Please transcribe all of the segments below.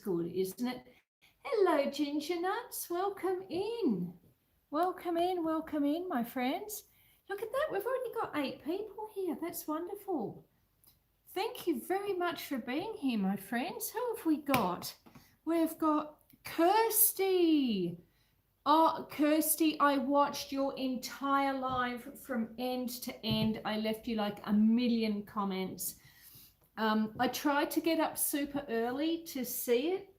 good, isn't it? Hello, Ginger Nuts. Welcome in. Welcome in, my friends. Look at that. We've already got 8 people here. That's wonderful. Thank you very much for being here, my friends. Who have we got? We've got Kirsty. Oh, Kirsty, I watched your entire live from end to end. I left you like a million comments. I tried to get up super early to see it.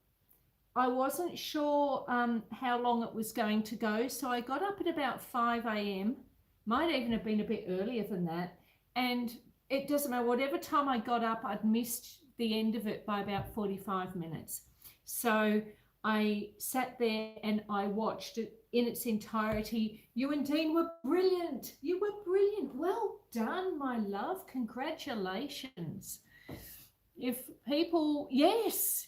I wasn't sure how long it was going to go, so I got up at about 5 a.m. Might even have been a bit earlier than that. And it doesn't matter, whatever time I got up, I'd missed the end of it by about 45 minutes. So I sat there and I watched it in its entirety. You and Dean were brilliant. You were brilliant. Well done, my love. Congratulations. If people, yes,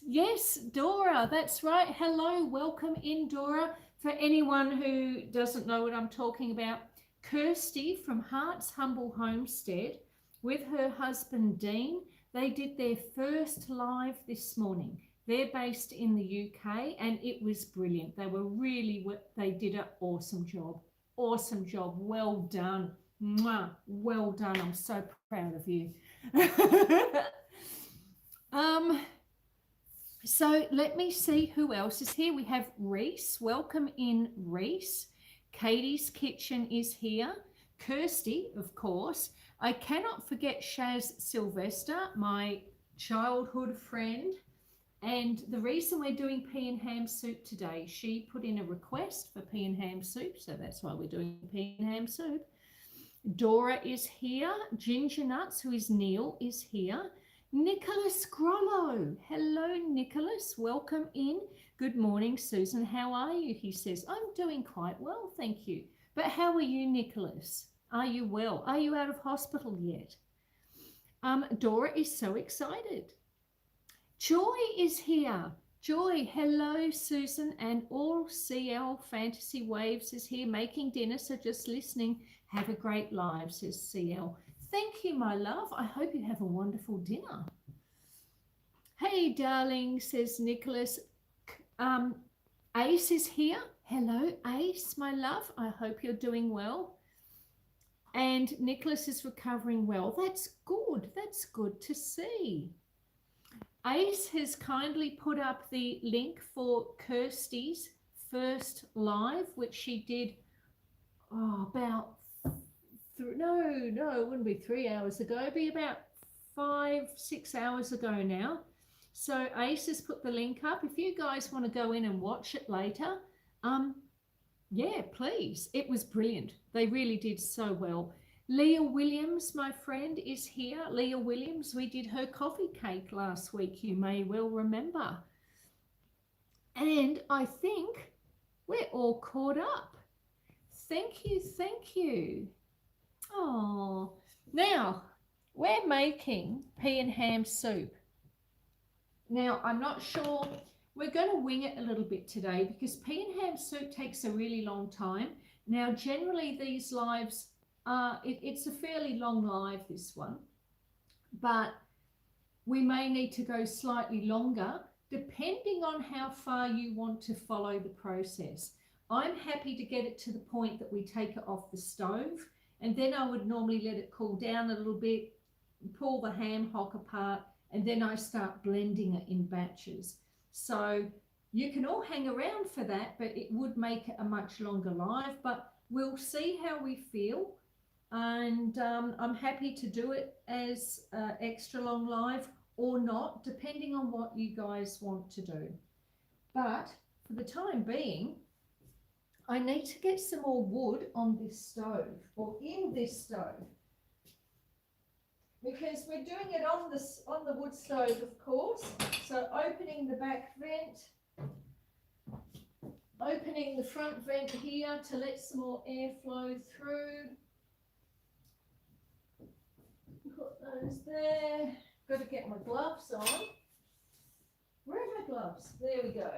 Dora, that's right. Hello, welcome in, Dora. For anyone who doesn't know what I'm talking about, Kirsty from Heart's Humble Homestead with her husband Dean, they did their first live this morning. They're based in the UK and it was brilliant. They did an awesome job. Awesome job. Well done. Mwah. Well done. I'm so proud of you. So let me see who else is here. We have Reese. Welcome in, Reese. Katie's Kitchen is here. Kirsty, of course. I cannot forget Shaz Sylvester, my childhood friend. And the reason we're doing pea and ham soup today, she put in a request for pea and ham soup, so that's why we're doing pea and ham soup. Dora is here. Ginger Nuts, who is Neil, is here. Nicholas Grollo. Hello, Nicholas. Welcome in. Good morning, Susan. How are you? He says, I'm doing quite well, thank you. But how are you, Nicholas? Are you well? Are you out of hospital yet? Dora is so excited. Joy is here. Joy, hello, Susan. And all CL Fantasy Waves is here making dinner, so just listening. Have a great live, says CL. Thank you, my love. I hope you have a wonderful dinner. Hey, darling, says Nicholas. Ace is here. Hello, Ace, my love. I hope you're doing well. And Nicholas is recovering well. That's good. That's good to see. Ace has kindly put up the link for Kirsty's first live, which she did about it wouldn't be 3 hours ago. It'd be about 5-6 hours ago now. So Ace has put the link up. If you guys want to go in and watch it later, yeah, please. It was brilliant. They really did so well. Leah Williams, my friend, is here. Leah Williams, we did her coffee cake last week, you may well remember. And I think we're all caught up. Thank you, thank you. Oh, now we're making pea and ham soup. Now, I'm not sure, we're going to wing it a little bit today because pea and ham soup takes a really long time. Now, generally these lives, it's a fairly long live, this one, but we may need to go slightly longer depending on how far you want to follow the process. I'm happy to get it to the point that we take it off the stove, and then I would normally let it cool down a little bit, pull the ham hock apart, and then I start blending it in batches. So you can all hang around for that, but it would make it a much longer live, but we'll see how we feel. And I'm happy to do it as extra long live or not, depending on what you guys want to do. But for the time being, I need to get some more wood on this stove, or in this stove, because we're doing it on the wood stove, of course. So opening the back vent, opening the front vent here to let some more air flow through. Put those there. Got to get my gloves on. Where are my gloves? There we go.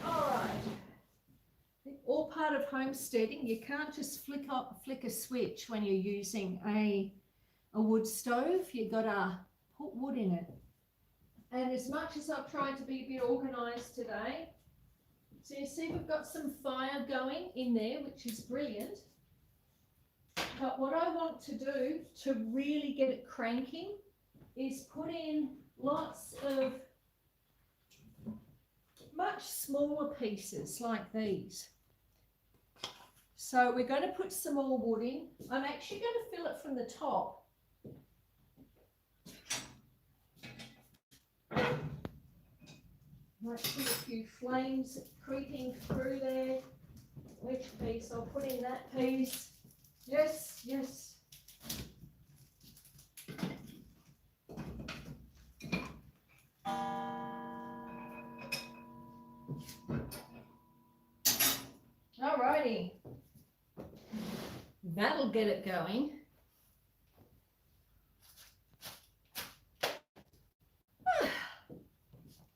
All right. All part of homesteading. You can't just flick a switch when you're using a wood stove. You got to put wood in it. And as much as I've tried to be a bit organised today, so you see we've got some fire going in there, which is brilliant. But what I want to do to really get it cranking is put in lots of much smaller pieces like these. So we're going to put some more wood in. I'm actually going to fill it from the top. Might see a few flames creeping through there. Which piece? I'll put in that piece. Yes, yes. Alrighty. That'll get it going.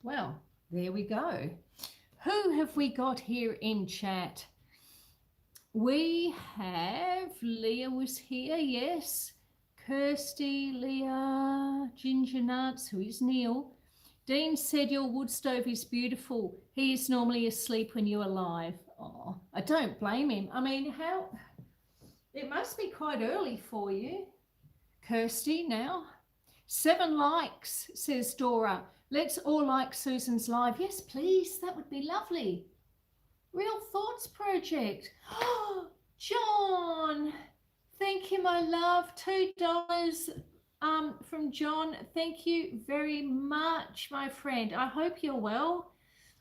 Well, there we go. Who have we got here in chat? We have Leah was here, yes. Kirsty, Leah, Ginger Nuts, who is Neil. Dean said your wood stove is beautiful. He is normally asleep when you're alive. Oh, I don't blame him. I mean, how? It must be quite early for you. Kirsty now. 7 likes, says Dora. Let's all like Susan's live. Yes, please. That would be lovely. Real Thoughts Project. Oh, John. Thank you, my love. $2 from John. Thank you very much, my friend. I hope you're well.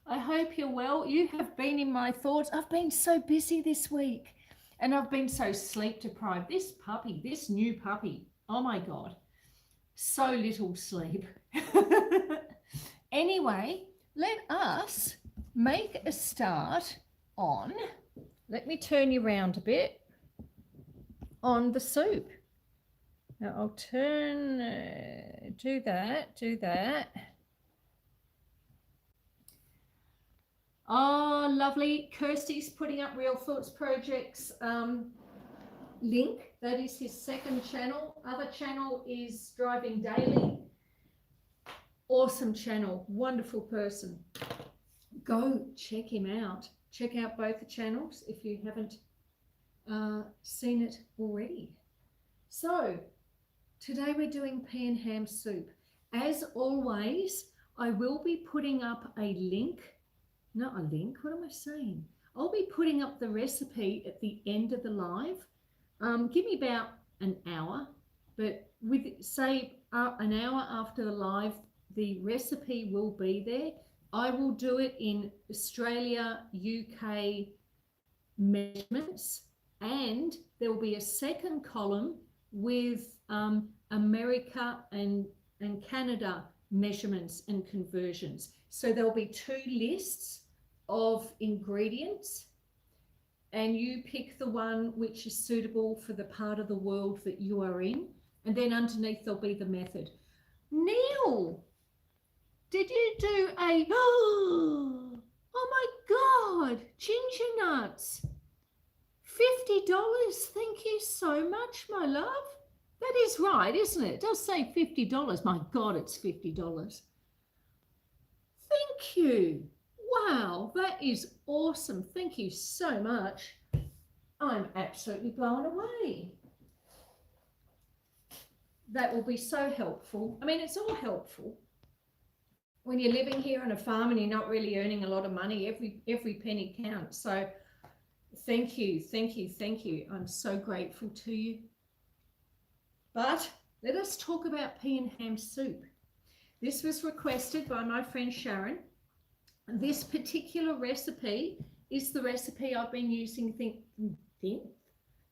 I hope you're well. You have been in my thoughts. I've been so busy this week and I've been so sleep deprived. This puppy, this new puppy, oh my God, so little sleep. Anyway, let us make a start on, let me turn you around a bit, on the soup. Now I'll turn, do that. Oh, lovely. Kirsty's putting up Real Thoughts Project's link. That is his second channel. Other channel is Driving Daily. Awesome channel. Wonderful person. Go check him out. Check out both the channels if you haven't seen it already. So today we're doing Pea Ham Soup. As always, I will be putting up a link. Not a link, what am I saying? I'll be putting up the recipe at the end of the live. Give me about an hour, but with say an hour after the live, the recipe will be there. I will do it in Australia, UK measurements, and there will be a second column with America and Canada measurements and conversions. So there'll be 2 lists of ingredients and you pick the one which is suitable for the part of the world that you are in, and then underneath there'll be the method. Neil, did you do a, oh my God, ginger nuts, $50. Thank you so much, my love. That is right, isn't it? It does say $50. My God, it's $50. Thank you. Wow, that is awesome. Thank you so much. I'm absolutely blown away. That will be so helpful. I mean, it's all helpful. When you're living here on a farm and you're not really earning a lot of money, every penny counts. So thank you, thank you, thank you. I'm so grateful to you. But let us talk about Pea Ham Soup. This was requested by my friend Sharon. This particular recipe is the recipe I've been using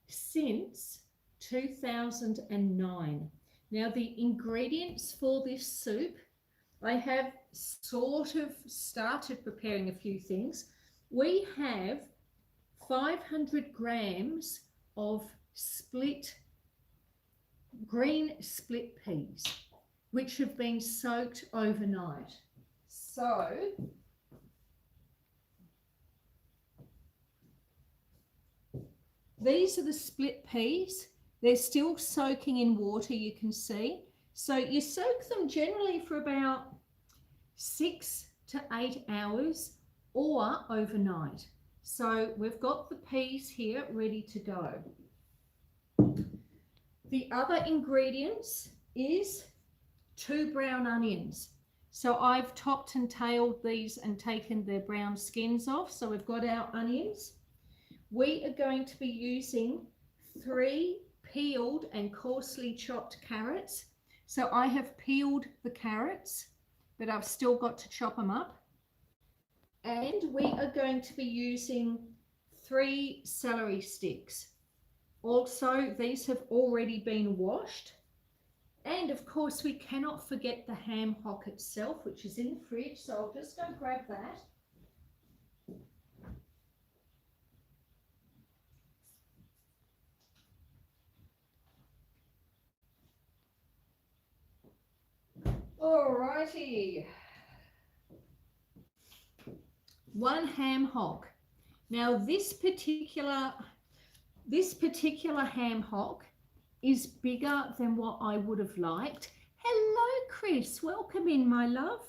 since 2009. Now the ingredients for this soup, I have sort of started preparing a few things. We have 500 grams of green split peas, which have been soaked overnight. So these are the split peas. They're still soaking in water, you can see. So you soak them generally for about 6 to 8 hours or overnight. So we've got the peas here ready to go. The other ingredients is 2 brown onions. So I've topped and tailed these and taken their brown skins off. So we've got our onions. We are going to be using 3 peeled and coarsely chopped carrots. So I have peeled the carrots, but I've still got to chop them up. And we are going to be using 3 celery sticks. Also, these have already been washed. And of course, we cannot forget the ham hock itself, which is in the fridge. So I'll just go grab that. Alrighty. 1 ham hock. Now this particular ham hock is bigger than what I would have liked. Hello, Chris. Welcome in, my love.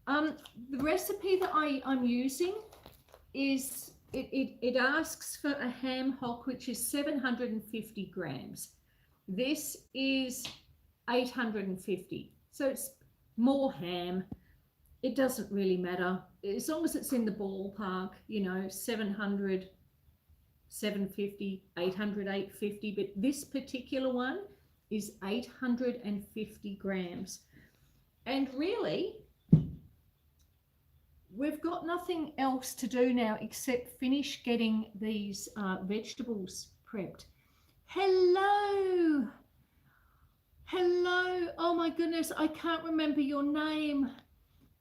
The recipe that I'm using is, it asks for a ham hock, which is 750 grams. This is 850. So it's more ham. It doesn't really matter. As long as it's in the ballpark, you know, 700, 750, 800, 850, but this particular one is 850 grams. And really, we've got nothing else to do now except finish getting these vegetables prepped. Hello. Hello. Oh my goodness, I can't remember your name.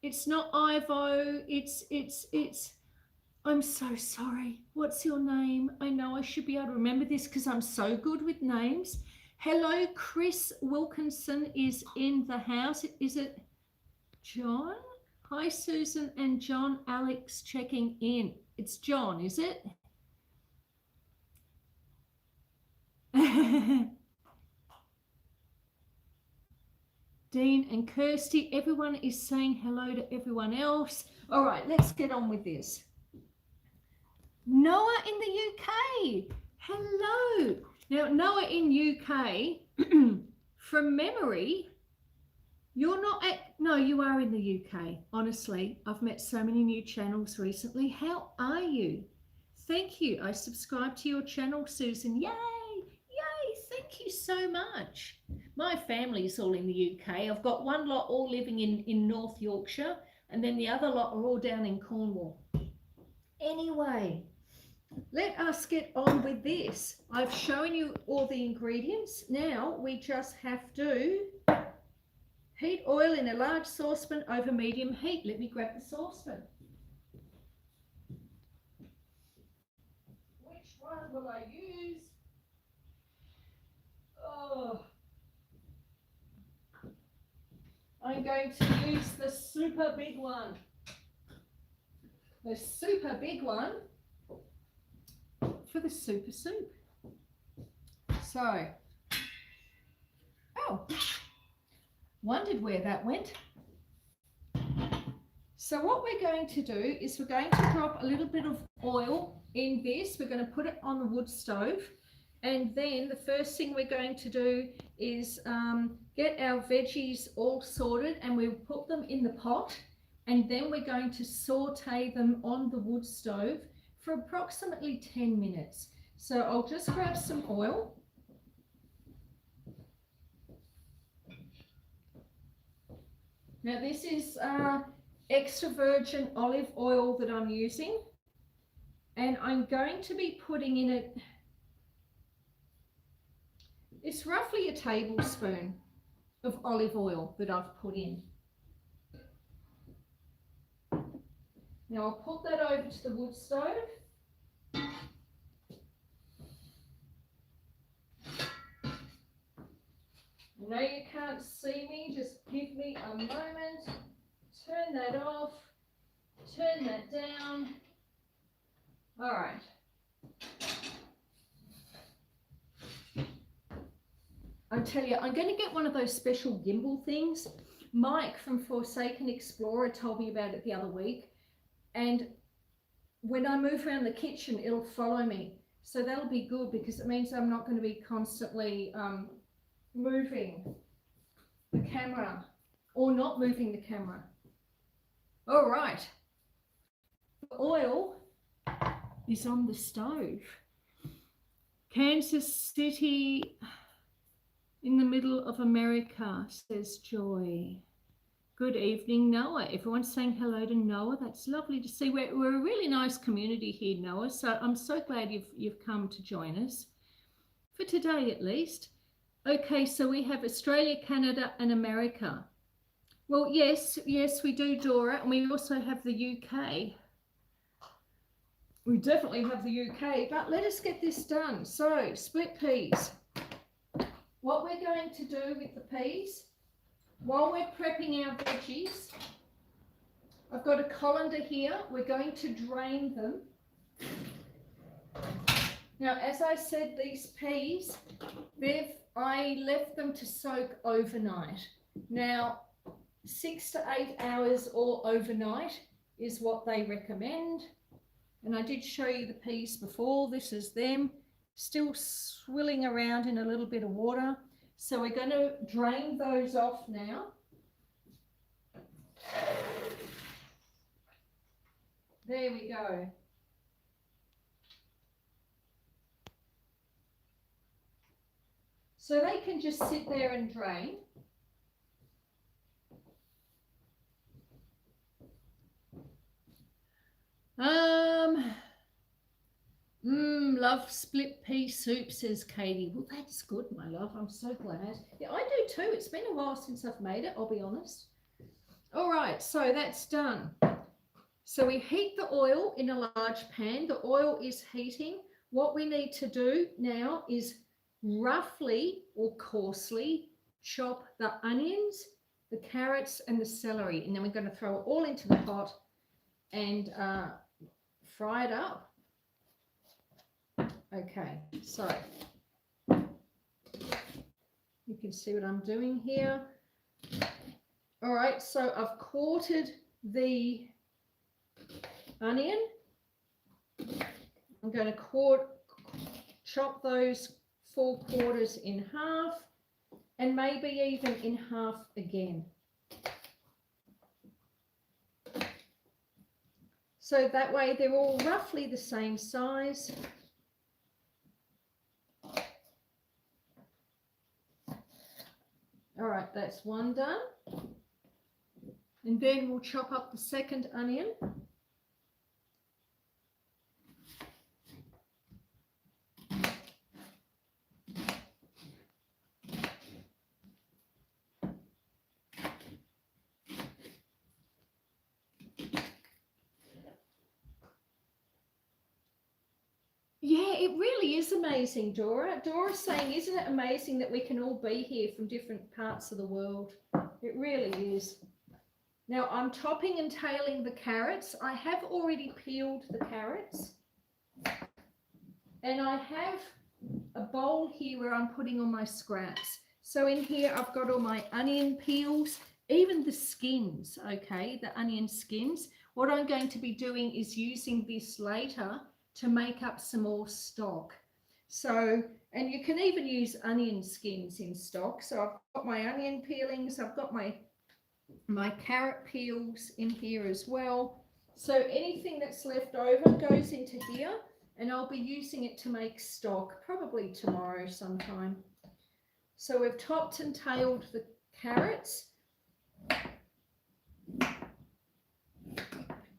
It's not Ivo, it's I'm so sorry. What's your name? I know I should be able to remember this because I'm so good with names. Hello, Chris Wilkinson is in the house. Is it John? Hi, Susan and John. Alex checking in. It's John, is it? Dean and Kirsty, everyone is saying hello to everyone else. All right, let's get on with this. Noah in the UK, hello. Now, Noah in UK, from memory, you're not at, no, you are in the UK. Honestly, I've met so many new channels recently. How are you? Thank you. I subscribed to your channel, Susan. Yay, yay, thank you so much. My family's all in the UK. I've got one lot all living in North Yorkshire, and then the other lot are all down in Cornwall. Anyway, let us get on with this. I've shown you all the ingredients. Now we just have to heat oil in a large saucepan over medium heat. Let me grab the saucepan. Which one will I use? Oh, I'm going to use the super big one. The super big one for the super soup. So, oh, wondered where that went. So what we're going to do is we're going to drop a little bit of oil in this. We're going to put it on the wood stove. And then the first thing we're going to do is get our veggies all sorted, and we'll put them in the pot. And then we're going to saute them on the wood stove for approximately 10 minutes. So I'll just grab some oil. Now this is extra virgin olive oil that I'm using. And I'm going to be putting in it, it's roughly a tablespoon of olive oil that I've put in. Now I'll put that over to the wood stove. I know you can't see me, just give me a moment. Turn that off, turn that down. All right. I tell you, I'm going to get one of those special gimbal things Mike from Forsaken Explorer told me about it the other week, and when I move around the kitchen, it'll follow me. So that'll be good because it means I'm not going to be constantly moving the camera or not moving the camera. All right. The oil is on the stove. Kansas City in the middle of America, says Joy. Good evening, Noah. Everyone's saying hello to Noah. That's lovely to see. We're a really nice community here, Noah. So I'm so glad you've come to join us for today, at least. Okay, so we have Australia, Canada, and America. Well, yes, we do, Dora, and we also have the UK. We definitely have the UK, but let us get this done. So, split peas. What we're going to do with the peas, while we're prepping our veggies, I've got a colander here. We're going to drain them. Now, as I said, these peas, I left them to soak overnight. Now, 6 to 8 hours or overnight is what they recommend. And I did show you the peas before. This is them still swilling around in a little bit of water. So we're going to drain those off now. There we go. So they can just sit there and drain. Love split pea soup, says Katie. Well, that's good, my love. I'm so glad. Yeah, I do too. It's been a while since I've made it, I'll be honest. All right, so that's done. So we heat the oil in a large pan. The oil is heating. What we need to do now is roughly or coarsely chop the onions, the carrots, and the celery. And then we're going to throw it all into the pot and fry it up. Okay, so you can see what I'm doing here. All right, so I've quartered the onion. I'm going to chop those 4 quarters in half and maybe even in half again. So that way they're all roughly the same size. All right, that's one done. And then we'll chop up the second onion. Yeah, it really is amazing, Dora. Dora's saying, isn't it amazing that we can all be here from different parts of the world? It really is. Now, I'm topping and tailing the carrots. I have already peeled the carrots. And I have a bowl here where I'm putting all my scraps. So in here, I've got all my onion peels, even the skins, okay, the onion skins. What I'm going to be doing is using this later to make up some more stock. So, and you can even use onion skins in stock. So I've got my onion peelings, I've got my carrot peels in here as well. So anything that's left over goes into here, and I'll be using it to make stock probably tomorrow sometime. So we've topped and tailed the carrots.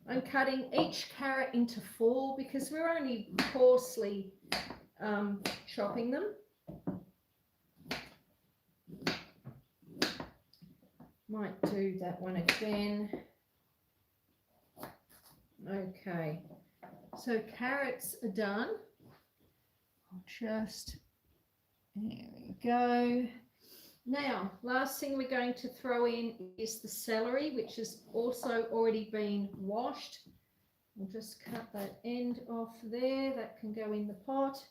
I'm cutting each carrot into 4 because we're only coarsely chopping them. Might do that one again. Okay, so carrots are done. I'll just, there we go. Now, last thing we're going to throw in is the celery, which has also already been washed. We'll just cut that end off there. That can go in the pot.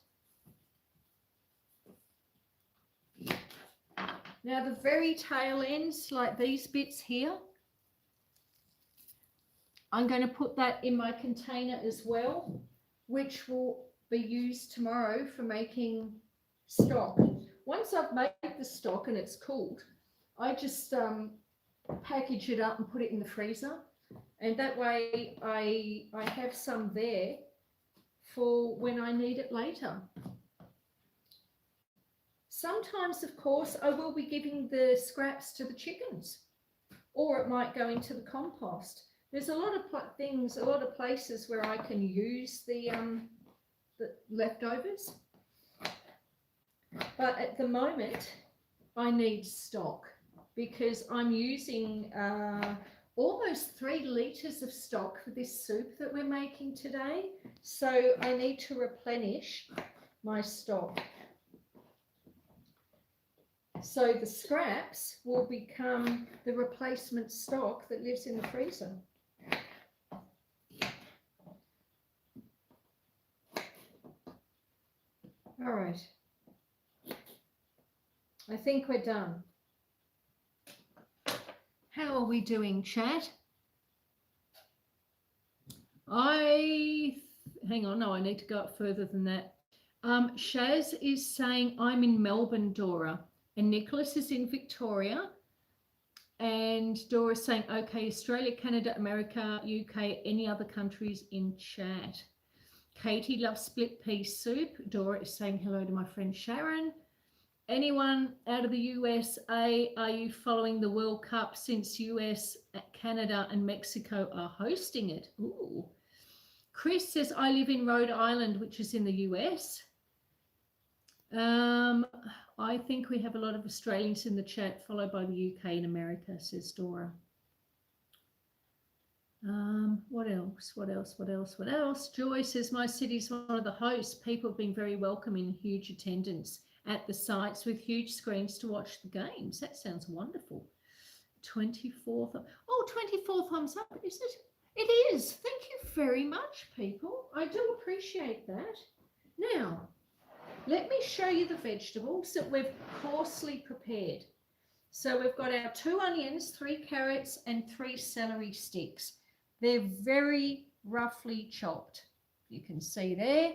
Now the very tail ends, like these bits here, I'm going to put that in my container as well, which will be used tomorrow for making stock. Once I've made the stock and it's cooled, I just package it up and put it in the freezer, and that way I have some there for when I need it later. Sometimes, of course, I will be giving the scraps to the chickens, or it might go into the compost. There's a lot of things, a lot of places where I can use the leftovers. But at the moment, I need stock because I'm using almost 3 litres of stock for this soup that we're making today. So I need to replenish my stock. So the scraps will become the replacement stock that lives in the freezer. All right. I think we're done. How are we doing, chat? Hang on, no, I need to go up further than that. Shaz is saying, I'm in Melbourne, Dora, and Nicholas is in Victoria. And Dora's saying, okay, Australia, Canada, America, UK, any other countries in chat. Katie loves split pea soup. Dora is saying hello to my friend Sharon. Anyone out of the USA, are you following the World Cup since US, Canada and Mexico are hosting it? Ooh. Chris says, I live in Rhode Island, which is in the US. I think we have a lot of Australians in the chat, followed by the UK and America, says Dora. What else? Joy says, my city's one of the hosts. People have been very welcoming, huge attendance at the sites with huge screens to watch the games. That sounds wonderful. 24 thumbs up, is it? It is. Thank you very much, people. I do appreciate that. Now, let me show you the vegetables that we've coarsely prepared. So we've got our 2 onions, 3 carrots, and 3 celery sticks. They're very roughly chopped. You can see there.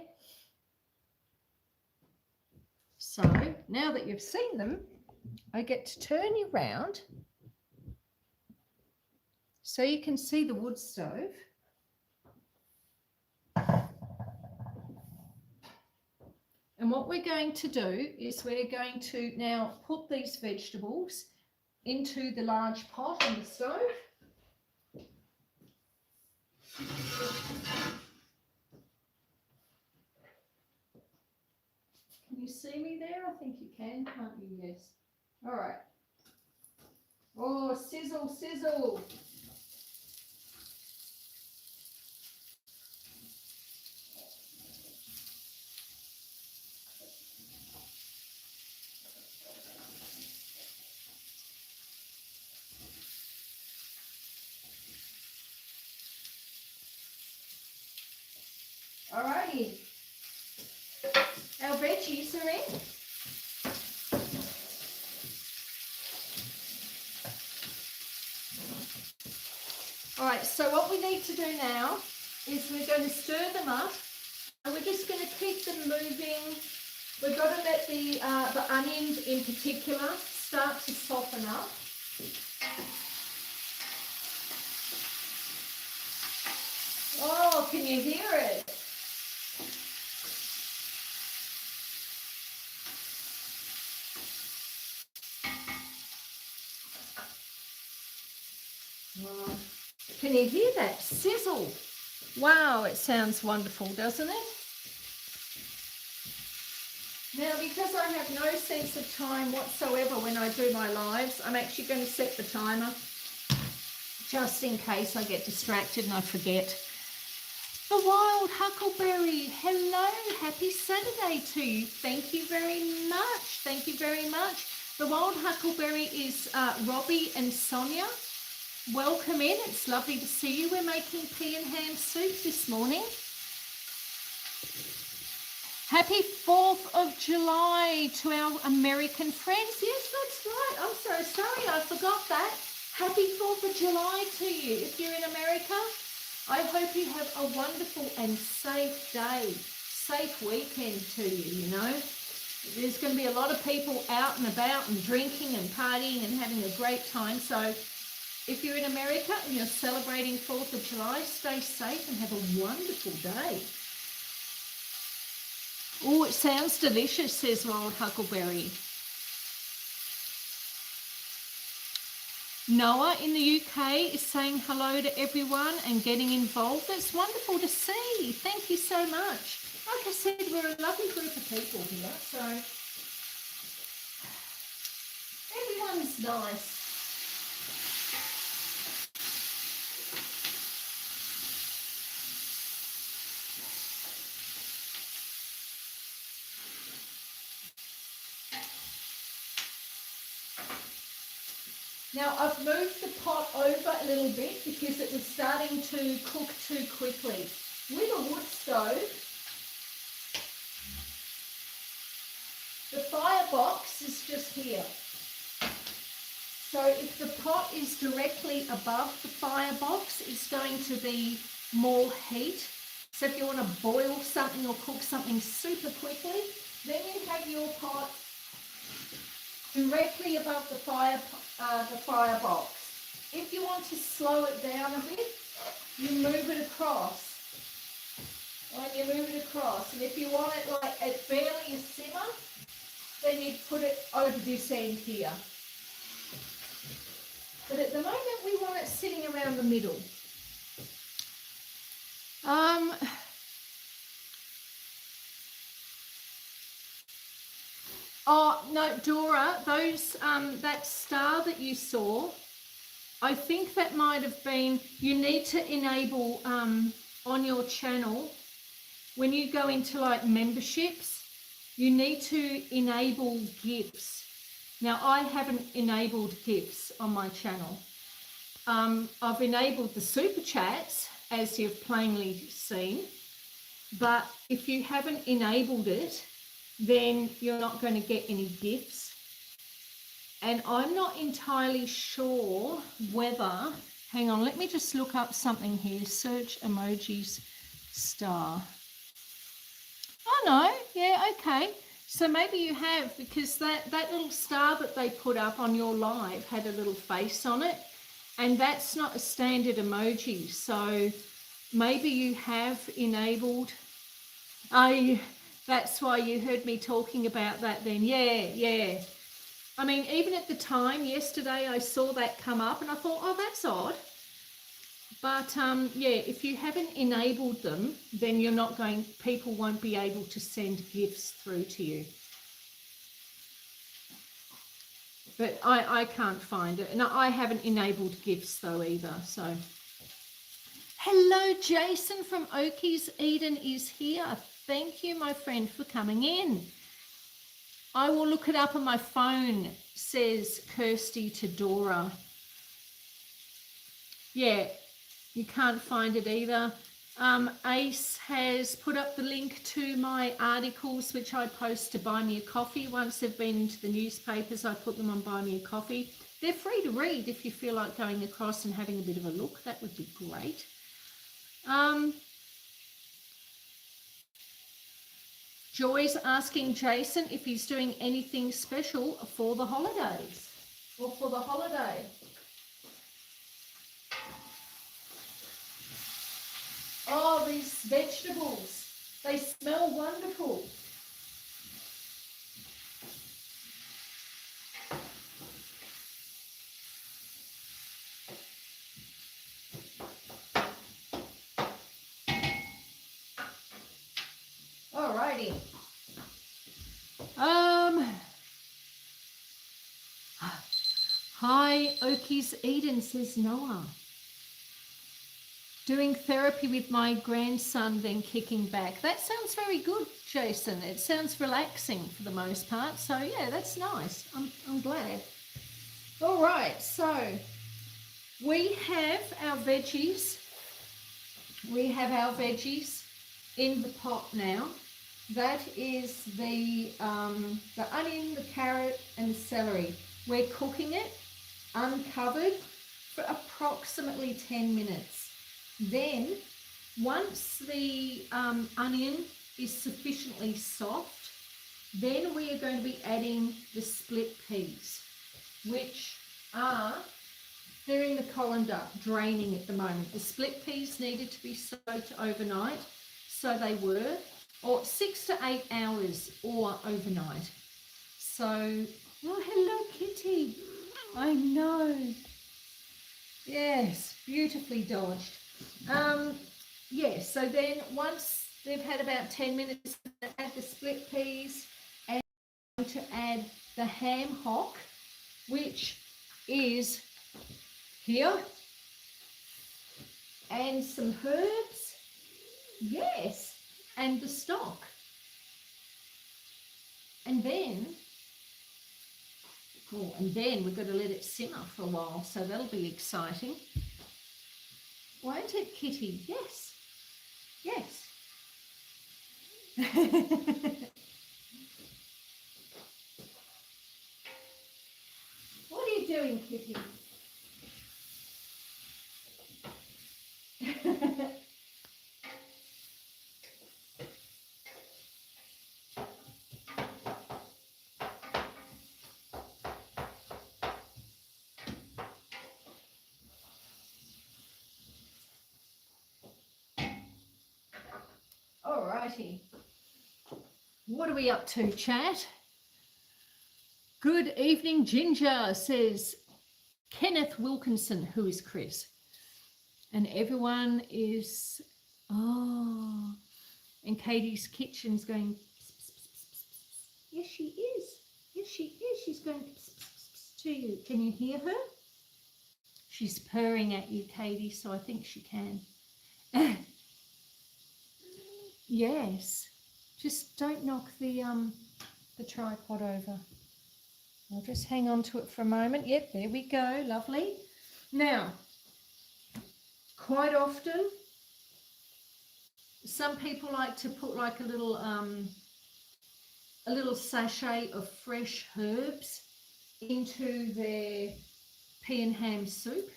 So now that you've seen them, I get to turn you around so you can see the wood stove. And what we're going to do is we're going to now put these vegetables into the large pot on the stove. Can you see me there? I think you can, can't you? Yes. All right. Oh, sizzle, sizzle. All righty. Our veggies are in. All right, so what we need to do now is we're going to stir them up, and we're just going to keep them moving. We've got to let the onions in particular start to soften up. Oh, can you hear it? Can you hear that sizzle? Wow, it sounds wonderful, doesn't it? Now, because I have no sense of time whatsoever when I do my lives, I'm actually going to set the timer just in case I get distracted and I forget. The wild huckleberry, hello, happy Saturday to you. Thank you very much. Thank you very much. The wild huckleberry is Robbie and Sonia. Welcome in. It's lovely to see you. We're making pea and ham soup this morning. Happy 4th of July to our American friends. Yes, that's right. I'm so sorry, I forgot that. Happy 4th of July to you. If you're in America, I hope you have a wonderful and safe day, safe weekend to you, you know. There's going to be a lot of people out and about and drinking and partying and having a great time. So if you're in America and you're celebrating 4th of July, stay safe and have a wonderful day. Oh, it sounds delicious, says Wild Huckleberry. Noah in the UK is saying hello to everyone and getting involved. That's wonderful to see. Thank you so much. Like I said, we're a lovely group of people here, so everyone's nice. Now I've moved the pot over a little bit because it was starting to cook too quickly. With a wood stove, the firebox is just here. So if the pot is directly above the firebox, it's going to be more heat. So if you want to boil something or cook something super quickly, then you have your pot directly above the firebox. If you want to slow it down a bit, you move it across. Right, you move it across. And if you want it like at barely a simmer, then you put it over this end here. But at the moment, we want it sitting around the middle. Oh, no, Dora, those, that star that you saw, I think that might have been, you need to enable on your channel, when you go into like memberships, you need to enable gifts. Now, I haven't enabled gifts on my channel. I've enabled the super chats, as you've plainly seen, but if you haven't enabled it, then you're not going to get any gifts. And I'm not entirely sure whether, hang on, let me just look up something here. Search emojis star. Oh no, yeah, okay. So maybe you have, because that little star that they put up on your live had a little face on it, and that's not a standard emoji. So maybe you have enabled, that's why you heard me talking about that then. Yeah. I mean, even at the time, yesterday, I saw that come up and I thought, oh, that's odd. But yeah, if you haven't enabled them, then you're not going, people won't be able to send gifts through to you. But I can't find it. And I haven't enabled gifts though either, so. Hello, Jason from Okies. Eden is here. Thank you, my friend, for coming in. I will look it up on my phone, says Kirsty to Dora. Yeah, you can't find it either. Ace has put up the link to my articles, which I post to Buy Me a Coffee. Once they've been into the newspapers, I put them on Buy Me a Coffee. They're free to read if you feel like going across and having a bit of a look. That would be great. Joy's asking Jason if he's doing anything special for the holidays or for the holiday. Oh, these vegetables, they smell wonderful. Alrighty. Hi, Okies Eden, says Noah. Doing therapy with my grandson, then kicking back. That sounds very good, Jason. It sounds relaxing for the most part. So yeah, that's nice. I'm glad. All right, so we have our veggies. We have our veggies in the pot now. That is the onion, the carrot, and the celery. We're cooking it uncovered for approximately 10 minutes. Then, once the onion is sufficiently soft, then we are going to be adding the split peas, which are, they're in the colander, draining at the moment. The split peas needed to be soaked overnight, so they were, or 6 to 8 hours or overnight. So, oh, hello, Kitty. I know. Yes, beautifully dodged. Yes, so then once they've had about 10 minutes, add the split peas and to add the ham hock, which is here, and some herbs, yes, and the stock. And then, oh, and then we've got to let it simmer for a while, so that'll be exciting. Won't it, Kitty? Yes, yes. What are you doing, Kitty? Alrighty. What are we up to, chat? Good evening, Ginger, says Kenneth Wilkinson, who is Chris. And everyone is, oh, and Katie's kitchen's going, pss, pss, pss, pss, pss. Yes, she is. Yes, she is. She's going pss, pss, pss, to you. Can you hear her? She's purring at you, Katie, so I think she can. Yes. Just don't knock the tripod over. I'll just hang on to it for a moment. Yep, there we go. Lovely. Now, quite often, some people like to put like a little sachet of fresh herbs into their pea ham soup.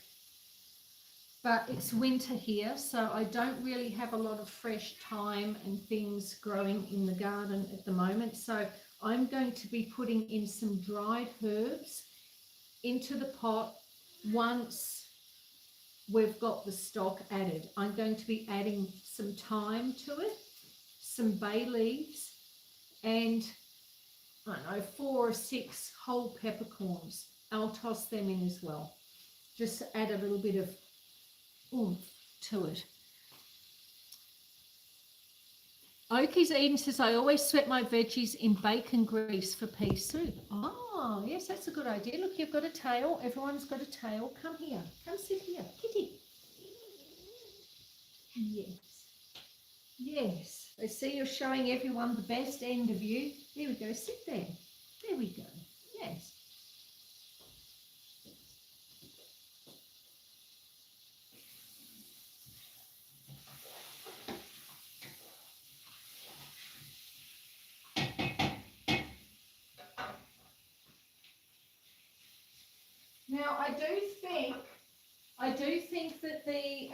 But it's winter here, so I don't really have a lot of fresh thyme and things growing in the garden at the moment. So I'm going to be putting in some dried herbs into the pot once we've got the stock added. I'm going to be adding some thyme to it, some bay leaves, and I don't know, 4 or 6 whole peppercorns. I'll toss them in as well, just to add a little bit of oomph to it. Okies Eden says, I always sweat my veggies in bacon grease for pea soup. Oh, yes, that's a good idea. Look, you've got a tail. Everyone's got a tail. Come here. Come sit here. Kitty. Yes. Yes. I see you're showing everyone the best end of you. There we go. Sit there. There we go. Yes. Now, I do think that the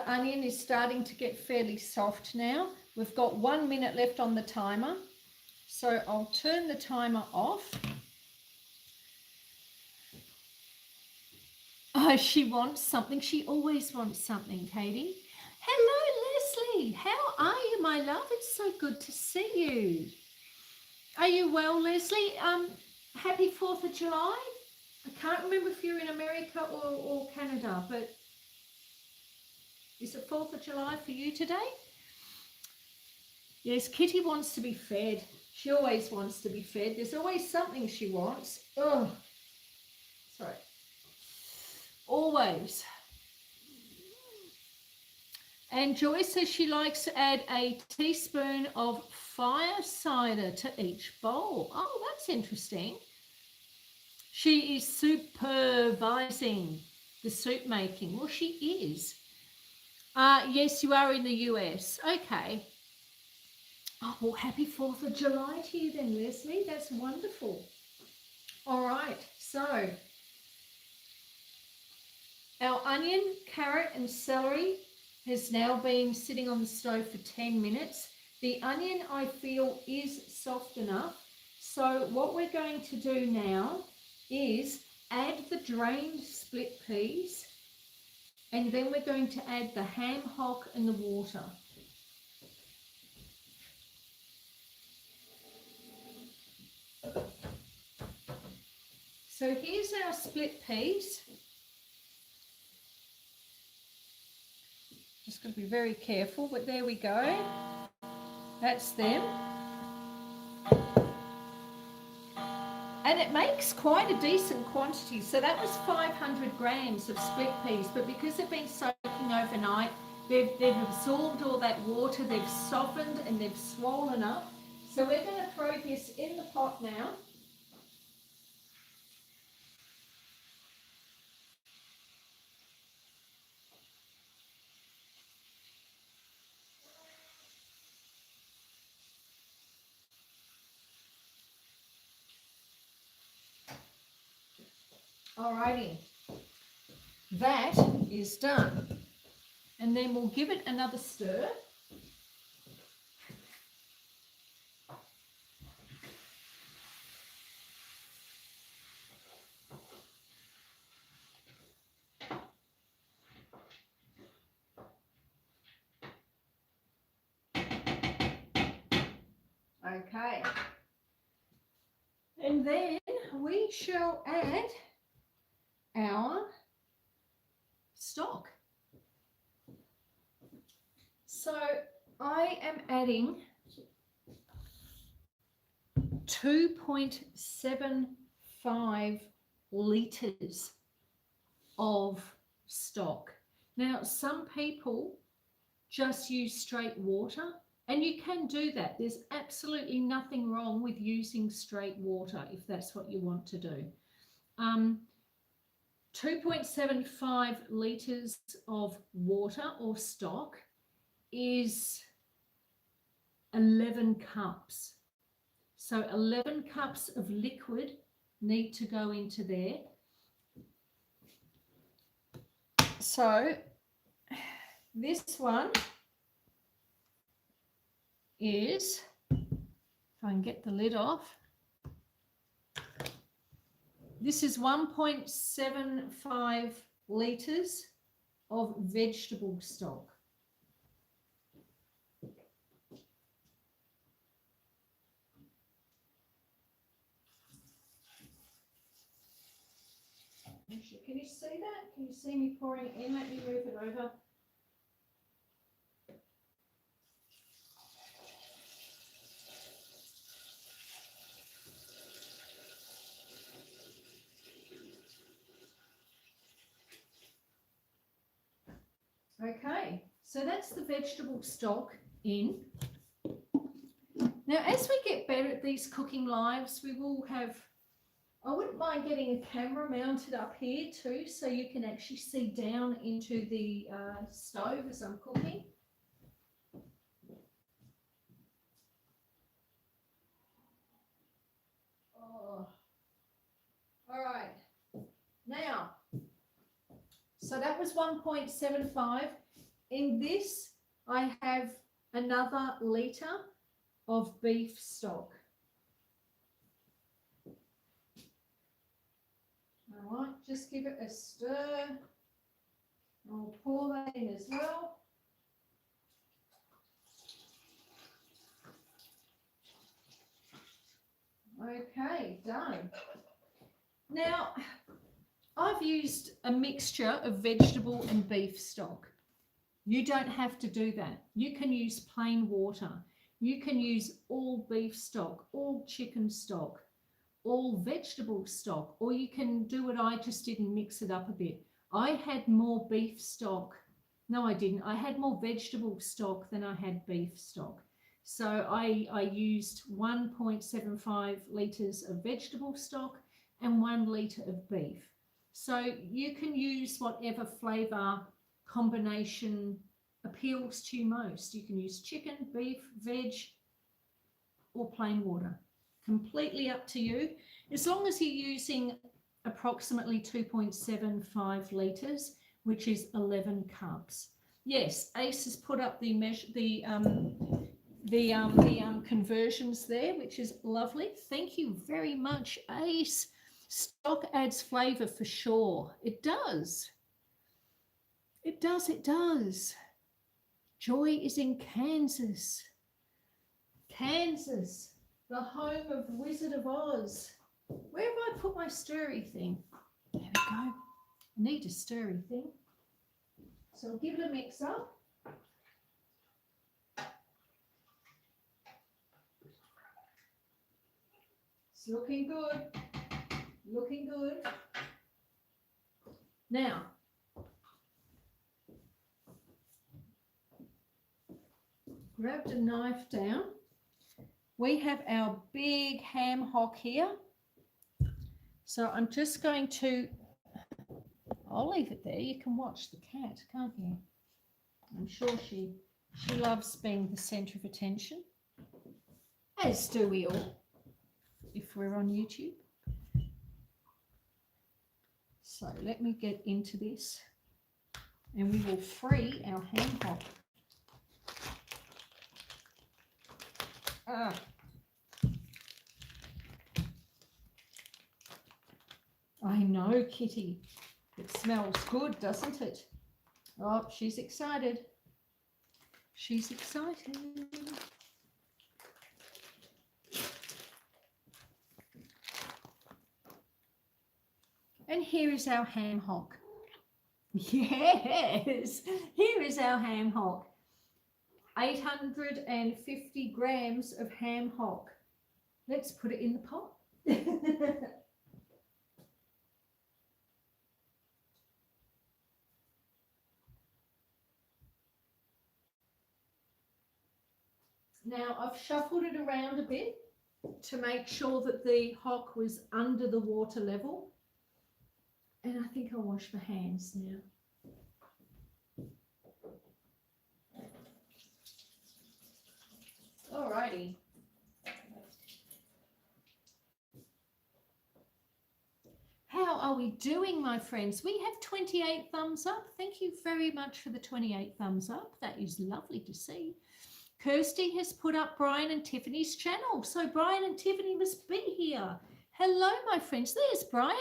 onion is starting to get fairly soft now. We've got 1 minute left on the timer, so I'll turn the timer off. Oh, she wants something. She always wants something, Katie. Hello, Leslie. How are you, my love? It's so good to see you. Are you well, Leslie? Happy 4th of July. I can't remember if you're in America or Canada, but is it 4th of July for you today? Yes, Kitty wants to be fed. She always wants to be fed. There's always something she wants. Oh, sorry. Always. And Joyce says she likes to add a teaspoon of fire cider to each bowl. Oh, that's interesting. She is supervising the soup making. Well, she is. Yes, you are in the US. Okay. Oh, well, happy 4th of July to you then, Leslie. That's wonderful. All right, so our onion, carrot and celery has now been sitting on the stove for 10 minutes. The onion, I feel, is soft enough. So what we're going to do now is add the drained split peas, and then we're going to add the ham hock and the water. So here's our split peas. Just got to be very careful, but there we go. That's them. And it makes quite a decent quantity. So that was 500 grams of split peas, but because they've been soaking overnight, they've absorbed all that water, they've softened and they've swollen up. So we're going to throw this in the pot now. Alrighty, that is done. And then we'll give it another stir. Okay. And then we shall add our stock. So I am adding 2.75 litres of stock. Now, some people just use straight water, and you can do that. There's absolutely nothing wrong with using straight water if that's what you want to do. 2.75 litres of water or stock is 11 cups. So 11 cups of liquid need to go into there. So this one is, if I can get the lid off, this is 1.75 litres of vegetable stock. Can you see that? Can you see me pouring it in? Let me move it over. Okay, so that's the vegetable stock in. Now, as we get better at these cooking lives, we will have, I wouldn't mind getting a camera mounted up here too, so you can actually see down into the stove as I'm cooking. Oh. All right, now, so that was 1.75. In this, I have another litre of beef stock. All right, just give it a stir. I'll pour that in as well. Okay, done. Now, I've used a mixture of vegetable and beef stock. You don't have to do that. You can use plain water. You can use all beef stock, all chicken stock, all vegetable stock, or you can do what I just did and mix it up a bit. I had more beef stock. No, I didn't. I had more vegetable stock than I had beef stock. So I used 1.75 litres of vegetable stock and 1 litre of beef. So you can use whatever flavour combination appeals to you most. You can use chicken, beef, veg, or plain water. Completely up to you. As long as you're using approximately 2.75 litres, which is 11 cups. Yes, Ace has put up the conversions there, which is lovely. Thank you very much, Ace. Stock adds flavour for sure. It does. It does, it does. Joy is in Kansas. Kansas, the home of Wizard of Oz. Where have I put my stirry thing? There we go. I need a stirry thing. So I'll give it a mix up. It's looking good. Looking good. Now, grabbed a knife down. We have our big ham hock here. So I'm just going to, I'll leave it there. You can watch the cat, can't you? I'm sure she loves being the centre of attention, as do we all, if we're on YouTube. So let me get into this and we will free our ham hock. I know, Kitty. It smells good, doesn't it? Oh, she's excited. She's excited. And here is our ham hock. Yes, here is our ham hock. 850 grams of ham hock. Let's put it in the pot. Now I've shuffled it around a bit to make sure that the hock was under the water level. And I think I'll wash my hands now. Alrighty. How are we doing, my friends? We have 28 thumbs up. Thank you very much for the 28 thumbs up. That is lovely to see. Kirsty has put up Brian and Tiffany's channel. So Brian and Tiffany must be here. Hello, my friends. There's Brian.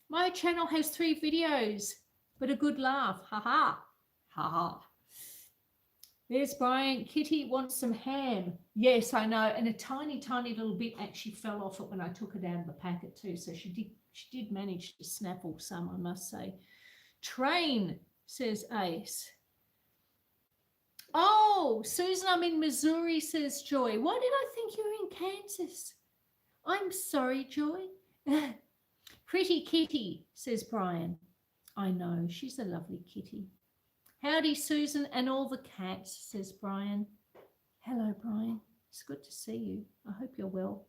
My channel has 3 videos, but a good laugh. Ha ha. Ha ha. There's Brian. Kitty wants some ham. Yes, I know. And a tiny, tiny little bit actually fell off it when I took it out of the packet too. So she did manage to snaffle some, I must say. Train, says Ace. Oh, Susan, I'm in Missouri, says Joy. Why did I think you were in Kansas? I'm sorry, Joy. Pretty kitty, says Brian. I know, she's a lovely kitty. Howdy, Susan, and all the cats, says Brian. Hello, Brian. It's good to see you. I hope you're well.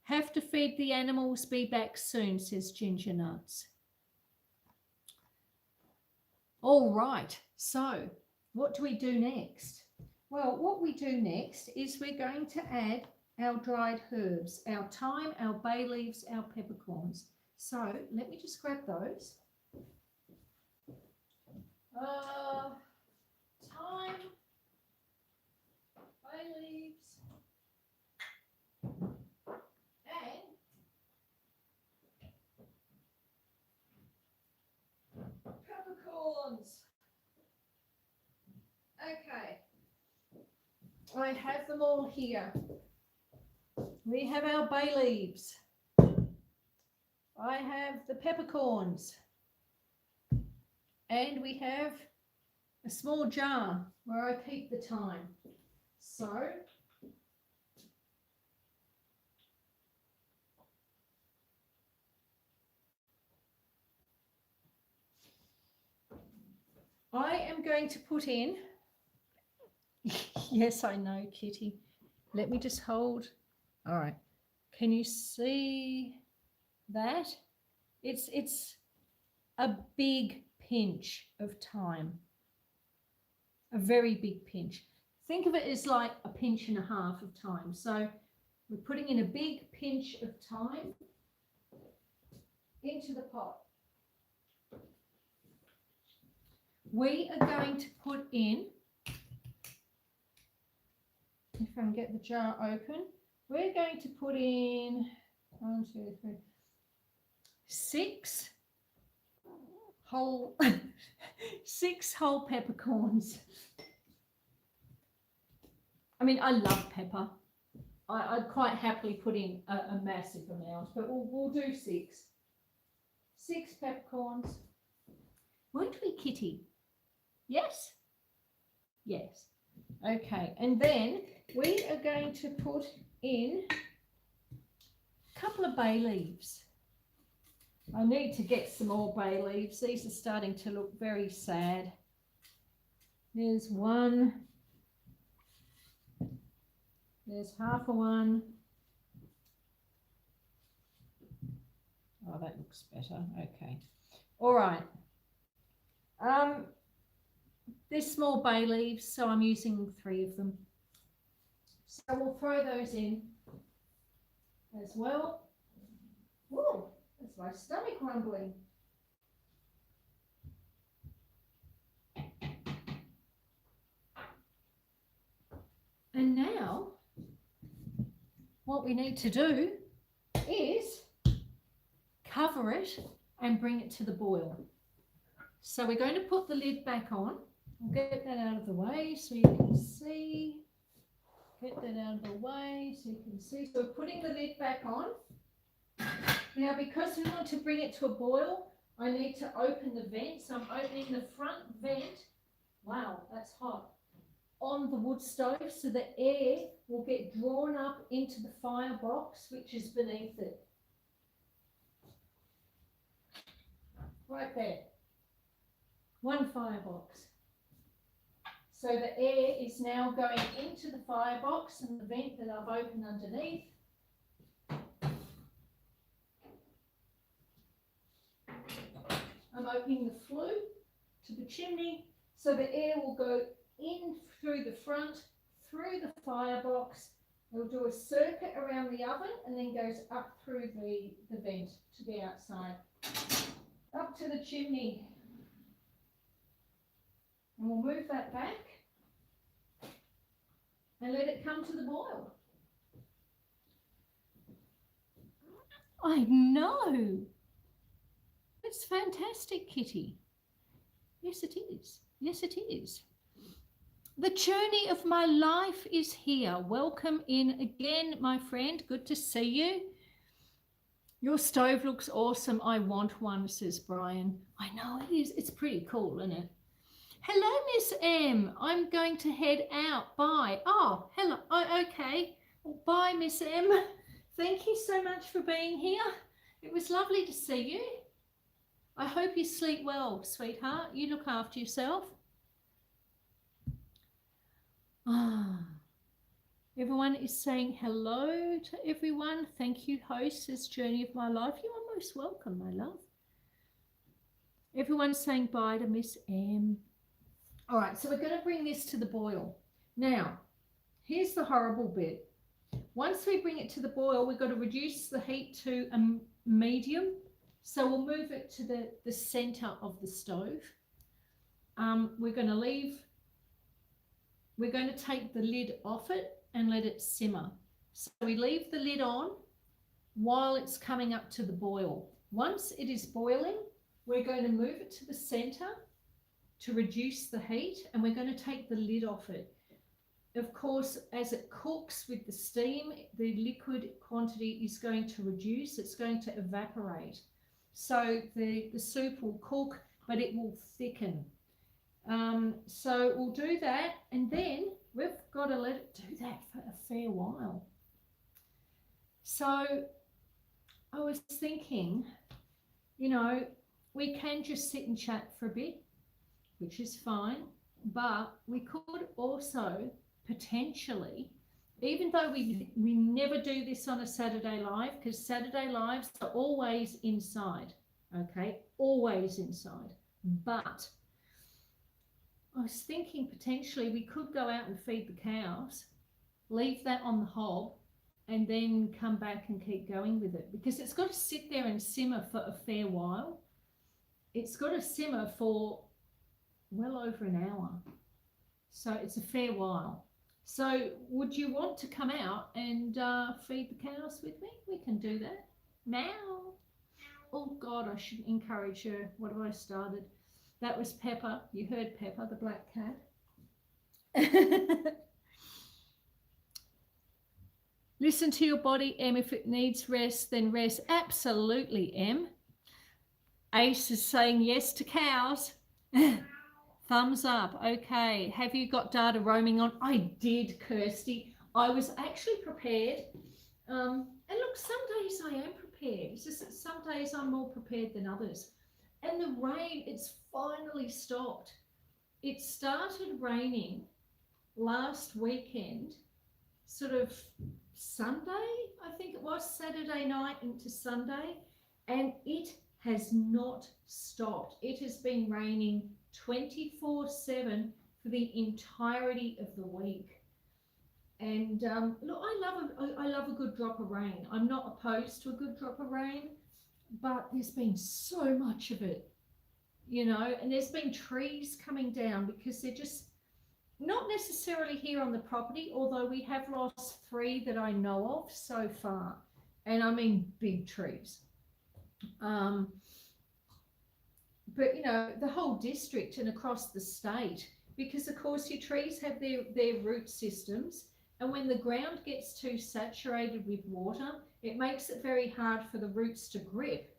Have to feed the animals, be back soon, says Ginger Nuts. All right, so what do we do next? Well, what we do next is we're going to add our dried herbs, our thyme, our bay leaves, our peppercorns. So let me just grab those. Thyme, bay leaves, and peppercorns. Okay, I have them all here. We have our bay leaves. I have the peppercorns. And we have a small jar where I keep the thyme. So I am going to put in, yes, I know, Kitty. Let me just hold. All right. Can you see that? It's a big pinch of thyme, a very big pinch. Think of it as like a pinch and a half of thyme. So we're putting in a big pinch of thyme into the pot. We are going to put in, if I can get the jar open, we're going to put in 1, 2, 3, 6 whole 6 whole peppercorns. I mean, I love pepper. I'd quite happily put in a massive amount, but we'll do 6. 6 peppercorns. Won't we, Kitty? Yes? Yes. Okay, and then we are going to put in a couple of bay leaves. I need to get some more bay leaves. These are starting to look very sad. There's one. There's half a one. Oh, that looks better. Okay. All right. There's small bay leaves, so I'm using 3 of them. So we'll throw those in as well. Whoa, that's my stomach rumbling. And now, what we need to do is cover it and bring it to the boil. So we're going to put the lid back on. I'll get that out of the way so you can see. Get that out of the way so you can see. So we're putting the lid back on. Now, because we want to bring it to a boil, I need to open the vent. So I'm opening the front vent. Wow, that's hot. On the wood stove, so the air will get drawn up into the firebox, which is beneath it. Right there. One firebox. So the air is now going into the firebox and the vent that I've opened underneath. I'm opening the flue to the chimney, so the air will go in through the front, through the firebox. It'll do a circuit around the oven and then goes up through the vent to the outside. Up to the chimney. And we'll move that back and let it come to the boil. I know. It's fantastic, Kitty. Yes, it is. Yes, it is. The journey of my life is here. Welcome in again, my friend. Good to see you. Your stove looks awesome. I want one, says Brian. I know it is. It's pretty cool, isn't it? Hello, Miss M. I'm going to head out. Bye. Oh, hello. Oh, okay. Well, bye, Miss M. Thank you so much for being here. It was lovely to see you. I hope you sleep well, sweetheart. You look after yourself. Ah, everyone is saying hello to everyone. Thank you, host, this journey of my life. You are most welcome, my love. Everyone's saying bye to Miss M. All right, so we're going to bring this to the boil. Now, here's the horrible bit. Once we bring it to the boil, we've got to reduce the heat to a medium. So we'll move it to the center of the stove. We're going to take the lid off it and let it simmer. So we leave the lid on while it's coming up to the boil. Once it is boiling, we're going to move it to the center to reduce the heat, and we're going to take the lid off it. Of course, as it cooks with the steam, the liquid quantity is going to reduce. It's going to evaporate. So the soup will cook, but it will thicken. So we'll do that, and then we've got to let it do that for a fair while. So I was thinking, you know, we can just sit and chat for a bit, which is fine, but we could also potentially, even though we never do this on a Saturday Live, because Saturday Lives are always inside, okay, always inside, but I was thinking potentially we could go out and feed the cows, leave that on the hob, and then come back and keep going with it, because it's got to sit there and simmer for a fair while. It's got to simmer for well over an hour. So it's a fair while. So would you want to come out and feed the cows with me? We can do that. Meow. Oh God, I shouldn't encourage her. What have I started? That was Pepper. You heard Pepper, the black cat. Listen to your body, Em. If it needs rest, then rest. Absolutely, Em. Ace is saying yes to cows. Thumbs up. Okay. Have you got data roaming on? I did, Kirsty. I was actually prepared. And look, some days I am prepared. It's just that some days I'm more prepared than others. And the rain, it's finally stopped. It started raining last weekend, sort of Sunday, I think it was, Saturday night into Sunday, and it has not stopped. It has been raining 24/7 for the entirety of the week. And look, I love a good drop of rain. I'm not opposed to a good drop of rain, but there's been so much of it, you know, and there's been trees coming down because they're just not necessarily here on the property, although we have lost 3 that I know of so far, and I mean big trees. But you know, the whole district and across the state, because of course your trees have their root systems, and when the ground gets too saturated with water, it makes it very hard for the roots to grip.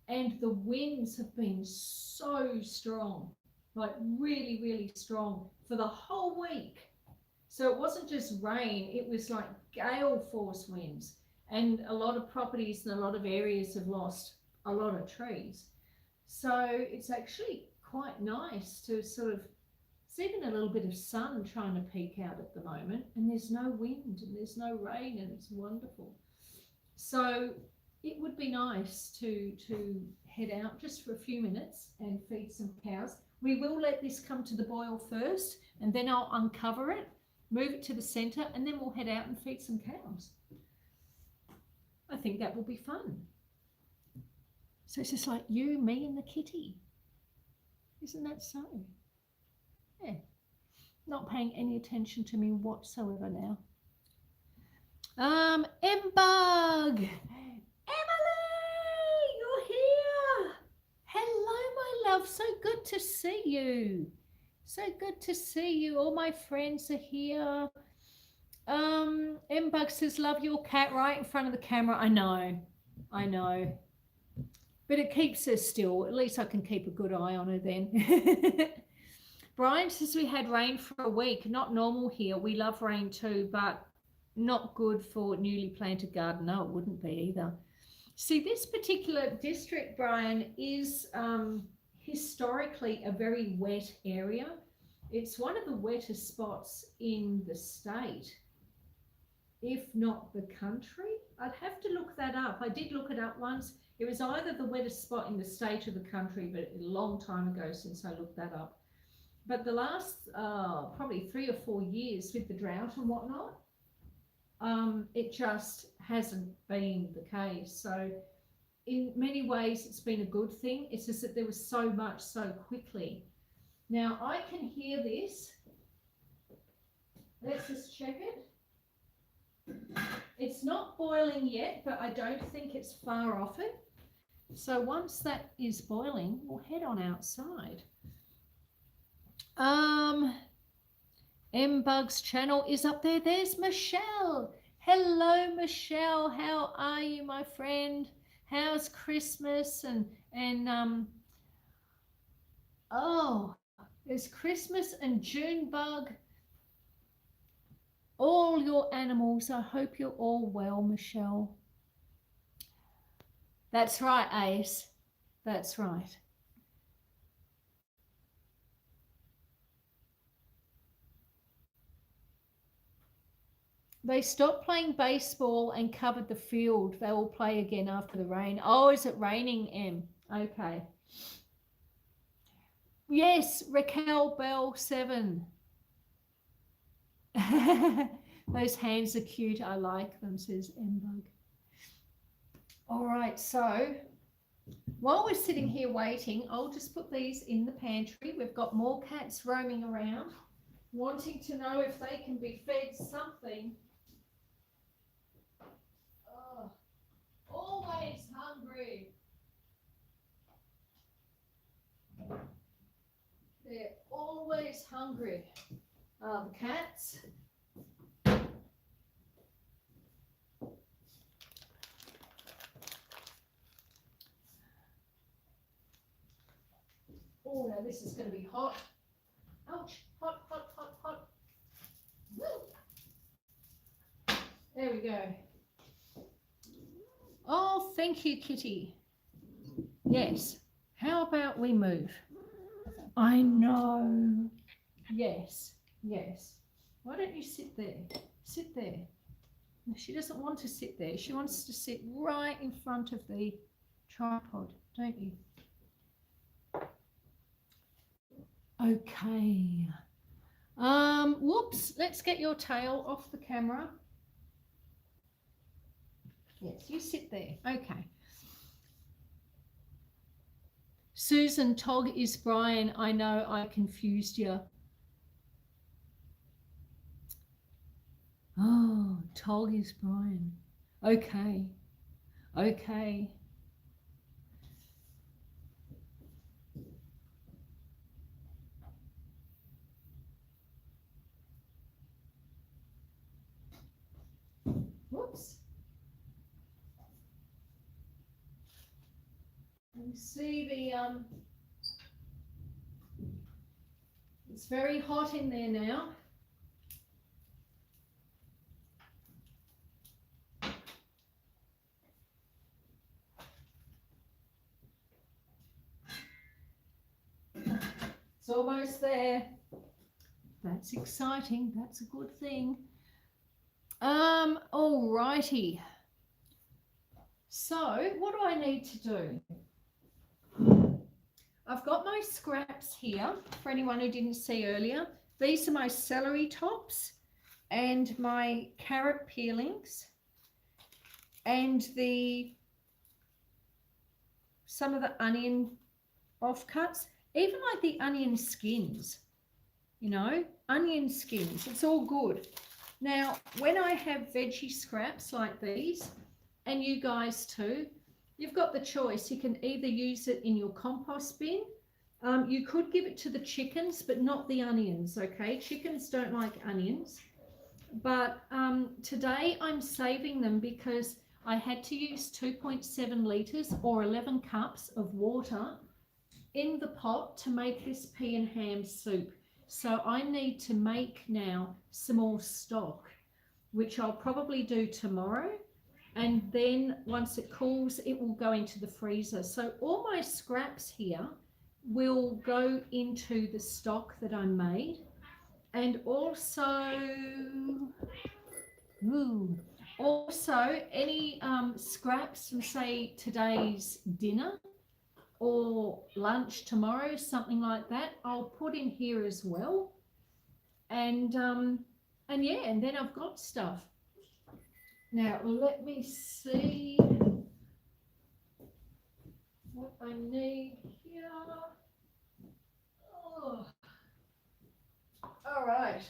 And the winds have been so strong, like really, really strong for the whole week. So it wasn't just rain, it was like gale force winds. And a lot of properties and a lot of areas have lost a lot of trees. So it's actually quite nice to sort of, it's even a little bit of sun trying to peek out at the moment, and there's no wind and there's no rain, and it's wonderful. So it would be nice to head out just for a few minutes and feed some cows. We will let this come to the boil first, and then I'll uncover it, move it to the center, and then we'll head out and feed some cows. I think that will be fun. So it's just like you, me, and the kitty. Isn't that so? Yeah. Not paying any attention to me whatsoever now. M-Bug! Emily! You're here! Hello, my love. So good to see you. So good to see you. All my friends are here. M-Bug says, love your cat right in front of the camera. I know. But it keeps her still. At least I can keep a good eye on her then. Brian says we had rain for a week. Not normal here. We love rain too, but not good for newly planted garden. No, it wouldn't be either. See, this particular district, Brian, is historically a very wet area. It's one of the wettest spots in the state, if not the country. I'd have to look that up. I did look it up once. It was either the wettest spot in the state or the country, but a long time ago since I looked that up. But the last probably 3 or 4 years with the drought and whatnot, it just hasn't been the case. So in many ways, it's been a good thing. It's just that there was so much so quickly. Now I can hear this. Let's just check it. It's not boiling yet, but I don't think it's far off it. So once that is boiling, we'll head on outside. M-Bug's channel is up there. There's Michelle. Hello, Michelle. How are you, my friend? How's Christmas? Oh, there's Christmas and Junebug. All your animals. I hope you're all well, Michelle. That's right, Ace. That's right. They stopped playing baseball and covered the field. They will play again after the rain. Oh, is it raining, Em? Okay. Yes, Raquel Bell 7. Those hands are cute. I like them, says Mbug. All right, so while we're sitting here waiting, I'll just put these in the pantry. We've got more cats roaming around, wanting to know if they can be fed something. Oh, always hungry. They're always hungry. The cats. Oh, now this is going to be hot. Ouch, hot, hot, hot, hot. Woo. There we go. Oh, thank you, Kitty. Yes. How about we move? I know. Yes, yes. Why don't you sit there? Sit there. She doesn't want to sit there. She wants to sit right in front of the tripod, don't you? Okay. Whoops. Let's get your tail off the camera. Yes, you sit there. Okay. Susan, Tog is Brian. I know I confused you. Oh, Tog is Brian. Okay. Okay. Whoops. You see the it's very hot in there now. It's almost there. That's exciting. That's a good thing. All righty. So what do I need to do? I've got my scraps here for anyone who didn't see earlier. These are my celery tops and my carrot peelings and some of the onion offcuts, even like the onion skins, you know, onion skins. It's all good. Now, when I have veggie scraps like these, and you guys too, you've got the choice. You can either use it in your compost bin. You could give it to the chickens, but not the onions, okay? Chickens don't like onions. But today I'm saving them because I had to use 2.7 litres or 11 cups of water in the pot to make this pea and ham soup. So I need to make now some more stock, which I'll probably do tomorrow. And then once it cools, it will go into the freezer. So all my scraps here will go into the stock that I made. And also any scraps from, say, today's dinner or lunch tomorrow, something like that, I'll put in here as well. And yeah, and then I've got stuff. Now, let me see what I need here. Oh. All right.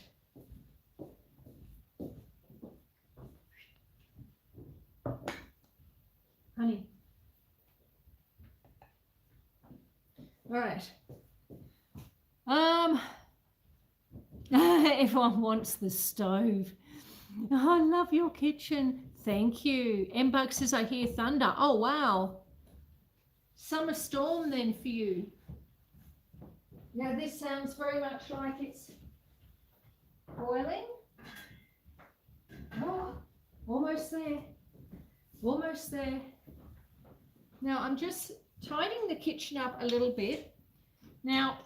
Honey. All right. Everyone wants the stove. Oh, I love your kitchen. Thank you. Mbug says, I hear thunder. Oh, wow. Summer storm then for you. Now, this sounds very much like it's boiling. Oh, almost there. Almost there. Now, I'm just tidying the kitchen up a little bit. Now,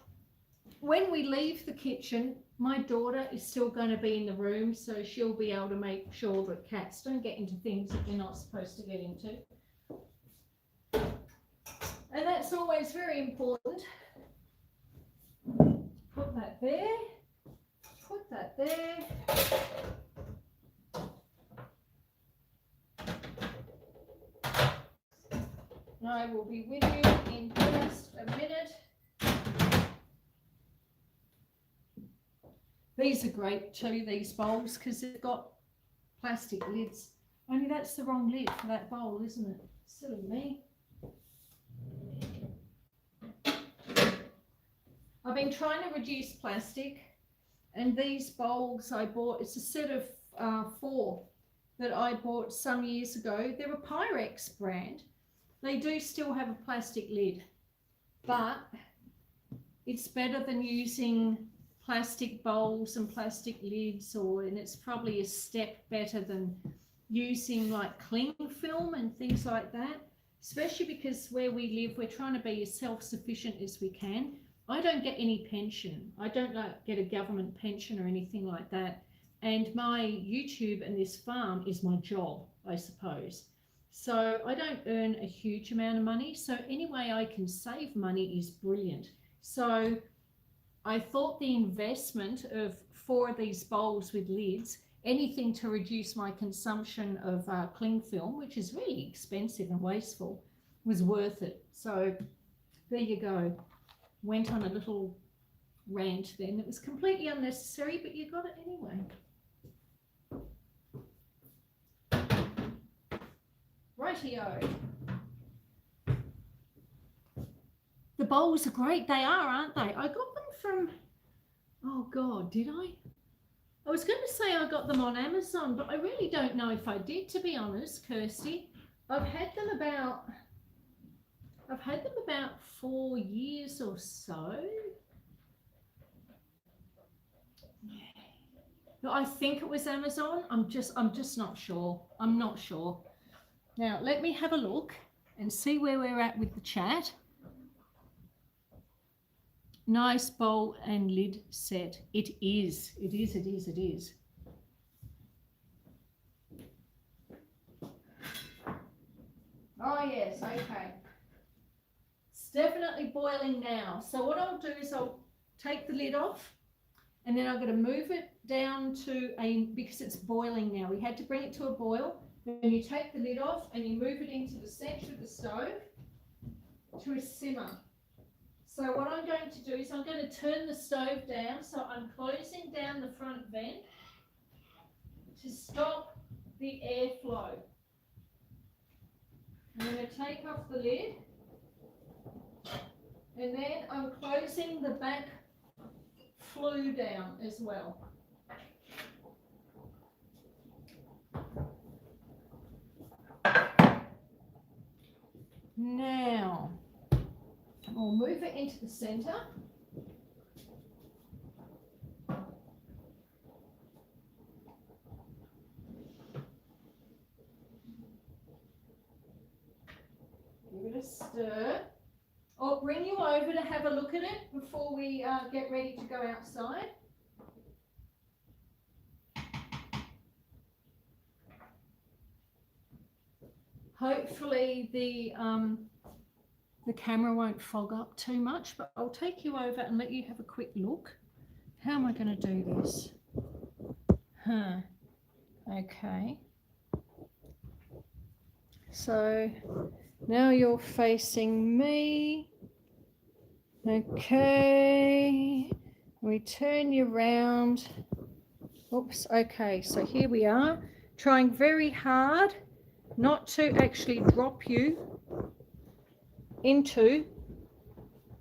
when we leave the kitchen, my daughter is still going to be in the room, so she'll be able to make sure that cats don't get into things that they're not supposed to get into. And that's always very important. Put that there. Put that there. And I will be with you in just a minute. These are great too, these bowls, because they've got plastic lids. Only that's the wrong lid for that bowl, isn't it? Silly me. I've been trying to reduce plastic, and these bowls I bought, it's a set of 4 that I bought some years ago. They're a Pyrex brand. They do still have a plastic lid, but it's better than using plastic bowls and plastic lids, and it's probably a step better than using like cling film and things like that, especially because where we live, we're trying to be as self-sufficient as we can. I don't get any pension. I don't get a government pension or anything like that. And my YouTube and this farm is my job, I suppose. So I don't earn a huge amount of money. So any way I can save money is brilliant. So I thought the investment of 4 of these bowls with lids, anything to reduce my consumption of cling film, which is really expensive and wasteful, was worth it. So there you go. Went on a little rant then. It was completely unnecessary, but you got it anyway. Rightio. The bowls are great. They are, aren't they? I got them from, oh God, did I? I was going to say I got them on Amazon, but I really don't know if I did, to be honest, Kirsty. I've had them about 4 years or so. No, I think it was Amazon. I'm just not sure. I'm not sure. Now, let me have a look and see where we're at with the chat. Nice bowl and lid set. It is. It is, it is, it is. Oh, yes, okay. It's definitely boiling now. So what I'll do is I'll take the lid off, and then I'm going to move it down to because it's boiling now. We had to bring it to a boil. Then you take the lid off and you move it into the center of the stove to a simmer. So what I'm going to do is I'm going to turn the stove down, so I'm closing down the front vent to stop the airflow. I'm going to take off the lid, and then I'm closing the back flue down as well. Now, we'll move it into the center. Give it a stir. I'll bring you over to have a look at it before we get ready to go outside. Hopefully the camera won't fog up too much, but I'll take you over and let you have a quick look. How am I going to do this? Okay. So now you're facing me. Okay. We turn you round. Oops. Okay. So here we are, trying very hard not to actually drop you into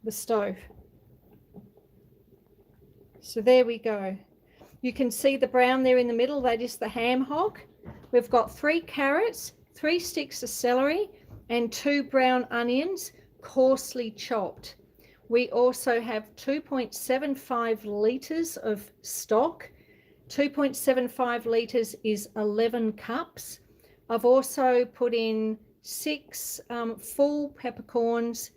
the stove. So there we go. You can see the brown there in the middle. That is the ham hock. We've got 3 carrots, 3 sticks of celery, and 2 brown onions, coarsely chopped. We also have 2.75 litres of stock. 2.75 litres is 11 cups. I've also put in 6 full peppercorns,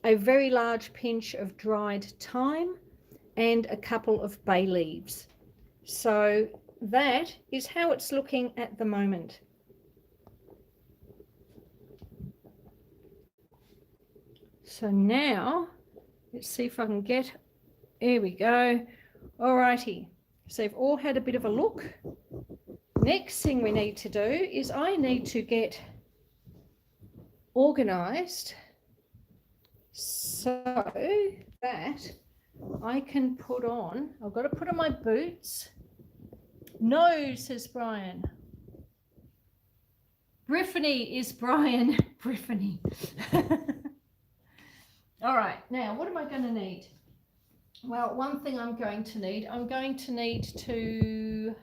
a very large pinch of dried thyme, and a couple of bay leaves. So that is how it's looking at the moment. So now let's see if I can get Here we go. Alrighty. So you've all had a bit of a look. Next thing we need to do is I need to get organised so that I can put on, I've got to put on my boots. No, says Brian. Briffany is Brian. Briffany. All right, now what am I going to need? Well, one thing I'm going to need to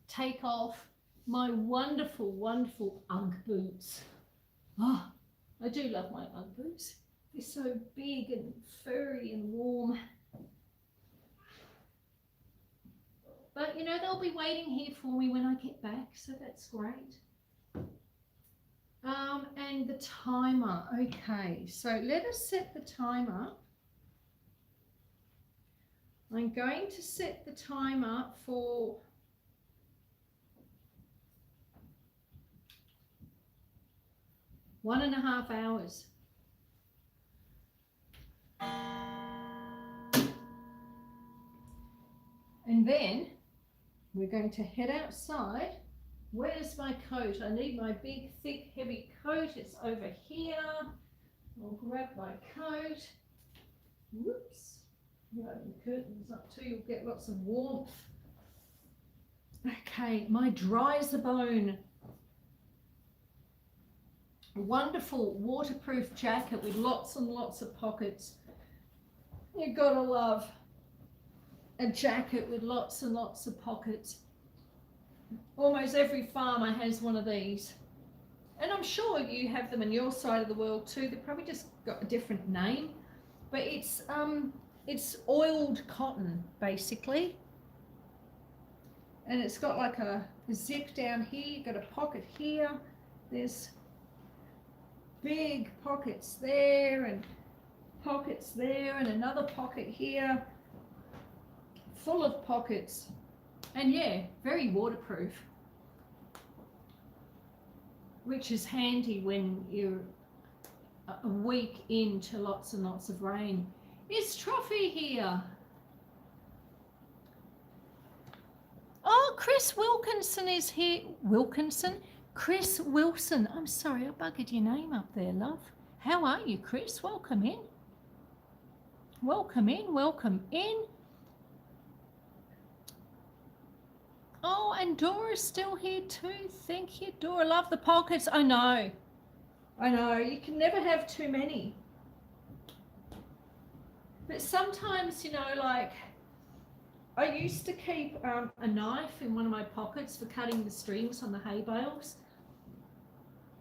take off my wonderful, wonderful Ugg boots. Oh, I do love my Ugg boots. They're so big and furry and warm. But, you know, they'll be waiting here for me when I get back, so that's great. And the timer. Okay, so let us set the timer. I'm going to set the timer for 1.5 hours. And then we're going to head outside. Where's my coat? I need my big, thick, heavy coat. It's over here. I'll grab my coat. Whoops. You open the curtains up too, you'll get lots of warmth. Okay, my dry as a bone. A wonderful waterproof jacket with lots and lots of pockets. You've got to love a jacket with lots and lots of pockets. Almost every farmer has one of these. And I'm sure you have them in your side of the world too. They've probably just got a different name. But it's oiled cotton, basically. And it's got like a zip down here. You've got a pocket here. There's big pockets there and pockets there and another pocket here. Full of pockets. And yeah, very waterproof. Which is handy when you're a week into lots and lots of rain. Is Trophy here? Oh, Chris Wilkinson is here. Wilkinson? Chris Wilson. I'm sorry, I buggered your name up there, love. How are you, Chris? Welcome in. Welcome in, welcome in. Oh, and Dora's still here too. Thank you, Dora. Love the pockets. I know. You can never have too many. But sometimes, you know, like I used to keep a knife in one of my pockets for cutting the strings on the hay bales.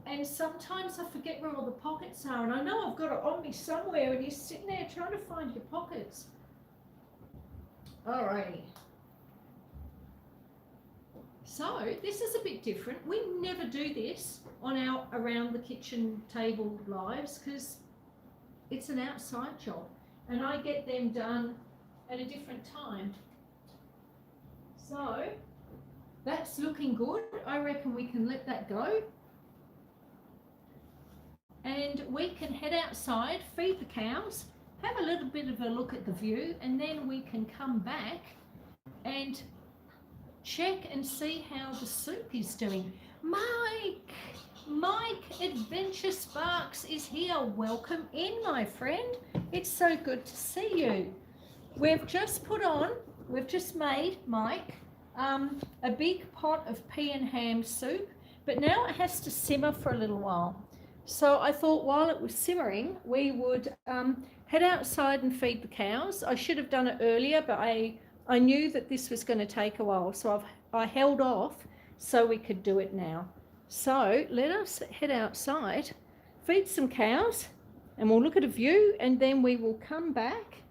And sometimes I forget where all the pockets are. And I know I've got it on me somewhere and you're sitting there trying to find your pockets. Alrighty. So this is a bit different. We never do this on our around the kitchen table lives because it's an outside job and I get them done at a different time. So that's looking good. I reckon we can let that go. And we can head outside, feed the cows, have a little bit of a look at the view, and then we can come back and check and see how the soup is doing. Mike Adventure Sparks is here. Welcome in, my friend. It's so good to see you. We've just made, Mike, a big pot of pea and ham soup, but now it has to simmer for a little while. So I thought while it was simmering, we would head outside and feed the cows. I should have done it earlier, but I knew that this was going to take a while, so I held off so we could do it now. So let us head outside, feed some cows, and we'll look at a view, and then we will come back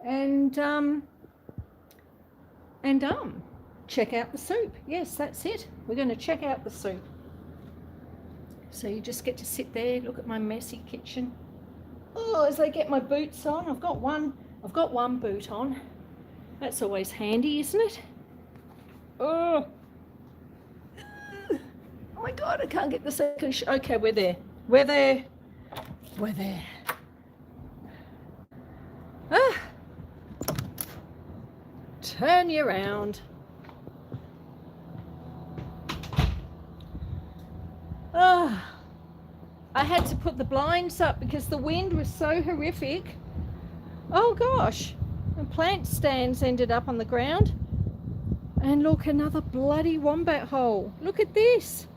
and check out the soup. Yes, that's it. We're going to check out the soup. So you just get to sit there, look at my messy kitchen. Oh, as I get my boots on, I've got one boot on. That's always handy, isn't it? Oh my God, I can't get the second okay, we're there. turn you around. Oh, I had to put the blinds up because the wind was so horrific. Oh gosh, the plant stands ended up on the ground. And look, another bloody wombat hole. Look at this.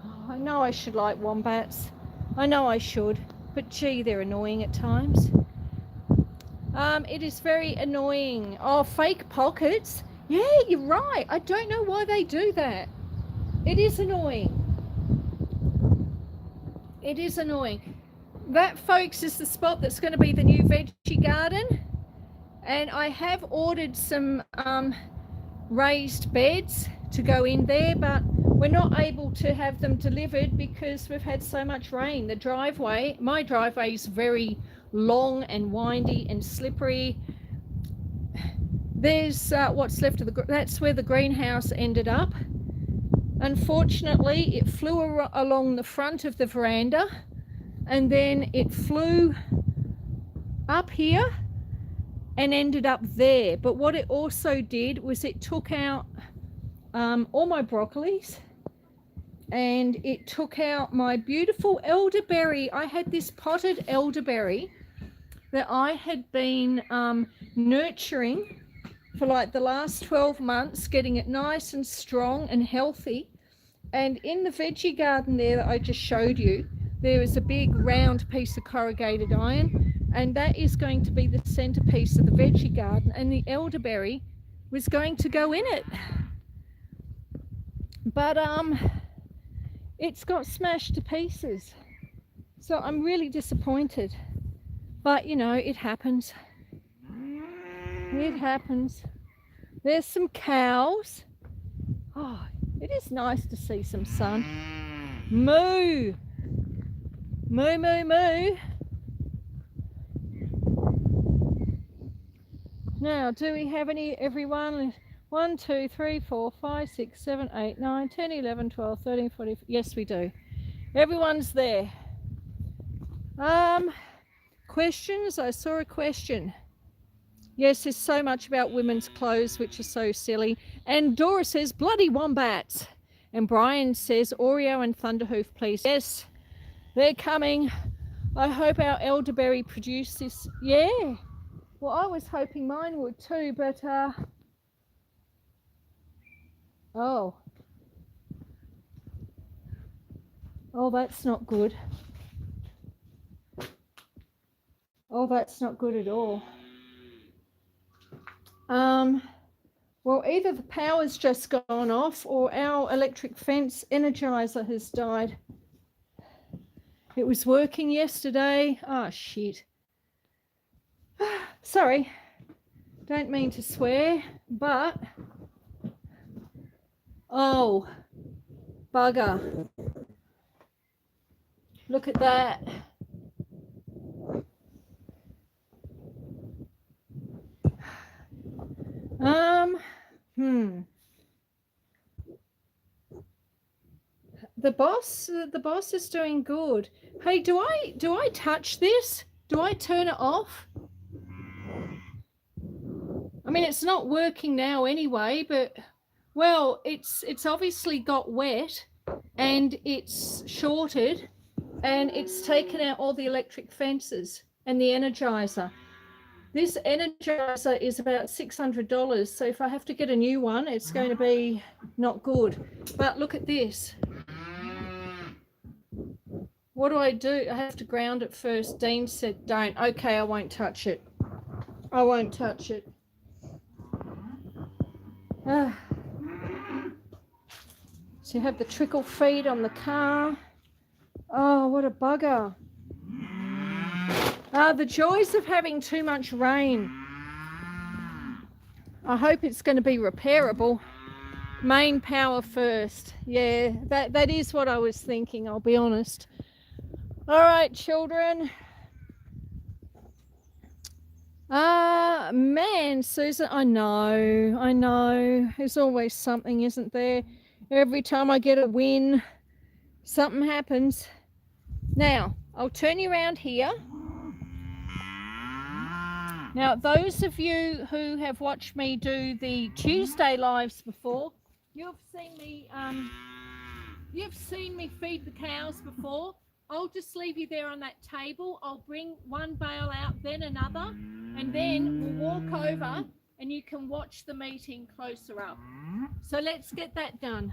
Oh, I know I should like wombats. I know I should, but gee, they're annoying at times. It is very annoying. Oh, fake pockets. Yeah, you're right. I don't know why they do that. It is annoying. It is annoying. That, folks, is the spot that's going to be the new veggie garden. And I have ordered some raised beds to go in there, but we're not able to have them delivered because we've had so much rain. The driveway, my driveway, is very long and windy and slippery. There's what's left of that's where the greenhouse ended up. Unfortunately, it flew along the front of the veranda and then it flew up here and ended up there. But what it also did was it took out all my broccolis, and it took out my beautiful elderberry. I had this potted elderberry that I had been nurturing for like the last 12 months, getting it nice and strong and healthy. And in the veggie garden there that I just showed you, there is a big round piece of corrugated iron, and that is going to be the centerpiece of the veggie garden, and the elderberry was going to go in it. But it's got smashed to pieces. So I'm really disappointed. But you know, it happens. It happens. There's some cows. Oh, it is nice to see some sun. Moo! Moo, moo, moo. Now, do we have everyone? 1, 2, 3, 4, 5, 6, 7, 8, 9, 10, 11, 12, 13, 14. Yes, we do. Everyone's there. Questions? I saw a question. Yes, there's so much about women's clothes, which is so silly. And Dora says, bloody wombats. And Brian says, Oreo and Thunderhoof, please. Yes, they're coming. I hope our elderberry produced this. Yeah. Well, I was hoping mine would too, but, oh. Oh, that's not good. Oh, that's not good at all. Well, either the power's just gone off or our electric fence energizer has died. It was working yesterday. Oh, shit. Sorry. Don't mean to swear, but... Oh, bugger. Look at that. The boss is doing good. Hey, do I touch this? Do I turn it off? I mean, it's not working now anyway, but well, it's obviously got wet and it's shorted and it's taken out all the electric fences and the energizer. This energizer is about $600, so if I have to get a new one, it's going to be not good. But look at this. What do? I have to ground it first. Dean said don't. Okay, I won't touch it. I won't touch it. So you have the trickle feed on the car. Oh, what a bugger. The joys of having too much rain. I hope it's going to be repairable. Main power first. Yeah, that is what I was thinking, I'll be honest. All right, children. Man, Susan, I know. There's always something, isn't there? Every time I get a win, something happens. Now, I'll turn you around here. Now, those of you who have watched me do the Tuesday lives before, you've seen me feed the cows before. I'll just leave you there on that table. I'll bring one bale out, then another, and then we'll walk over and you can watch the meeting closer up. So let's get that done.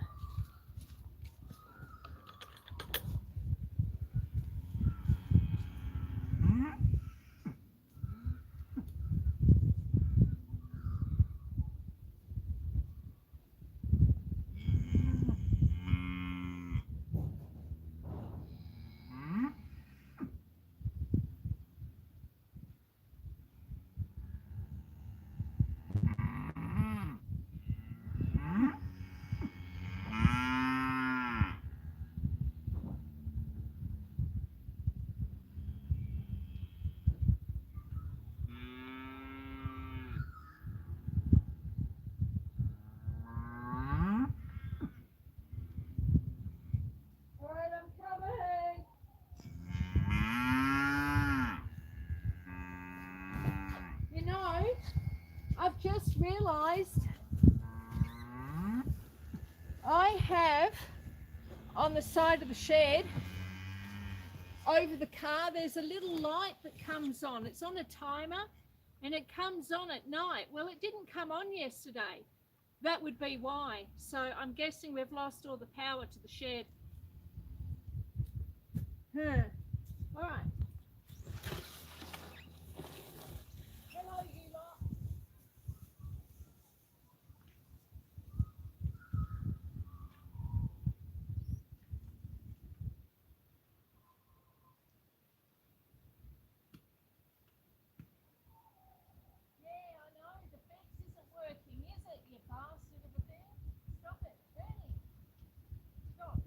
You know, I've just realised I have on the side of the shed over the car, there's a little light that comes on. It's on a timer and it comes on at night. Well, it didn't come on yesterday. That would be why. So I'm guessing we've lost all the power to the shed. All right. Hello, you lot. Yeah, I know. The fence isn't working, is it, you bastard of a thing? Stop it, Bernie. Stop.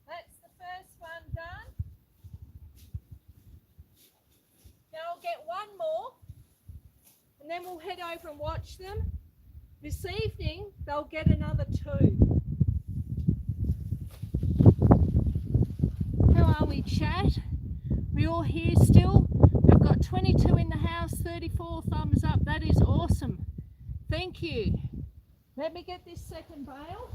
That's the first one done. Now I'll get one more and then we'll head over and watch them. This evening they'll get another 2. How are we, chat? We all here still? We've got 22 in the house, 34 thumbs up. That is awesome. Thank you. Let me get this second bale.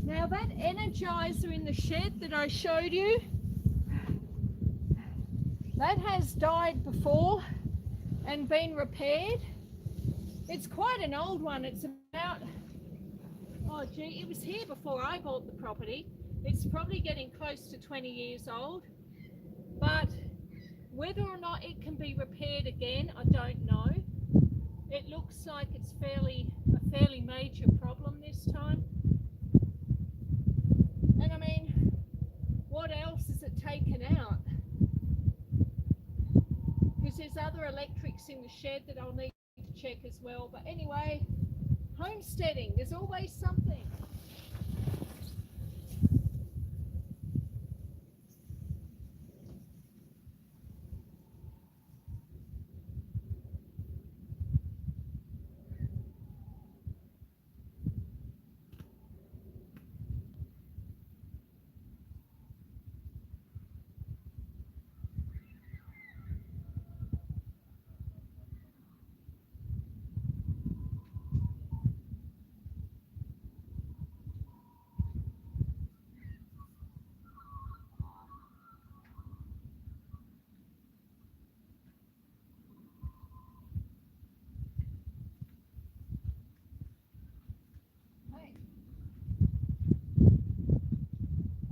Now that energizer in the shed that I showed you, that has died before and been repaired. It's quite an old one. It's about, oh gee, it was here before I bought the property. It's probably getting close to 20 years old, but whether or not it can be repaired again, I don't know. It looks like it's a fairly major problem this time. And I mean, what else is it taken out? Because there's other electrics in the shed that I'll need to check as well. But anyway, homesteading, there's always something.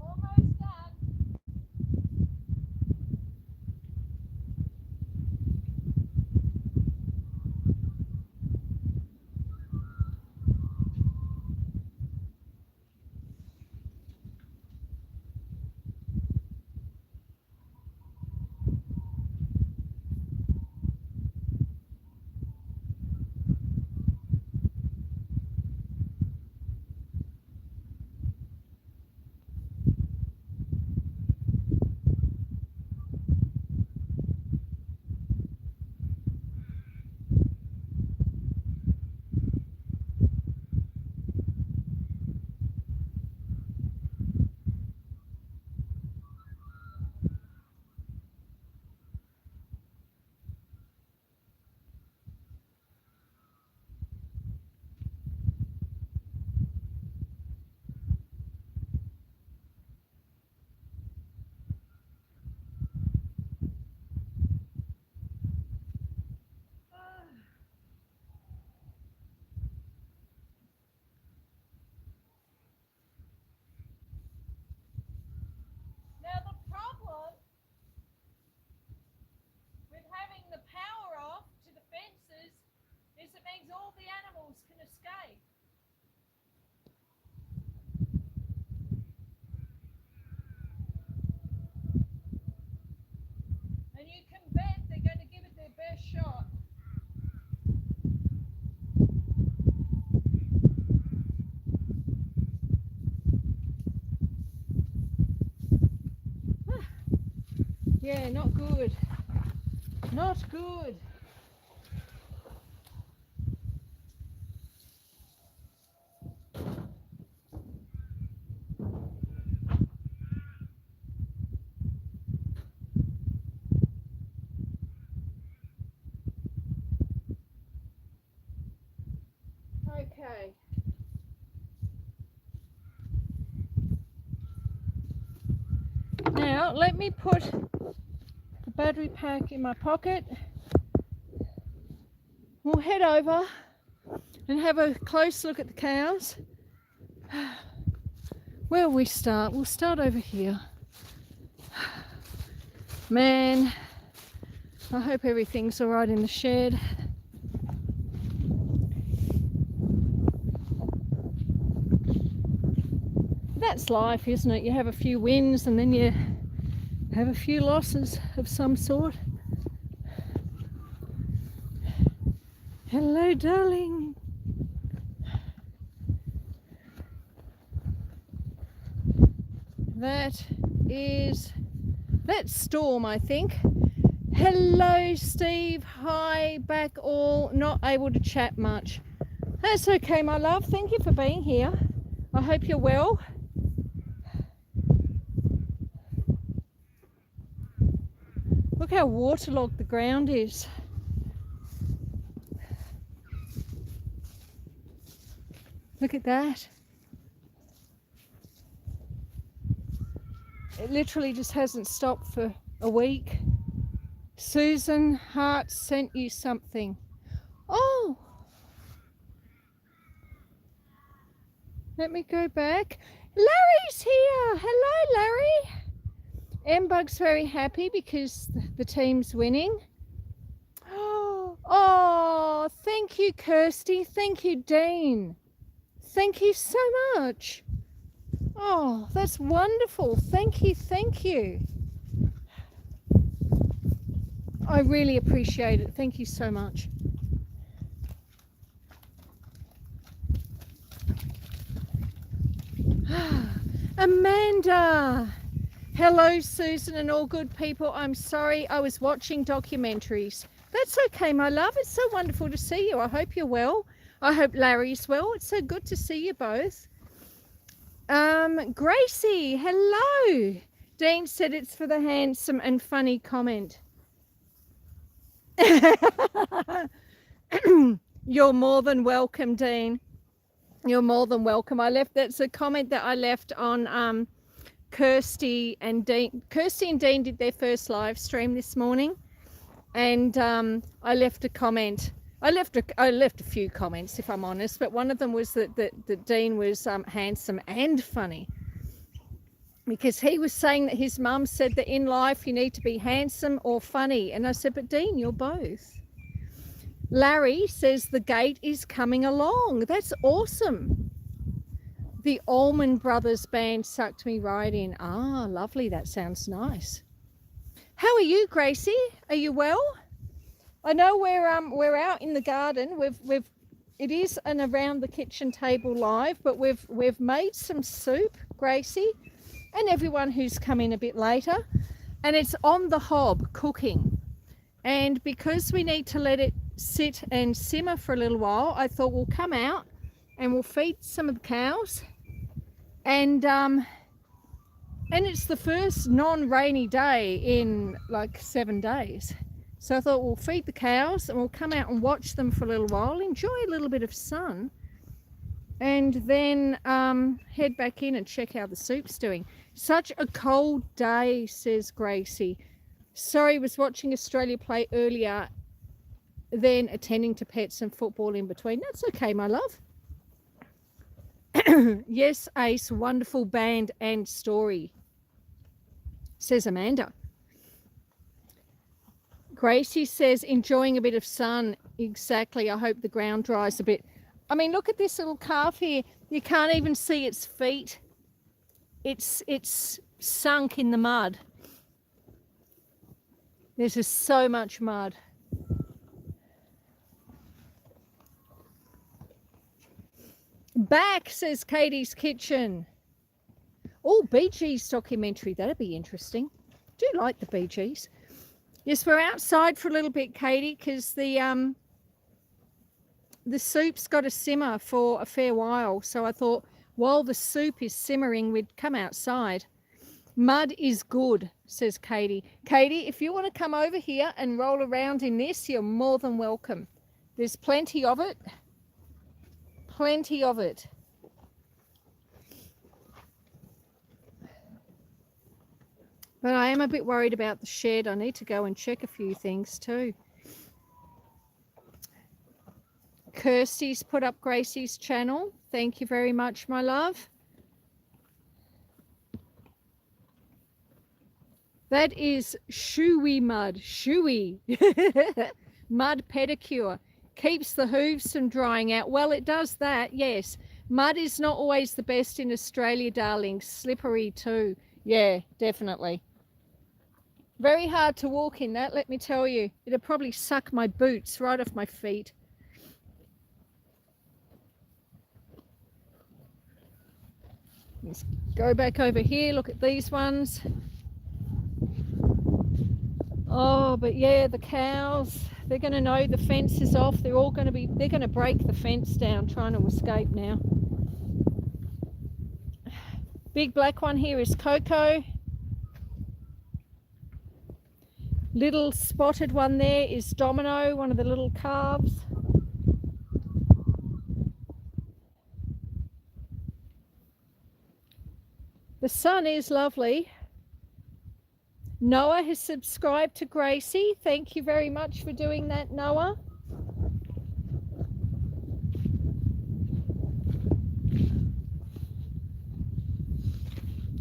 Almost done. Now the problem with having the power off to the fences is it means all the animals can escape. And you can bet they're going to give it their best shot. Yeah, not good. Not good. Okay. Now let me put the battery pack in my pocket. We'll head over and have a close look at the cows. Where will we start? We'll start over here. Man, I hope everything's all right in the shed. That's life, isn't it? You have a few wins and then you have a few losses of some sort. Hello, darling. That's Storm, I think. Hello, Steve. Hi, back all. Not able to chat much. That's okay, my love. Thank you for being here. I hope you're well. Look how waterlogged the ground is. Look at that. It literally just hasn't stopped for a week. Susan Hart sent you something. Oh! Let me go back. Larry's here! Hello, Larry! M-Bug's very happy because the team's winning. Oh, Oh, thank you, Kirsty. Thank you, Dean. Thank you so much. Oh, that's wonderful. Thank you. Thank you. I really appreciate it. Thank you so much. Amanda. Hello, Susan and all good people. I'm sorry, I was watching documentaries. That's okay, my love. It's so wonderful to see you. I hope you're well. I hope Larry's well. It's so good to see you both. Gracie, hello. Dean said it's for the handsome and funny comment. You're more than welcome, Dean. You're more than welcome. That's a comment that I left on Kirsty and Dean. Kirsty and Dean did their first live stream this morning, and I left a comment. I left a few comments, if I'm honest, but one of them was that Dean was handsome and funny, because he was saying that his mum said that in life you need to be handsome or funny, and I said, but Dean, you're both. Larry says the gate is coming along. That's awesome. The Allman Brothers band sucked me right in. Ah, lovely. That sounds nice. How are you, Gracie? Are you well? I know we're out in the garden. It is an around the kitchen table live, but we've made some soup, Gracie, and everyone who's come in a bit later, and it's on the hob cooking. And because we need to let it sit and simmer for a little while, I thought we'll come out and we'll feed some of the cows. And it's the first non-rainy day in like 7 days. So I thought we'll feed the cows and we'll come out and watch them for a little while, enjoy a little bit of sun, and then head back in and check how the soup's doing. Such a cold day, says Gracie. Sorry, was watching Australia play earlier, then attending to pets and football in between. That's okay, my love. Yes, Ace, wonderful band and story, says Amanda. Gracie says, enjoying a bit of sun. Exactly. I hope the ground dries a bit. I mean, look at this little calf here. You can't even see its feet. It's sunk in the mud. There's just so much mud. Back, says Katie's Kitchen. Oh, Bee Gees documentary. That'd be interesting. Do like the Bee Gees. Yes, we're outside for a little bit, Katie, because the soup's got to simmer for a fair while. So I thought while the soup is simmering, we'd come outside. Mud is good, says Katie. Katie, if you want to come over here and roll around in this, you're more than welcome. There's plenty of it. Plenty of it. But I am a bit worried about the shed. I need to go and check a few things too. Kirsty's put up Gracie's channel. Thank you very much, my love. That is shoey mud. Shoey. Mud pedicure. Keeps the hooves from drying out. Well, it does that, yes. Mud is not always the best in Australia, darling. Slippery too. Yeah, definitely. Very hard to walk in that, let me tell you. It'll probably suck my boots right off my feet. Let's go back over here, look at these ones. Oh, but yeah, the cows, they're going to know the fence is off. They're going to break the fence down trying to escape now. Big black one here is Coco. Little spotted one there is Domino, one of the little calves. The sun is lovely. Noah has subscribed to Gracie. Thank you very much for doing that, Noah.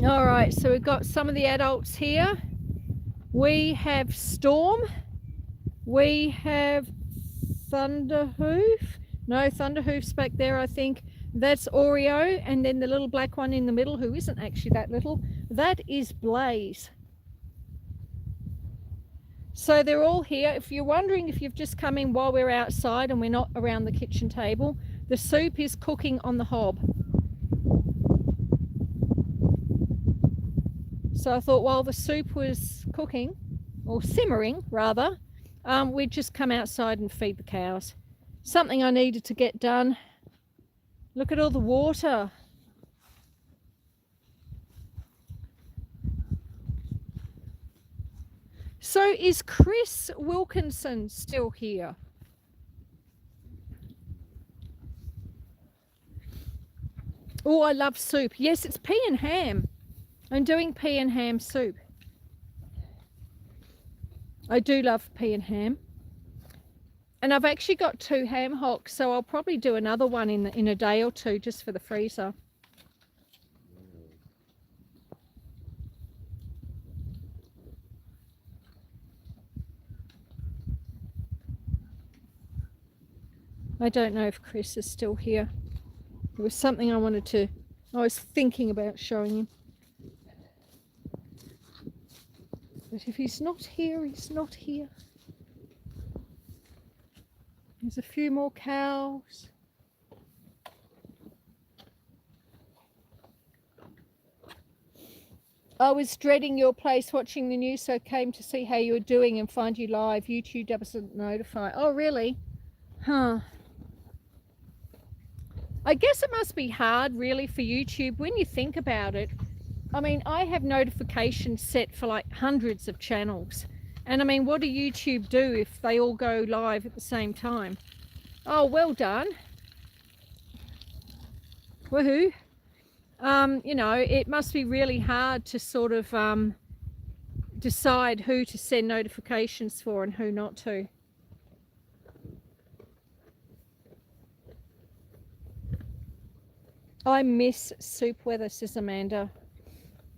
All right, so we've got some of the adults here. We have Storm. We have Thunderhoof. No, Thunderhoof's back there, I think. That's Oreo, and then the little black one in the middle, who isn't actually that little, that is Blaze. So they're all here. If you're wondering if you've just come in while we're outside and we're not around the kitchen table, the soup is cooking on the hob. So I thought while the soup was cooking, or simmering rather, we'd just come outside and feed the cows. Something I needed to get done. Look at all the water. So is Chris Wilkinson still here? Oh, I love soup. Yes, it's pea and ham. I'm doing pea and ham soup. I do love pea and ham. And I've actually got 2 ham hocks, so I'll probably do another one in a day or two just for the freezer. I don't know if Chris is still here. It was something I was thinking about showing him. But if he's not here, he's not here. There's a few more cows. I was dreading your place watching the news, so I came to see how you were doing and find you live. YouTube doesn't notify. Oh, really? Huh. I guess it must be hard, really, for YouTube when you think about it. I mean, I have notifications set for like hundreds of channels. And I mean, what do YouTube do if they all go live at the same time? Oh, well done. Woohoo. You know, it must be really hard to sort of decide who to send notifications for and who not to. I miss soup weather, says Amanda.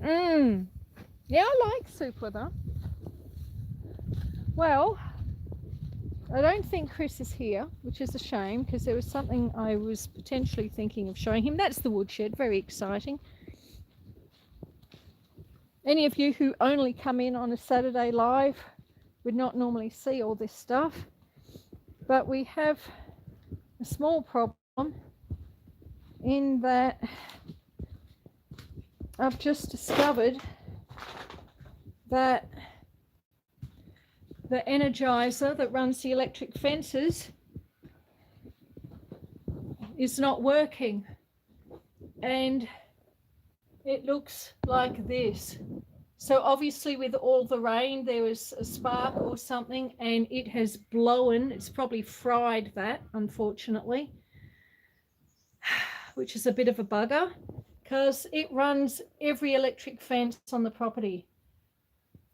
Yeah, I like soup weather. Well, I don't think Chris is here, which is a shame because there was something I was potentially thinking of showing him. That's the woodshed, very exciting. Any of you who only come in on a Saturday live would not normally see all this stuff, but we have a small problem in that I've just discovered that the energizer that runs the electric fences is not working, and it looks like this. So obviously with all the rain there was a spark or something and it has blown. It's probably fried that, unfortunately, which is a bit of a bugger because it runs every electric fence on the property.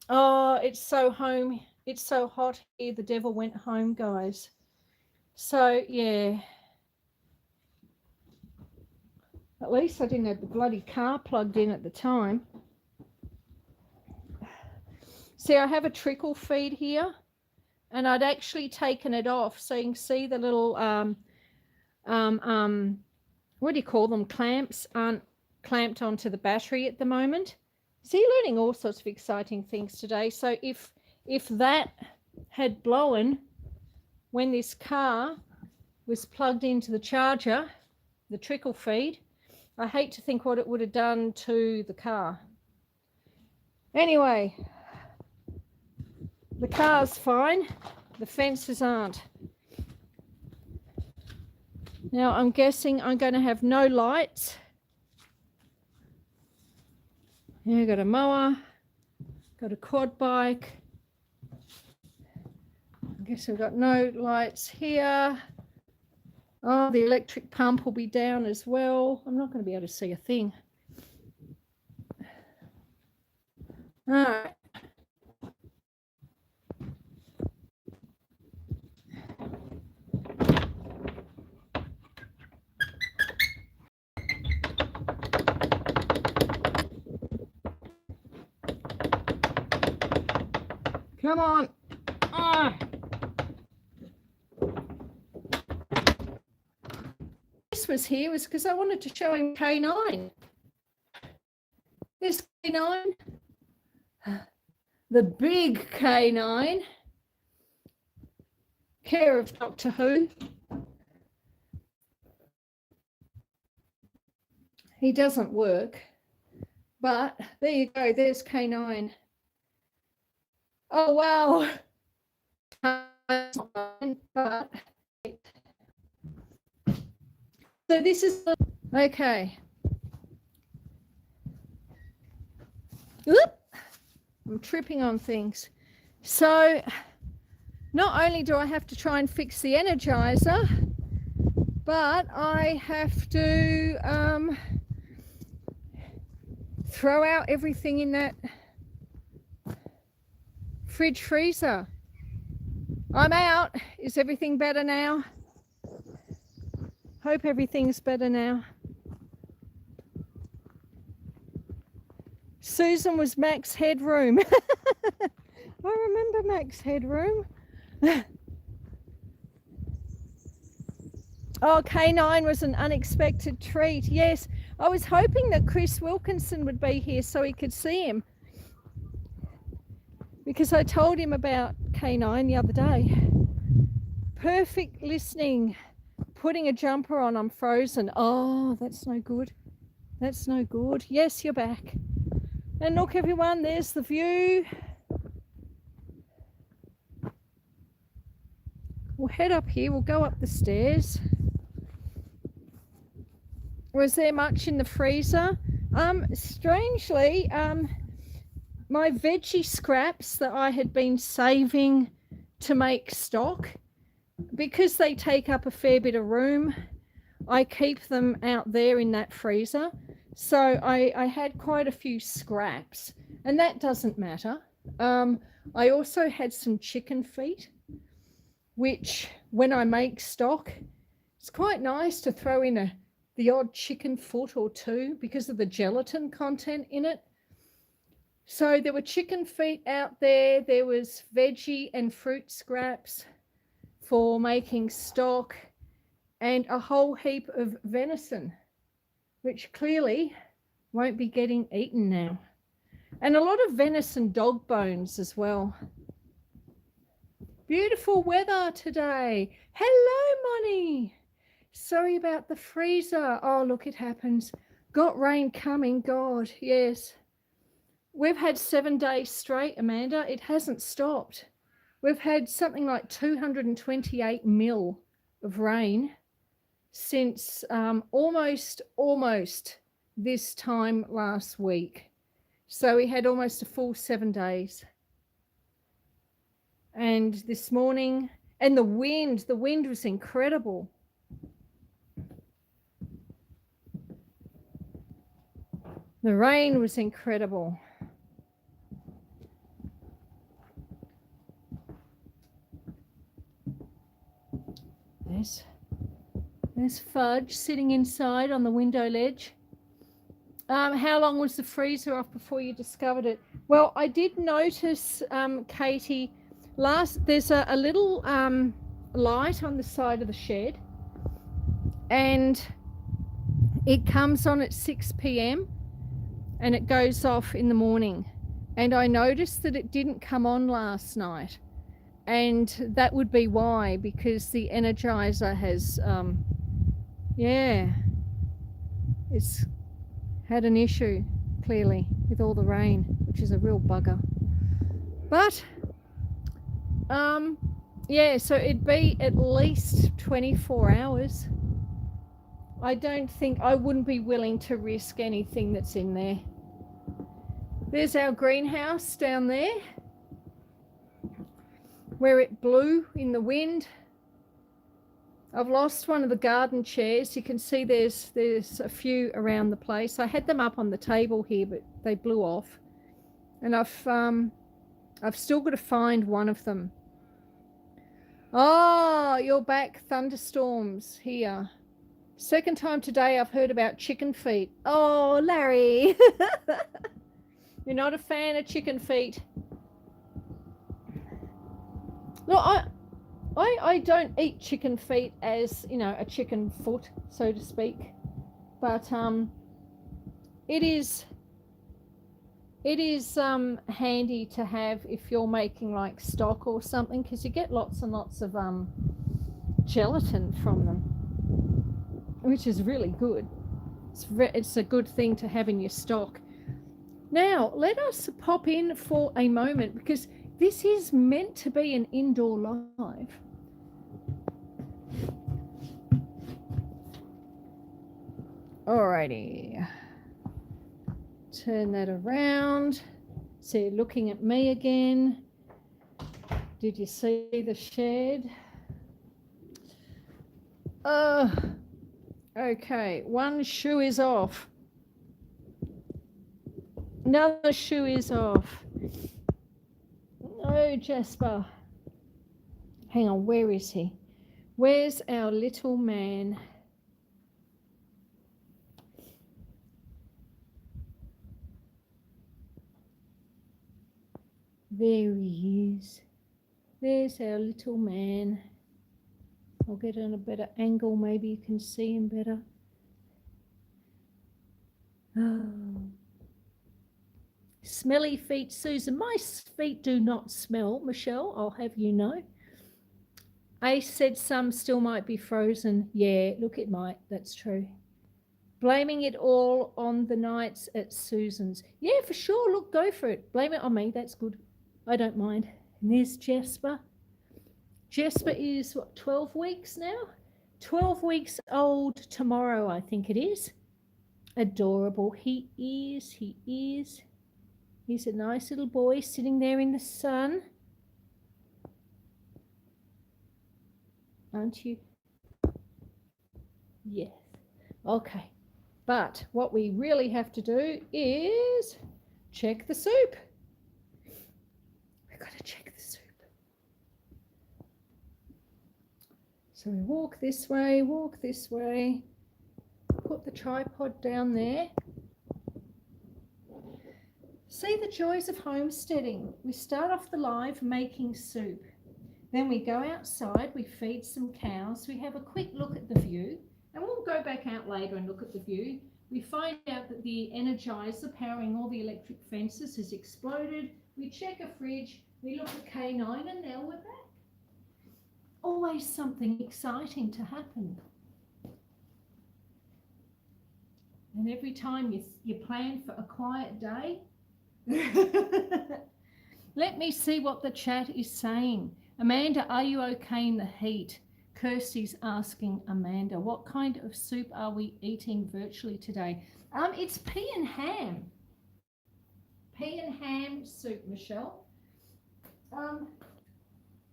Oh, it's so hot here. The devil went home, guys. So yeah, at least I didn't have the bloody car plugged in at the time. See, I have a trickle feed here and I'd actually taken it off so you can see the little what do you call them, clamps aren't clamped onto the battery at the moment. So you're learning all sorts of exciting things today. So if that had blown when this car was plugged into the charger, the trickle feed, I hate to think what it would have done to the car. Anyway, the car's fine, the fences aren't. Now I'm guessing I'm going to have no lights. Yeah, got a mower, got a quad bike. I guess we've got no lights here. Oh, the electric pump will be down as well. I'm not going to be able to see a thing. All right. Come on. Ah. was here was because I wanted to show him K9. This K9, the big K9, care of Doctor Who. He doesn't work, but there you go, there's K9. Oh, wow. But so this is, okay. Oop, I'm tripping on things. So not only do I have to try and fix the energizer, but I have to throw out everything in that fridge freezer. I'm out. Is everything better now? Hope everything's better now. Susan was Mac's headroom. I remember Mac's headroom. Oh, K9 was an unexpected treat. Yes, I was hoping that Chris Wilkinson would be here so he could see him, because I told him about K9 the other day. Perfect listening. Putting a jumper on, I'm frozen. Oh, that's no good. That's no good. Yes, you're back. And look, everyone, there's the view. We'll head up here. We'll go up the stairs. Was there much in the freezer? Strangely, my veggie scraps that I had been saving to make stock, because they take up a fair bit of room, I keep them out there in that freezer. So I had quite a few scraps, and that doesn't matter. I also had some chicken feet, which when I make stock, it's quite nice to throw in the odd chicken foot or two because of the gelatin content in it. So there were chicken feet out there. There was veggie and fruit scraps for making stock, and a whole heap of venison, which clearly won't be getting eaten now. And a lot of venison dog bones as well. Beautiful weather today. Hello, Money. Sorry about the freezer. Oh, look, it happens. Got rain coming. God, yes. We've had 7 days straight, Amanda. It hasn't stopped. We've had something like 228 mil of rain since almost this time last week. So we had almost a full 7 days. And this morning, and the wind was incredible. The rain was incredible. There's Fudge sitting inside on the window ledge. How long was the freezer off before you discovered it? Well, I did notice, Katie, there's a little light on the side of the shed, and it comes on at 6 p.m. and it goes off in the morning. And I noticed that it didn't come on last night. And that would be why, because the energizer has, it's had an issue, clearly, with all the rain, which is a real bugger. But, so it'd be at least 24 hours. I wouldn't be willing to risk anything that's in there. There's our greenhouse down there, where it blew in the wind. I've lost one of the garden chairs. You can see there's a few around the place. I had them up on the table here, but they blew off. And I've still got to find one of them. Oh, you're back. Thunderstorms here. Second time today I've heard about chicken feet. Oh, Larry. You're not a fan of chicken feet. Look, I don't eat chicken feet as, you know, a chicken foot, so to speak. But it is handy to have if you're making like stock or something, because you get lots and lots of gelatin from them, which is really good. It's a good thing to have in your stock. Now, let us pop in for a moment, because this is meant to be an indoor live. Alrighty. Turn that around. So you're looking at me again. Did you see the shed? Okay, one shoe is off. Another shoe is off. No, Jasper. Hang on, where is he? Where's our little man? There he is. There's our little man. I'll get on a better angle, maybe you can see him better. Oh. Smelly feet, Susan. My feet do not smell, Michelle, I'll have you know. Ace said some still might be frozen. Yeah, look, it might. That's true. Blaming it all on the nights at Susan's. Yeah, for sure. Look, go for it. Blame it on me. That's good. I don't mind. And there's Jasper. Jasper is, what, 12 weeks now? 12 weeks old tomorrow, I think it is. Adorable. He is. He is. He's a nice little boy sitting there in the sun. Aren't you? Yes. Okay. But what we really have to do is check the soup. We've got to check the soup. So we walk this way, put the tripod down there. See the joys of homesteading. We start off the live making soup. Then we go outside, we feed some cows, we have a quick look at the view, and we'll go back out later and look at the view. We find out that the energizer powering all the electric fences has exploded. We check a fridge, we look at K9, and now we're back. Always something exciting to happen. And every time you plan for a quiet day, let me see what the chat is saying. Amanda, are you okay in the heat? Kirsty's asking Amanda, what kind of soup are we eating virtually today? It's pea and ham. Pea and ham soup, Michelle.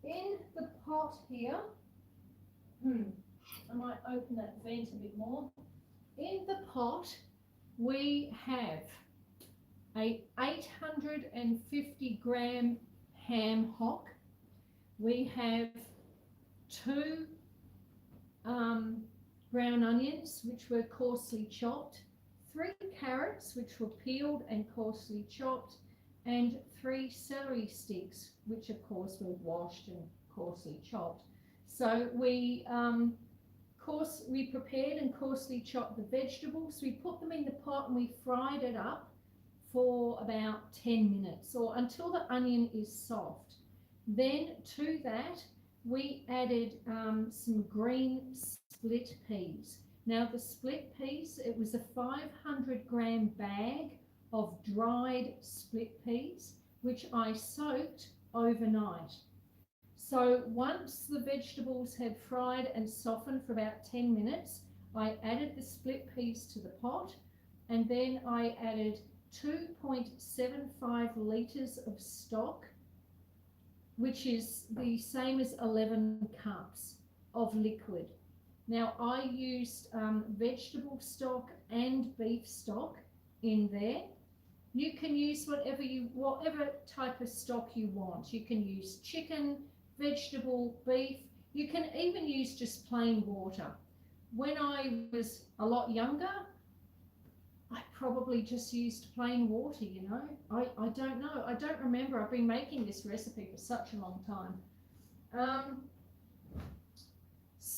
In the pot here, I might open that vent a bit more. In the pot, we have a 850 gram ham hock. We have 2 brown onions, which were coarsely chopped, 3 carrots, which were peeled and coarsely chopped, and 3 celery sticks, which of course were washed and coarsely chopped. So we prepared and coarsely chopped the vegetables. We put them in the pot and we fried it up for about 10 minutes or until the onion is soft. Then to that we added some green split peas. Now the split peas, it was a 500 gram bag of dried split peas, which I soaked overnight. So once the vegetables had fried and softened for about 10 minutes, I added the split peas to the pot, and then I added 2.75 litres of stock, which is the same as 11 cups of liquid. Now I used vegetable stock and beef stock in there. You can use whatever type of stock you want. You can use chicken, vegetable, beef. You can even use just plain water. When I was a lot younger, I probably just used plain water, you know. I don't know. I don't remember. I've been making this recipe for such a long time.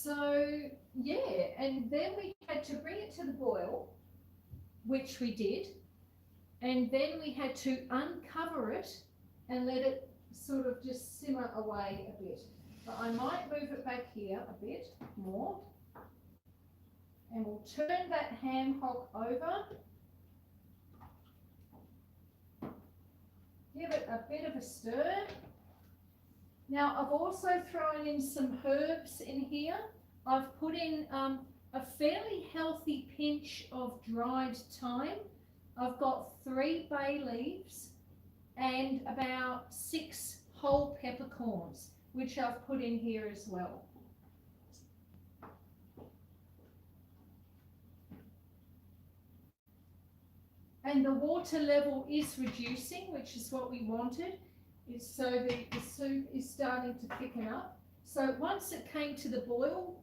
So yeah, and then we had to bring it to the boil, which we did, and then we had to uncover it and let it sort of just simmer away a bit. But I might move it back here a bit more, and we'll turn that ham hock over. Give it a bit of a stir. Now I've also thrown in some herbs in here. I've put in a fairly healthy pinch of dried thyme. I've got 3 bay leaves and about 6 whole peppercorns, which I've put in here as well. And the water level is reducing, which is what we wanted. It's so the soup is starting to thicken up. So once it came to the boil,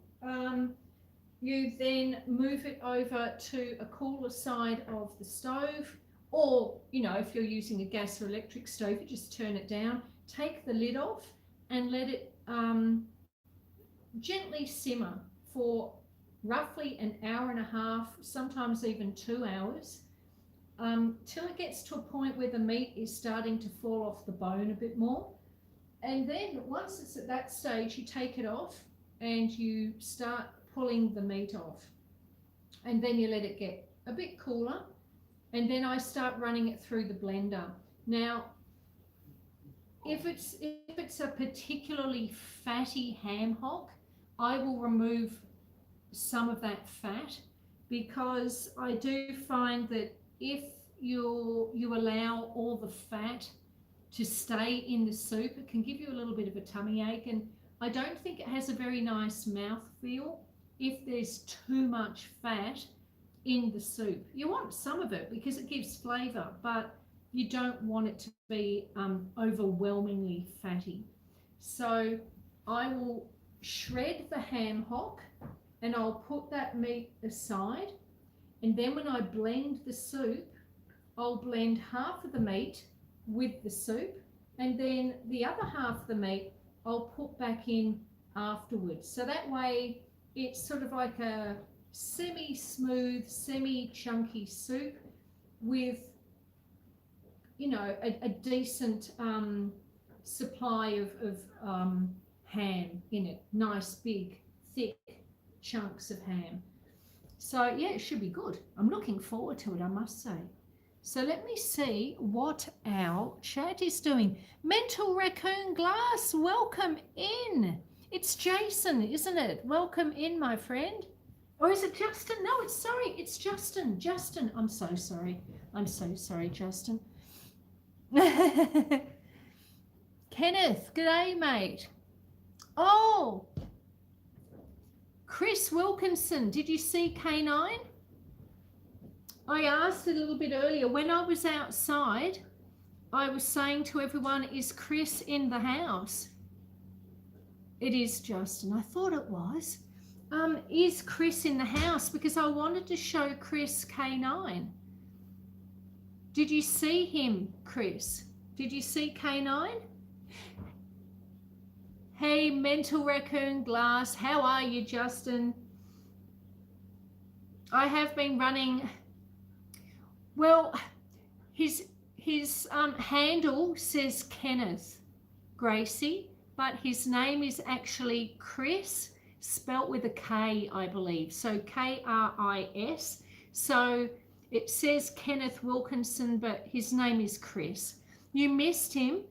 you then move it over to a cooler side of the stove, or, you know, if you're using a gas or electric stove, you just turn it down, take the lid off and let it gently simmer for roughly an hour and a half, sometimes even 2 hours, till it gets to a point where the meat is starting to fall off the bone a bit more. And then once it's at that stage, you take it off and you start pulling the meat off, and then you let it get a bit cooler, and then I start running it through the blender. Now if it's a particularly fatty ham hock, I will remove some of that fat, because I do find that if you allow all the fat to stay in the soup, it can give you a little bit of a tummy ache, and I don't think it has a very nice mouthfeel if there's too much fat in the soup. You want some of it because it gives flavour, but you don't want it to be overwhelmingly fatty. So I will shred the ham hock and I'll put that meat aside, and then when I blend the soup, I'll blend half of the meat with the soup, and then the other half of the meat I'll put back in afterwards. So that way it's sort of like a semi-smooth, semi-chunky soup with, you know, a decent supply of ham in it. Nice, big, thick chunks of ham. So yeah, it should be good. I'm looking forward to it, I must say. So let me see what our chat is doing. Mental Raccoon Glass, welcome in. It's Jason, isn't it? Welcome in, my friend. Or is it Justin? No, it's Justin. Justin, I'm so sorry. I'm so sorry, Justin. Kenneth, g'day, mate. Oh, Chris Wilkinson, did you see K9? I asked a little bit earlier, when I was outside, I was saying to everyone, is Chris in the house? It is Justin. I thought it was. Is Chris in the house? Because I wanted to show Chris K9. Did you see him, Chris? Did you see K9? Hey, Mental Raccoon Glass. How are you, Justin? I have been running... Well, his handle says Kenneth Gracie, but his name is actually Chris, spelt with a K, I believe. So K-R-I-S. So it says Kenneth Wilkinson, but his name is Chris. You missed him.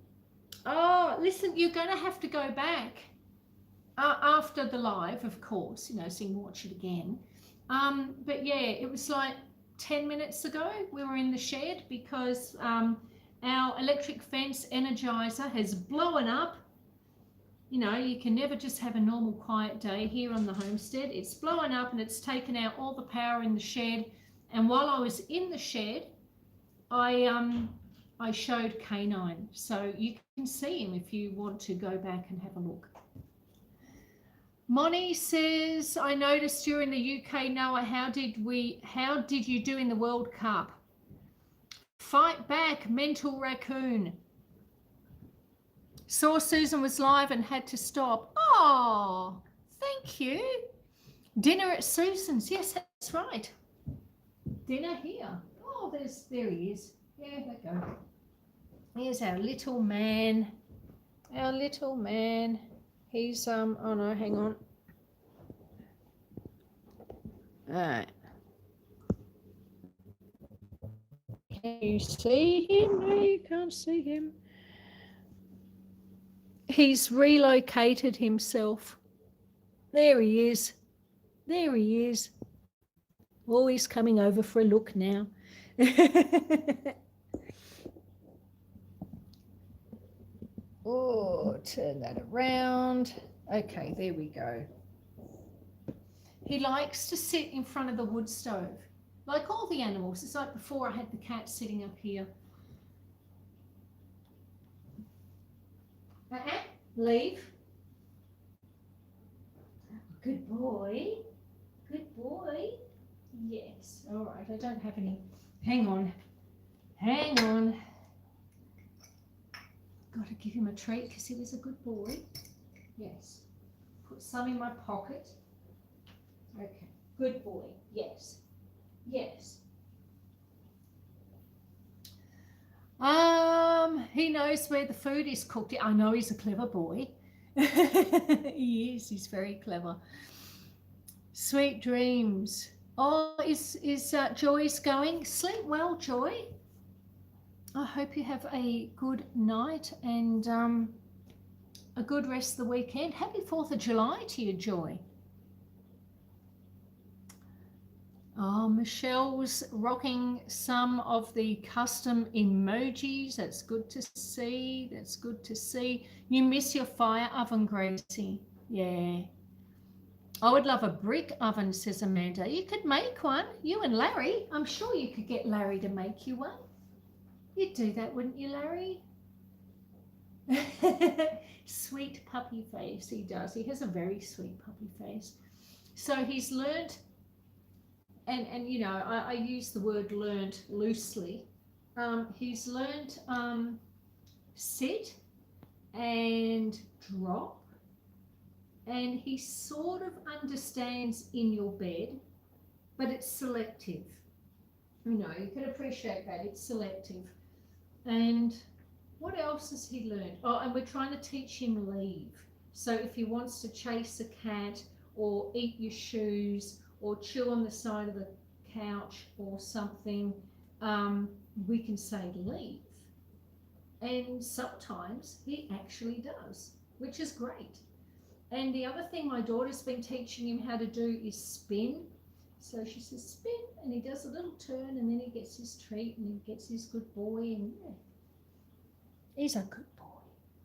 Oh, listen, you're going to have to go back after the live, of course, you know, so you can watch it again. But yeah, it was like 10 minutes ago we were in the shed because our electric fence energizer has blown up. You know, you can never just have a normal quiet day here on the homestead. It's blowing up and it's taken out all the power in the shed. And while I was in the shed, I showed K9. So you can see him if you want to go back and have a look. Moni says, I noticed you're in the UK, Noah. How did you do in the World Cup? Fight back, Mental Raccoon. Saw Susan was live and had to stop. Oh, Thank you. Dinner at Susan's. Yes, that's right. Dinner here. Oh, there he is. Yeah, there we go. Here's our little man. Our little man. He's oh no, hang on. All right. Can you see him? No, you can't see him. He's relocated himself. There he is. There he is. Oh, he's coming over for a look now. Oh, turn that around. Okay, there we go. He likes to sit in front of the wood stove, like all the animals. It's like before I had the cat sitting up here. Leave. Good boy. Good boy. Yes. All right, I don't have any. Hang on. Hang on. Got to give him a treat because he was a good boy. Yes. Put some in my pocket. Okay. Good boy. Yes. Yes. He knows where the food is cooked. I know he's a clever boy. He is. He's very clever. Sweet dreams. Oh, is Joy's going? Sleep well, Joy. I hope you have a good night and a good rest of the weekend. Happy 4th of July to you, Joy. Oh, Michelle's rocking some of the custom emojis. That's good to see. That's good to see. You miss your fire oven, Gracie. Yeah. I would love a brick oven, says Amanda. You could make one. You and Larry. I'm sure you could get Larry to make you one. You'd do that, wouldn't you, Larry? Sweet puppy face. He does. He has a very sweet puppy face. So he's learnt, and you know, I use the word learnt loosely. He's learnt sit and drop, and he sort of understands in your bed, but it's selective. You know, you can appreciate that. It's selective. And what else has he learned? Oh, and we're trying to teach him leave. So if he wants to chase a cat or eat your shoes or chew on the side of the couch or something, we can say leave. And sometimes he actually does, which is great. And the other thing my daughter's been teaching him how to do is spin. So she says spin, and he does a little turn, and then he gets his treat, and he gets his good boy, and yeah, he's a good boy.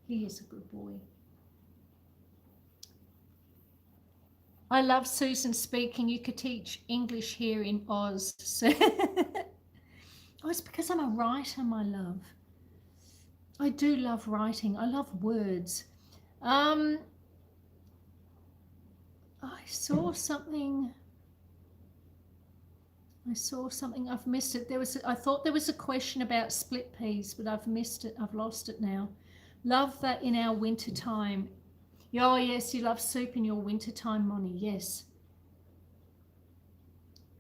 He is a good boy. I love Susan speaking. You could teach English here in Oz. So oh, it's because I'm a writer, my love. I do love writing. I love words. I saw something. I've missed it. I thought there was a question about split peas, but I've missed it. I've lost it now. Love that in our winter time. Oh yes, you love soup in your winter time, Moni. Yes.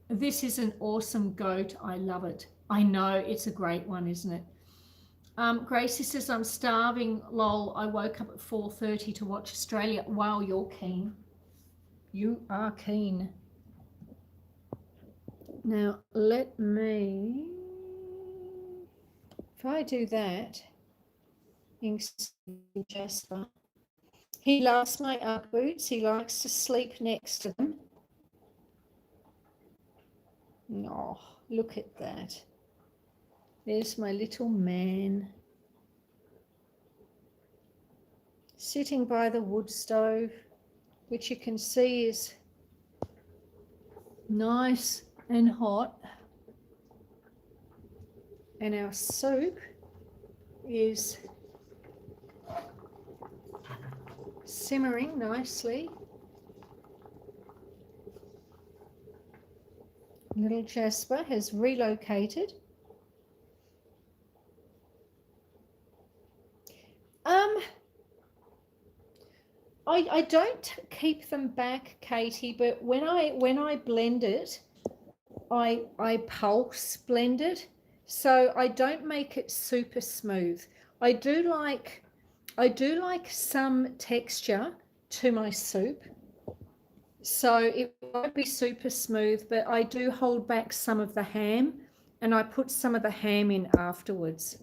This is an awesome goat. I love it. I know, it's a great one, isn't it? Gracie says, I'm starving, lol. I woke up at 4:30 to watch Australia. Wow, you're keen. You are keen. Now, let me, if I do that, Jasper, he loves my Ugg boots. He likes to sleep next to them. Oh, look at that. There's my little man sitting by the wood stove, which you can see is nice and hot, and our soup is simmering nicely. Little Jasper has relocated. I I don't keep them back, Katie, but when I blend it, I pulse blend it, so I don't make it super smooth. I do like some texture to my soup, so it won't be super smooth, but I do hold back some of the ham, and I put some of the ham in afterwards.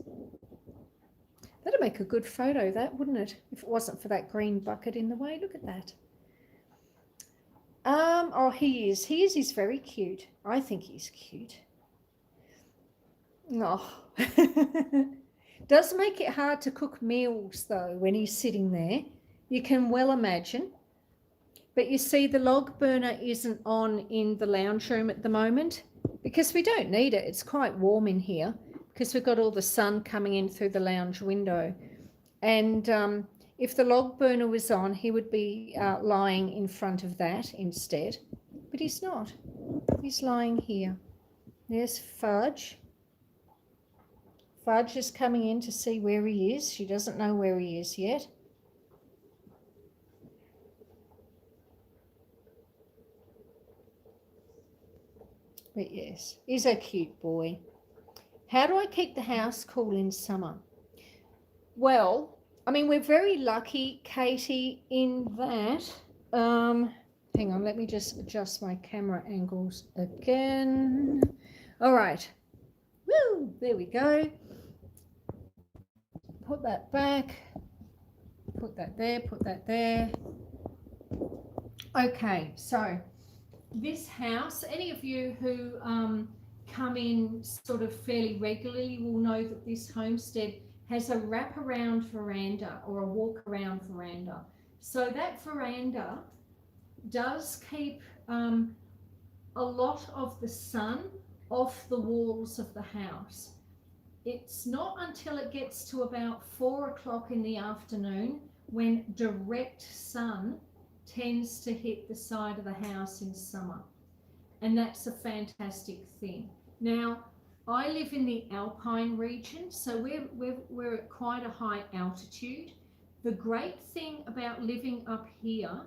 That'd make a good photo, that, wouldn't it? If it wasn't for that green bucket in the way. Look at that. Oh, he is. He's very cute. I think he's cute. Oh. Does make it hard to cook meals, though, when he's sitting there. You can well imagine. But you see, the log burner isn't on in the lounge room at the moment because we don't need it. It's quite warm in here because we've got all the sun coming in through the lounge window. And if the log burner was on, he would be lying in front of that instead. But he's not. He's lying here. There's Fudge. Fudge is coming in to see where he is. She doesn't know where he is yet. But yes, he's a cute boy. How do I keep the house cool in summer? Well, I mean, we're very lucky, Katie, in that. Hang on, let me just adjust my camera angles again. All right. Woo, there we go. Put that back. Put that there, put that there. Okay, so this house, any of you who come in sort of fairly regularly will know that this homestead has a wraparound veranda or a walk around veranda. So that veranda does keep a lot of the sun off the walls of the house. It's not until it gets to about 4 o'clock in the afternoon when direct sun tends to hit the side of the house in summer, and that's a fantastic thing. Now, I live in the Alpine region, so we're at quite a high altitude. The great thing about living up here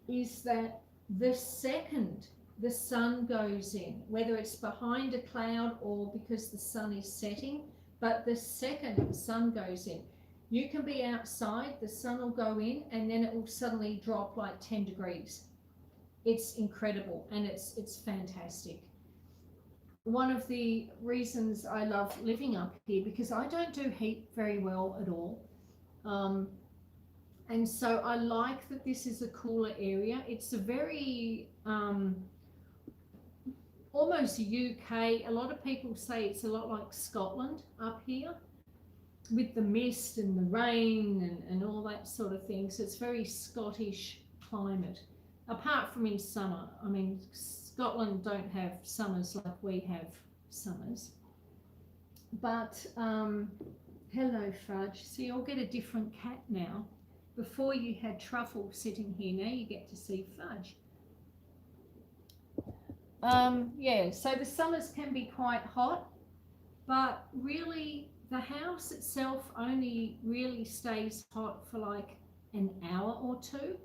is that the second the sun goes in, whether it's behind a cloud or because the sun is setting, but the second the sun goes in, you can be outside, the sun will go in, and then it will suddenly drop like 10 degrees. It's incredible, and it's fantastic. One of the reasons I love living up here, because I don't do heat very well at all. And so I like that this is a cooler area. It's a very almost UK. A lot of people say it's a lot like Scotland up here, with the mist and the rain and all that sort of thing. So it's very Scottish climate, apart from in summer. I mean, Scotland don't have summers like we have summers. But hello, Fudge. So you'll get a different cat now. Before you had Truffle sitting here, now you get to see Fudge. Yeah, so the summers can be quite hot, but really the house itself only really stays hot for like an hour or two.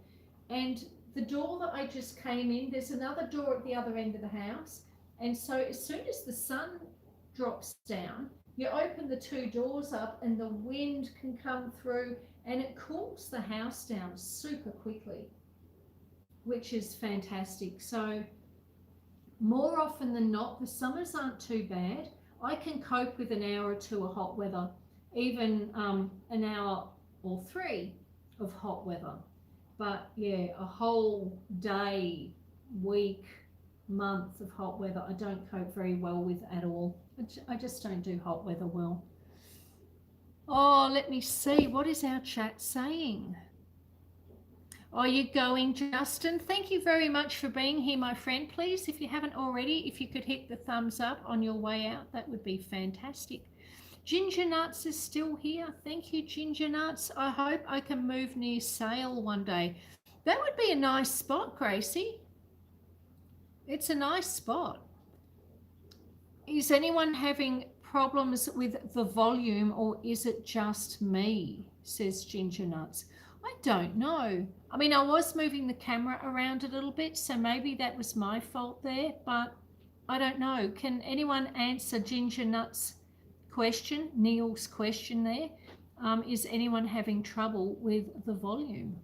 And the door that I just came in, there's another door at the other end of the house. And so as soon as the sun drops down, you open the two doors up and the wind can come through and it cools the house down super quickly, which is fantastic. So more often than not, the summers aren't too bad. I can cope with an hour or two of hot weather, even an hour or 3 of hot weather. But yeah, a whole day, week, month of hot weather, I don't cope very well with at all. I just don't do hot weather well. Oh, let me see. What is our chat saying? Are you going, Justin? Thank you very much for being here, my friend. Please, if you haven't already, if you could hit the thumbs up on your way out, that would be fantastic. Ginger Nuts is still here. Thank you, Ginger Nuts. I hope I can move near Sale one day. That would be a nice spot, Gracie. It's a nice spot. Is anyone having problems with the volume, or is it just me, says Ginger Nuts? I don't know. I mean, I was moving the camera around a little bit, so maybe that was my fault there, but I don't know. Can anyone answer Ginger Nut's question, Neil's question there? Is anyone having trouble with the volume?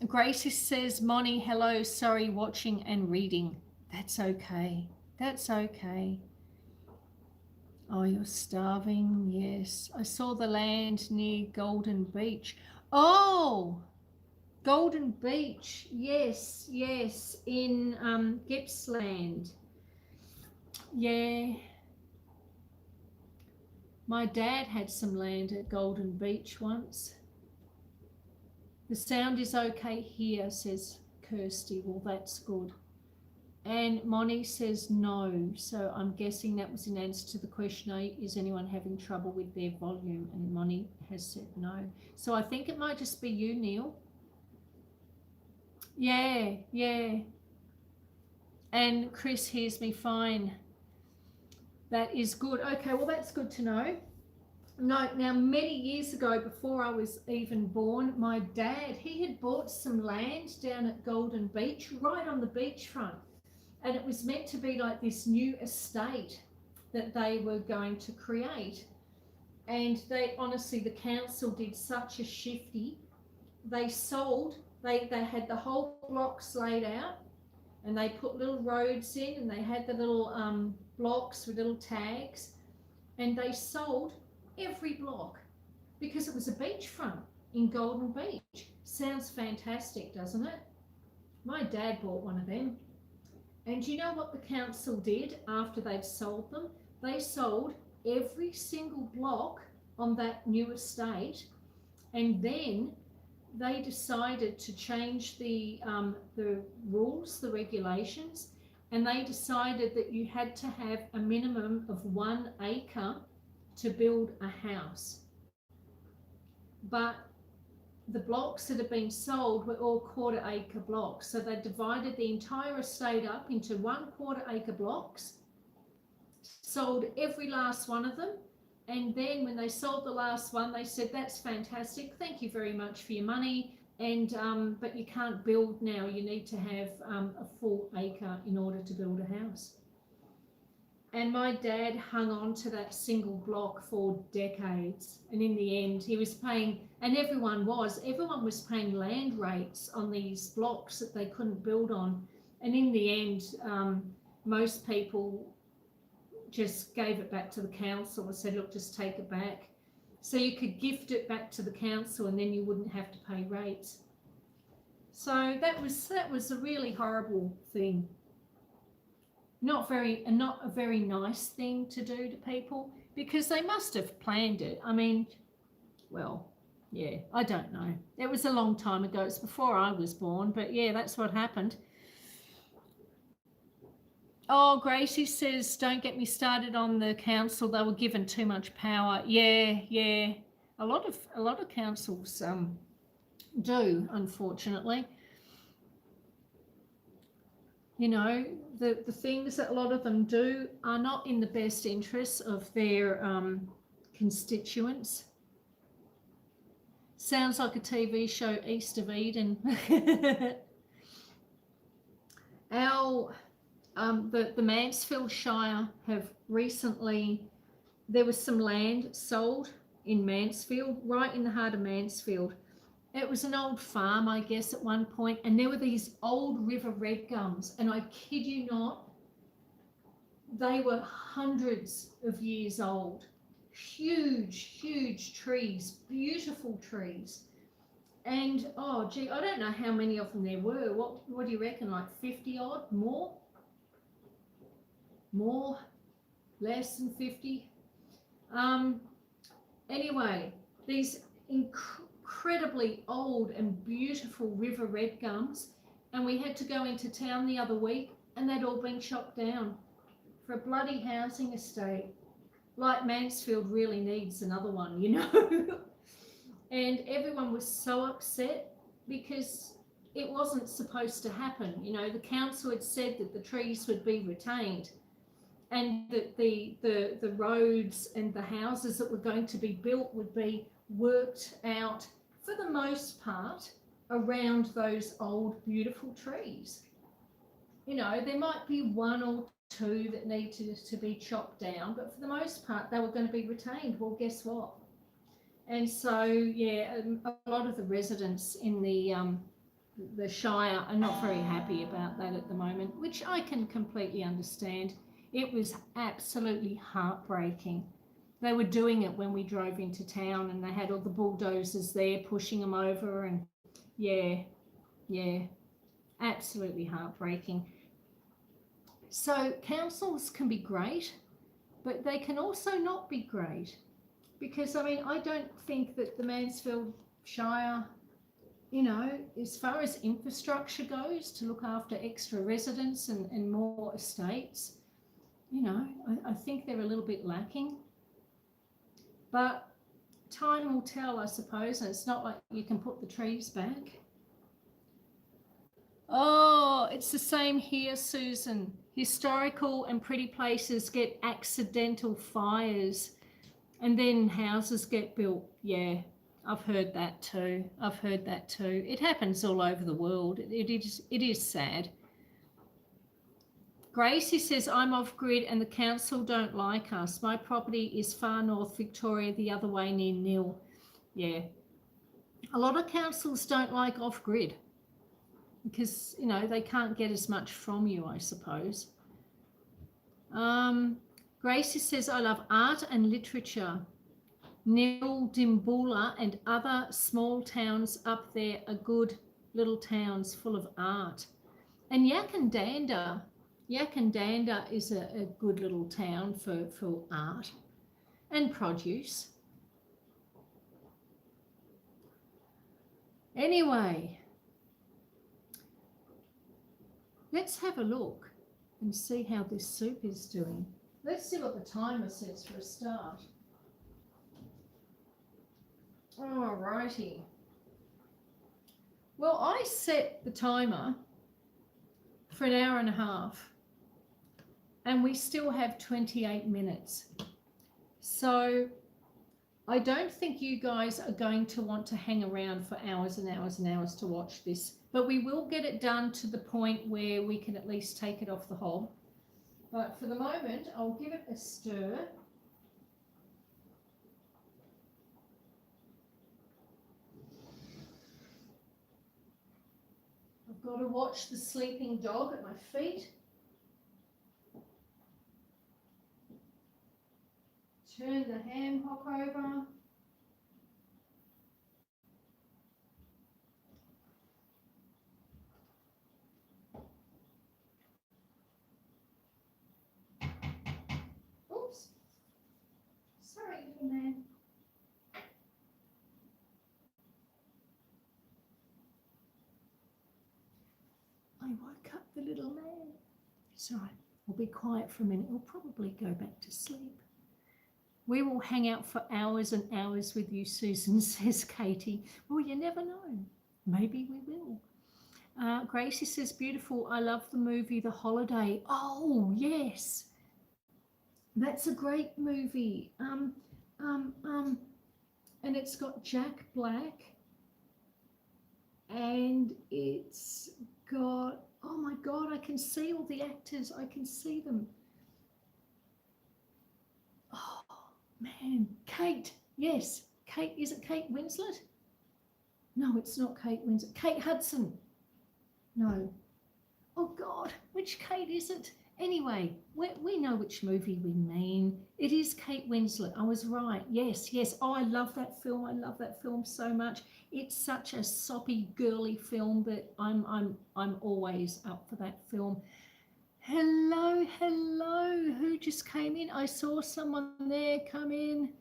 Gracie says, Moni, hello, sorry, watching and reading. That's okay. That's okay. Oh, you're starving? Yes. I saw the land near Golden Beach. Oh, Golden Beach. Yes, yes, in Gippsland. Yeah. My dad had some land at Golden Beach once. The sound is okay here, says Kirsty. Well, that's good. And Moni says no. So I'm guessing that was in answer to the question, is anyone having trouble with their volume? And Moni has said no. So I think it might just be you, Neil. Yeah, yeah. And Chris hears me fine. That is good. Okay, well, that's good to know. No, now many years ago, before I was even born, my dad, he had bought some land down at Golden Beach, right on the beachfront. And it was meant to be like this new estate that they were going to create. And they, honestly, the council did such a shifty. They sold, they had the whole blocks laid out, and they put little roads in, and they had the little blocks with little tags, and they sold every block because it was a beachfront in Golden Beach. Sounds fantastic, doesn't it? My dad bought one of them. And you know what the council did after they'd sold them? They sold every single block on that new estate, and then they decided to change the rules, the regulations, and they decided that you had to have a minimum of 1 acre to build a house. But the blocks that had been sold were all 1/4 acre blocks. So they divided the entire estate up into 1/4 acre blocks, sold every last one of them. And then when they sold the last one, they said, that's fantastic. Thank you very much for your money. And but you can't build now. You need to have a full acre in order to build a house. And my dad hung on to that single block for decades. And in the end, he was paying, and everyone was paying land rates on these blocks that they couldn't build on. And in the end, most people just gave it back to the council and said, look, just take it back. So you could gift it back to the council and then you wouldn't have to pay rates. So that was a really horrible thing. Not a very nice thing to do to people, because they must have planned it. I mean, well, yeah, I don't know. It was a long time ago. It's before I was born, but yeah, that's what happened. Oh, Gracie says, don't get me started on the council. They were given too much power. Yeah, yeah. A lot of councils do, unfortunately. You know, the things that a lot of them do are not in the best interests of their constituents. Sounds like a TV show, East of Eden. The Mansfield Shire have recently, there was some land sold in Mansfield, right in the heart of Mansfield. It was an old farm, I guess, at one point, and there were these old river red gums, and I kid you not, they were hundreds of years old. Huge, huge trees, beautiful trees. And, oh, gee, I don't know how many of them there were. What do you reckon, like 50 odd? More? More? Less than 50? Anyway, these incredibly old and beautiful river red gums, and we had to go into town the other week and they'd all been chopped down for a bloody housing estate. Like Mansfield really needs another one, you know. And everyone was so upset because it wasn't supposed to happen. You know, the council had said that the trees would be retained, and that the roads and the houses that were going to be built would be worked out for the most part around those old beautiful trees. You know, there might be one or two that needed to be chopped down, but for the most part they were going to be retained. Well, guess what? And so yeah, a lot of the residents in the Shire are not very happy about that at the moment, which I can completely understand. It was absolutely heartbreaking. They were doing it when we drove into town, and they had all the bulldozers there pushing them over, and yeah, yeah, absolutely heartbreaking. So councils can be great, but they can also not be great, because I mean, I don't think that the Mansfield Shire, you know, as far as infrastructure goes to look after extra residents and more estates, you know, I think they're a little bit lacking. But time will tell, I suppose, and it's not like you can put the trees back. Oh, it's the same here, Susan. Historical and pretty places get accidental fires, and then houses get built. Yeah, I've heard that too. I've heard that too. It happens all over the world. It is sad. Gracie says, I'm off grid and the council don't like us. My property is far north Victoria, the other way near Nil. Yeah. A lot of councils don't like off grid because, you know, they can't get as much from you, I suppose. Gracie says, I love art and literature. Nil, Dimboola and other small towns up there are good little towns full of art. And Yakandanda is a good little town for art and produce. Anyway, let's have a look and see how this soup is doing. Let's see what the timer says for a start. Alrighty. Well, I set the timer for an hour and a half, and we still have 28 minutes. So I don't think you guys are going to want to hang around for hours and hours and hours to watch this, but we will get it done to the point where we can at least take it off the hob. But for the moment, I'll give it a stir. I've got to watch the sleeping dog at my feet. Turn the ham hock over. Oops. Sorry, little man. I woke up the little man. It's all right. We'll be quiet for a minute. We'll probably go back to sleep. We will hang out for hours and hours with you, Susan, says Katie. Well, you never know. Maybe we will. Gracie says, beautiful. I love the movie The Holiday. Oh, yes. That's a great movie. And it's got Jack Black. And it's got, oh my God, I can see all the actors. I can see them. Oh, man. Kate. Yes. Kate. Is it Kate Winslet? No, it's not Kate Winslet. Kate Hudson. No. Oh, God. Which Kate is it? Anyway, we know which movie we mean. It is Kate Winslet. I was right. Yes, yes. Oh, I love that film. I love that film so much. It's such a soppy, girly film that I'm always up for that film. Hello, hello. Who just came in? I saw someone there come in.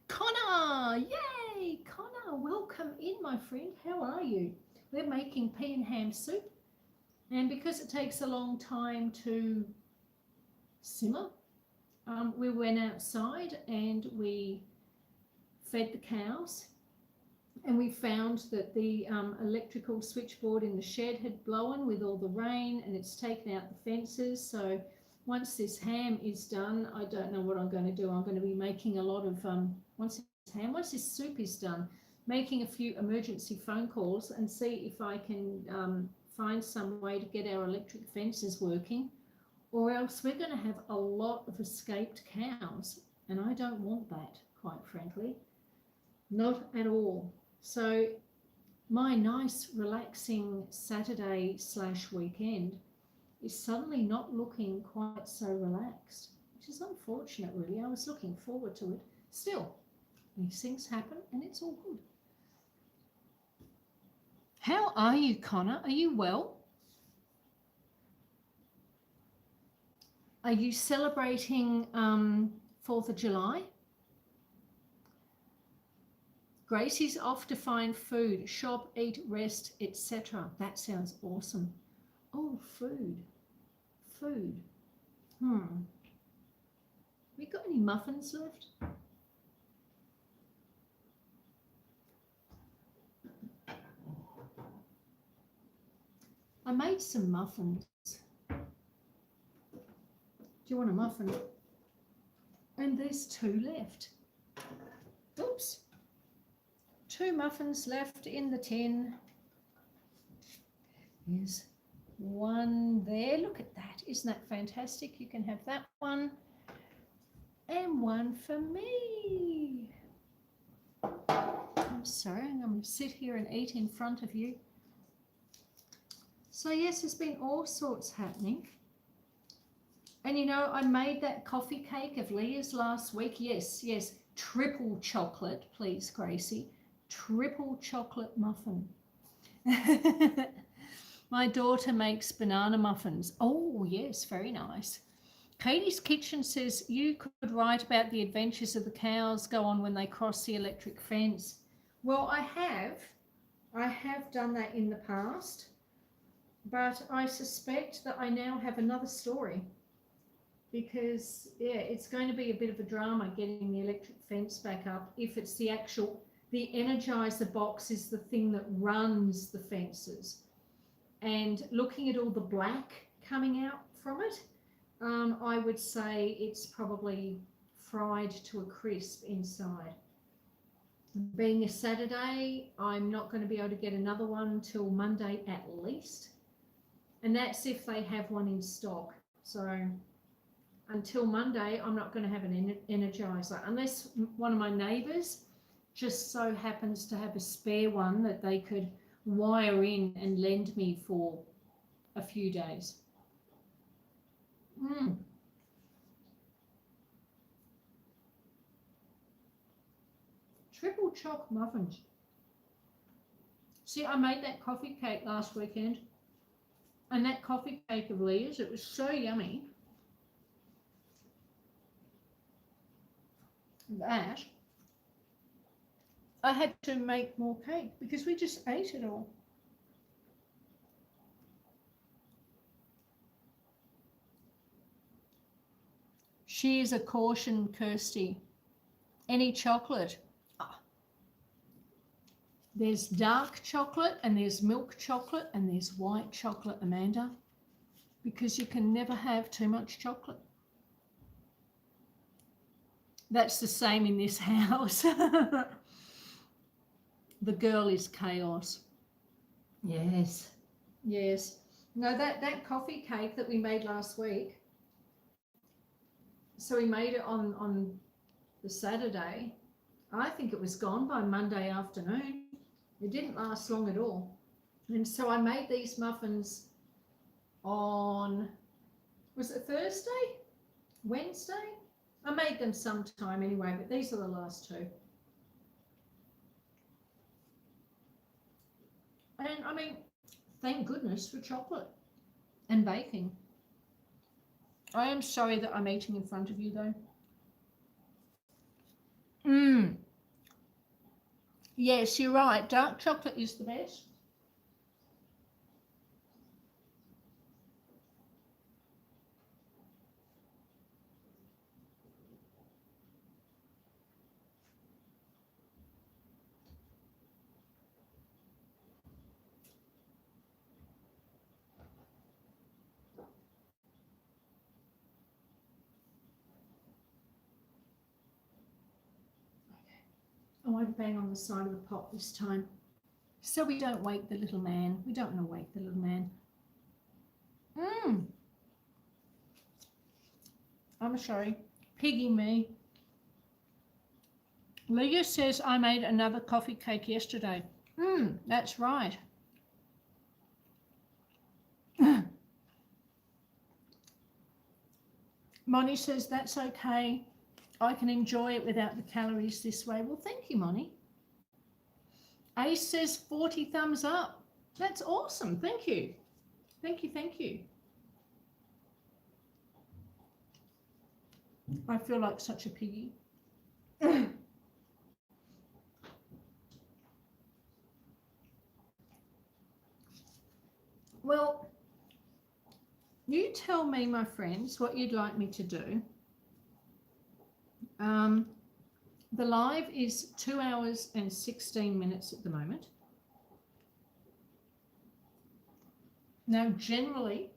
Connor. Yay, Connor. Welcome in, my friend. How are you? We're making pea and ham soup. And because it takes a long time to simmer, we went outside and we fed the cows, and we found that the electrical switchboard in the shed had blown with all the rain, and it's taken out the fences. So Once this ham is done, I don't know what I'm going to do. I'm going to be making a lot of, once this soup is done, making a few emergency phone calls and see if I can find some way to get our electric fences working, or else we're going to have a lot of escaped cows, and I don't want that, quite frankly. Not at all. So my nice relaxing Saturday / weekend is suddenly not looking quite so relaxed, which is unfortunate, really. I was looking forward to it. Still, these things happen and it's all good. How are you, Connor? Are you well? Are you celebrating 4th of July? Gracie's off to find food, shop, eat, rest, etc. That sounds awesome. Oh, food. Food. We got any muffins left? I made some muffins. Do you want a muffin? And there's 2 left. Oops. 2 muffins left in the tin. There's 1 there. Look at that. Isn't that fantastic? You can have that one. And 1 for me. I'm sorry, I'm going to sit here and eat in front of you. So yes, there's been all sorts happening. And you know, I made that coffee cake of Leah's last week. Yes, triple chocolate, please, Gracie. Triple chocolate muffin. My daughter makes banana muffins. Oh, yes, very nice. Katie's Kitchen says you could write about the adventures of the cows go on when they cross the electric fence. Well, I have done that in the past, but I suspect that I now have another story because, yeah, it's going to be a bit of a drama getting the electric fence back up if it's the Energizer box is the thing that runs the fences. And looking at all the black coming out from it, I would say it's probably fried to a crisp inside. Being a Saturday, I'm not going to be able to get another one till Monday at least. And that's if they have one in stock. So until Monday, I'm not going to have an Energizer unless one of my neighbours just so happens to have a spare one that they could wire in and lend me for a few days. Triple choc muffins. See, I made that coffee cake last weekend, and that coffee cake of Leah's, it was so yummy that I had to make more cake because we just ate it all. She is a caution, Kirsty. Any chocolate? There's dark chocolate and there's milk chocolate and there's white chocolate, Amanda, because you can never have too much chocolate. That's the same in this house. The girl is chaos. Yes. No, that coffee cake that we made last week, so we made it on the Saturday. I think it was gone by Monday afternoon. It didn't last long at all. And so I made these muffins on, was it Thursday? Wednesday? I made them sometime anyway, but these are the last 2. And I mean, thank goodness for chocolate and baking. I am sorry that I'm eating in front of you though. Yes, you're right. Dark chocolate is the best. won't bang on the side of the pot this time, so we don't wake the little man. We don't want to wake the little man. I'm sorry, piggy me. Leah says I made another coffee cake yesterday. That's right. Moni says that's okay. I can enjoy it without the calories this way. Well, thank you, Moni. Ace says 40 thumbs up. That's awesome. Thank you. Thank you, thank you. I feel like such a piggy. Well, you tell me, my friends, what you'd like me to do. The live is 2 hours and 16 minutes at the moment. Now, generally,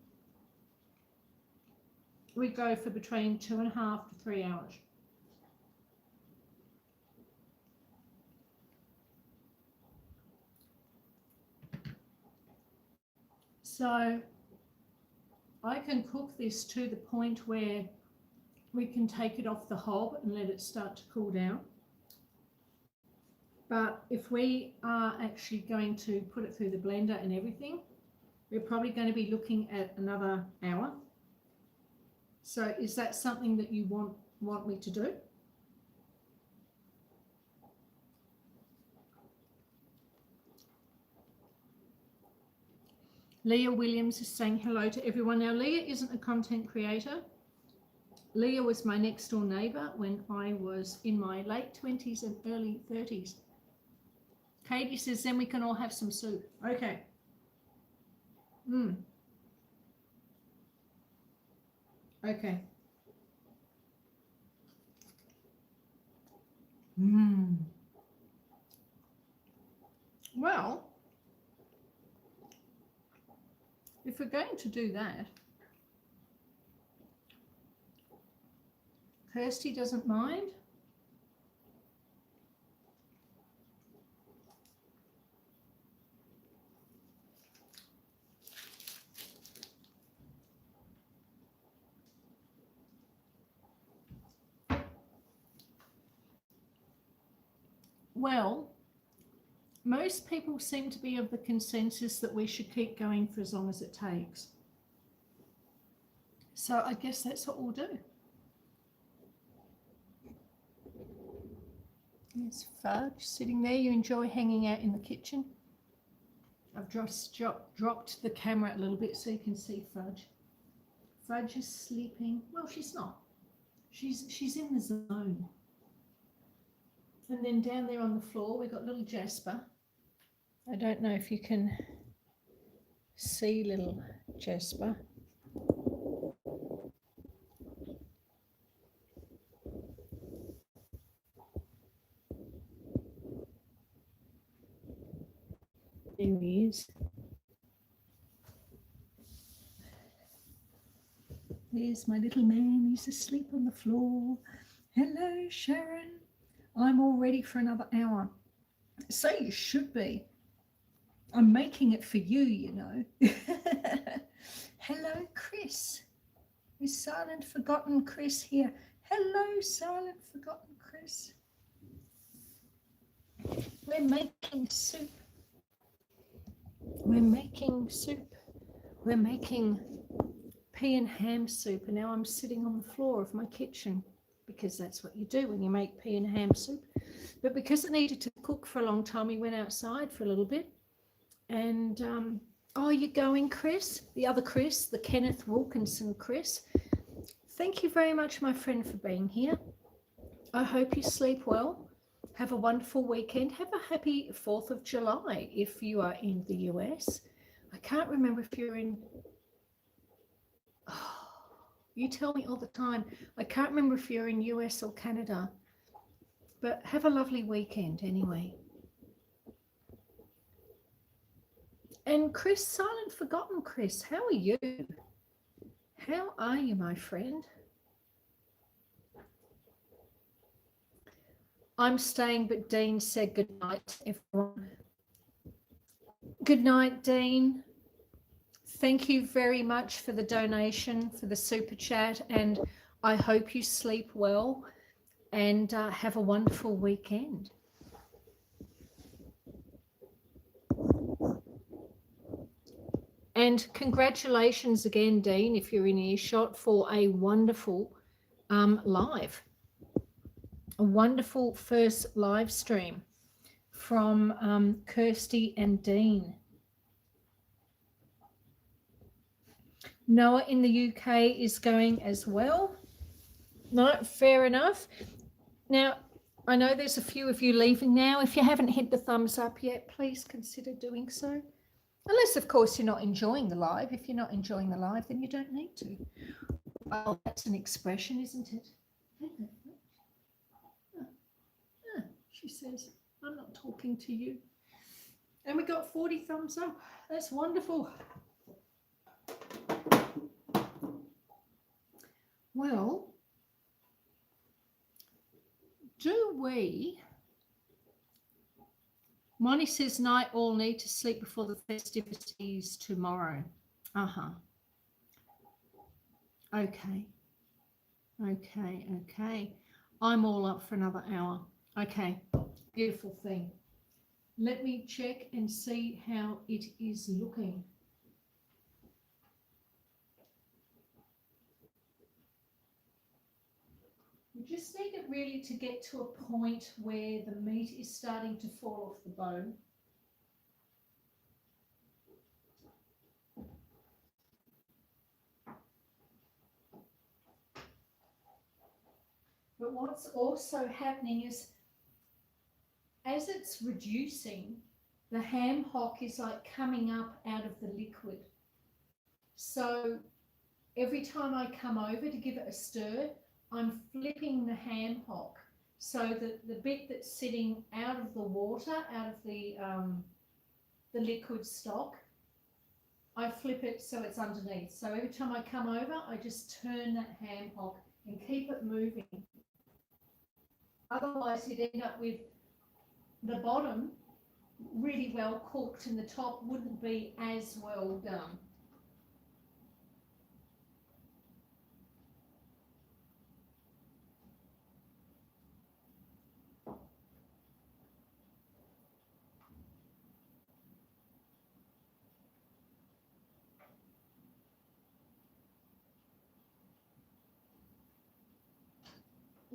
we go for between 2.5 to 3 hours. So I can cook this to the point where we can take it off the hob and let it start to cool down. But if we are actually going to put it through the blender and everything, we're probably going to be looking at another hour. So is that something that you want me to do? Leah Williams is saying hello to everyone. Now, Leah isn't a content creator. Leah was my next door neighbour when I was in my late 20s and early 30s. Katie says, then we can all have some soup. Okay. Okay. Well, if we're going to do that, Kirsty doesn't mind. Well, most people seem to be of the consensus that we should keep going for as long as it takes. So I guess that's what we'll do. There's Fudge sitting there. You enjoy hanging out in the kitchen. I've just dropped the camera a little bit so you can see Fudge. Fudge is sleeping. Well, she's not. She's in the zone. And then down there on the floor, we've got little Jasper. I don't know if you can see little Jasper. There he is. There's my little man. He's asleep on the floor. Hello, Sharon. I'm all ready for another hour. So you should be. I'm making it for you, you know. Hello, Chris. Is Silent Forgotten Chris here? Hello, Silent Forgotten Chris. We're making soup. We're making soup. We're making pea and ham soup. And now I'm sitting on the floor of my kitchen, because that's what you do when you make pea and ham soup. But because it needed to cook for a long time, we went outside for a little bit. And, oh, you're going, Chris? The other Chris, the Kenneth Wilkinson Chris. Thank you very much, my friend, for being here. I hope you sleep well. Have a wonderful weekend. Have a happy 4th of July if you are in the US. I can't remember if you're in... Oh, you tell me all the time. I can't remember if you're in US or Canada. But have a lovely weekend anyway. And Chris, Silent Forgotten Chris, how are you? How are you, my friend? I'm staying, but Dean said good night, everyone. Good night, Dean. Thank you very much for the donation, for the super chat, and I hope you sleep well and have a wonderful weekend. And congratulations again, Dean, if you're in earshot, for a wonderful live. A wonderful first live stream from Kirsty and Dean. Noah in the UK is going as well. No, fair enough. Now, I know there's a few of you leaving now. If you haven't hit the thumbs up yet, please consider doing so. Unless, of course, you're not enjoying the live. If you're not enjoying the live, then you don't need to. Well, that's an expression, isn't it? She says, I'm not talking to you. And we got 40 thumbs up. That's wonderful. Well, do we... Monty says, night all need to sleep before the festivities tomorrow. Uh-huh. Okay. I'm all up for another hour. Okay, beautiful thing. Let me check and see how it is looking. We just need it really to get to a point where the meat is starting to fall off the bone. But what's also happening is, as it's reducing, the ham hock is like coming up out of the liquid. So every time I come over to give it a stir, I'm flipping the ham hock so that the bit that's sitting out of the water, out of the liquid stock, I flip it so it's underneath. So every time I come over, I just turn that ham hock and keep it moving. Otherwise, you'd end up with the bottom really well cooked and the top wouldn't be as well done.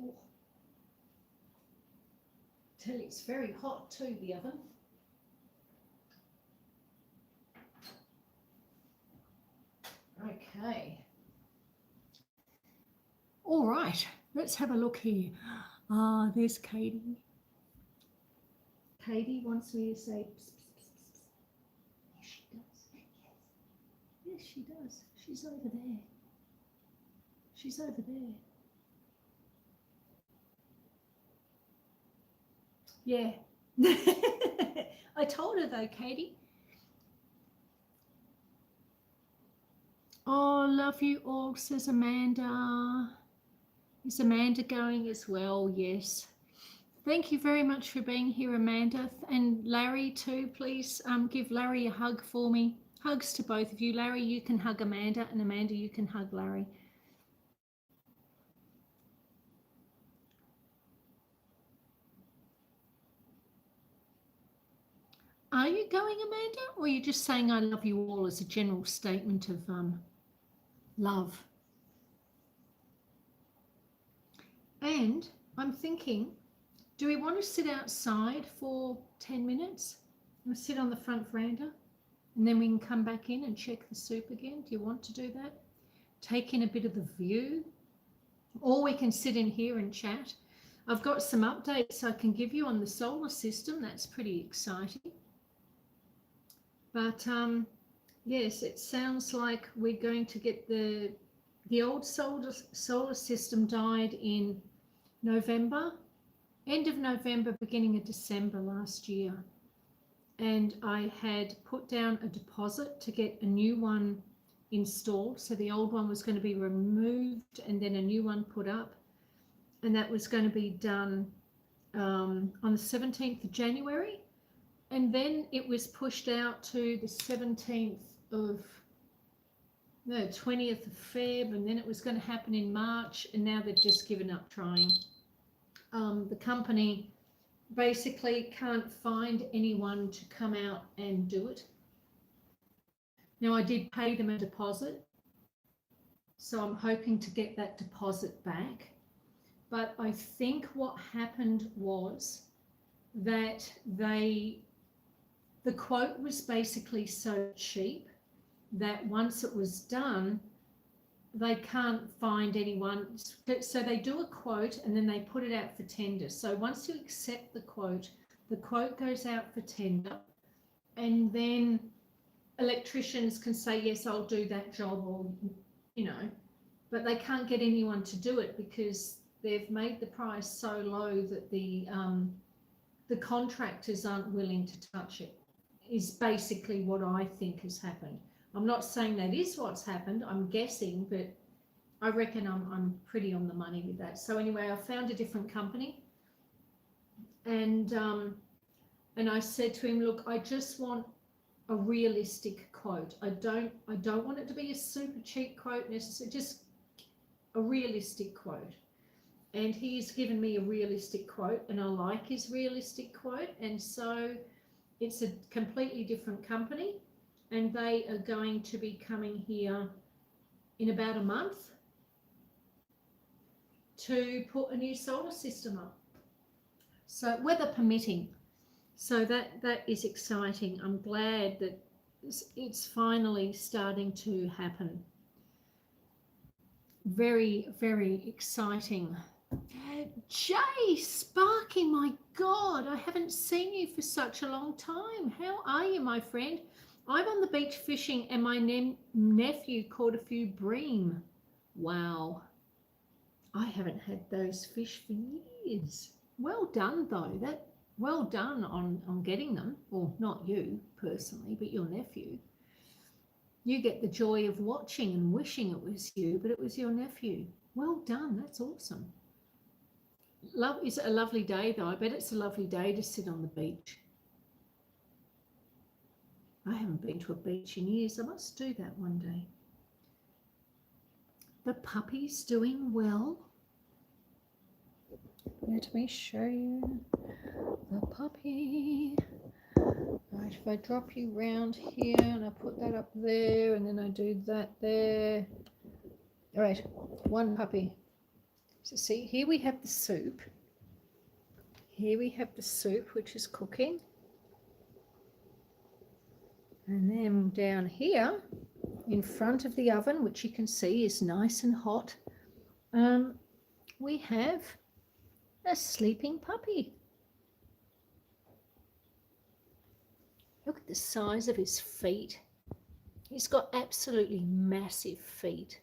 Ooh. Tell you, it's very hot too, the oven. Okay. All right, let's have a look here. Ah, there's Katie. Katie wants me to say pss, pss, pss, pss. Yes, she does. Yes, she does. She's over there. She's over there. Yeah. I told her though, Katie. Oh, love you all, says Amanda. Is Amanda going as well? Yes. Thank you very much for being here, Amanda. And Larry too, please give Larry a hug for me. Hugs to both of you. Larry, you can hug Amanda, and Amanda, you can hug Larry. Are you going, Amanda? Or are you just saying I love you all as a general statement of love? And I'm thinking, do we want to sit outside for 10 minutes? We'll sit on the front veranda and then we can come back in and check the soup again. Do you want to do that? Take in a bit of the view? Or we can sit in here and chat. I've got some updates I can give you on the solar system. That's pretty exciting. But yes, it sounds like we're going to get the old solar system died in November, end of November, beginning of December last year. And I had put down a deposit to get a new one installed. So the old one was going to be removed and then a new one put up. And that was going to be done on the 17th of January, and then it was pushed out to the 17th of no 20th of Feb, and then it was going to happen in March, and now they've just given up trying. The company basically can't find anyone to come out and do it. Now, I did pay them a deposit, so I'm hoping to get that deposit back. But I think what happened was that the quote was basically so cheap that once it was done, they can't find anyone. So they do a quote and then they put it out for tender. So once you accept the quote goes out for tender, and then electricians can say, yes, I'll do that job, or, you know, but they can't get anyone to do it because they've made the price so low that the contractors aren't willing to touch it, is basically what I think has happened. I'm not saying that is what's happened, I'm guessing, but I reckon I'm pretty on the money with that. So anyway, I found a different company, and I said to him, look, I just want a realistic quote. I don't want it to be a super cheap quote necessarily, just a realistic quote. And he's given me a realistic quote, and I like his realistic quote, and so it's a completely different company, and they are going to be coming here in about a month to put a new solar system up, so weather permitting. So that is exciting. I'm glad that it's finally starting to happen. Very, very exciting. Jay Sparky, my God, I haven't seen you for such a long time. How are you, my friend? I'm on the beach fishing, and my nephew caught a few bream. Wow. I haven't had those fish for years. Well done, though. Well done on getting them. Well, not you personally, but your nephew. You get the joy of watching and wishing it was you, but it was your nephew. Well done. That's awesome. Is it a lovely day, though? I bet it's a lovely day to sit on the beach. I haven't been to a beach in years. I must do that one day. The puppy's doing well. Let me show you the puppy. Right, if I drop you round here and I put that up there and then I do that there. All right, one puppy. So see, here we have the soup. Here we have the soup, which is cooking. And then down here in front of the oven, which you can see is nice and hot, we have a sleeping puppy. Look at the size of his feet. He's got absolutely massive feet.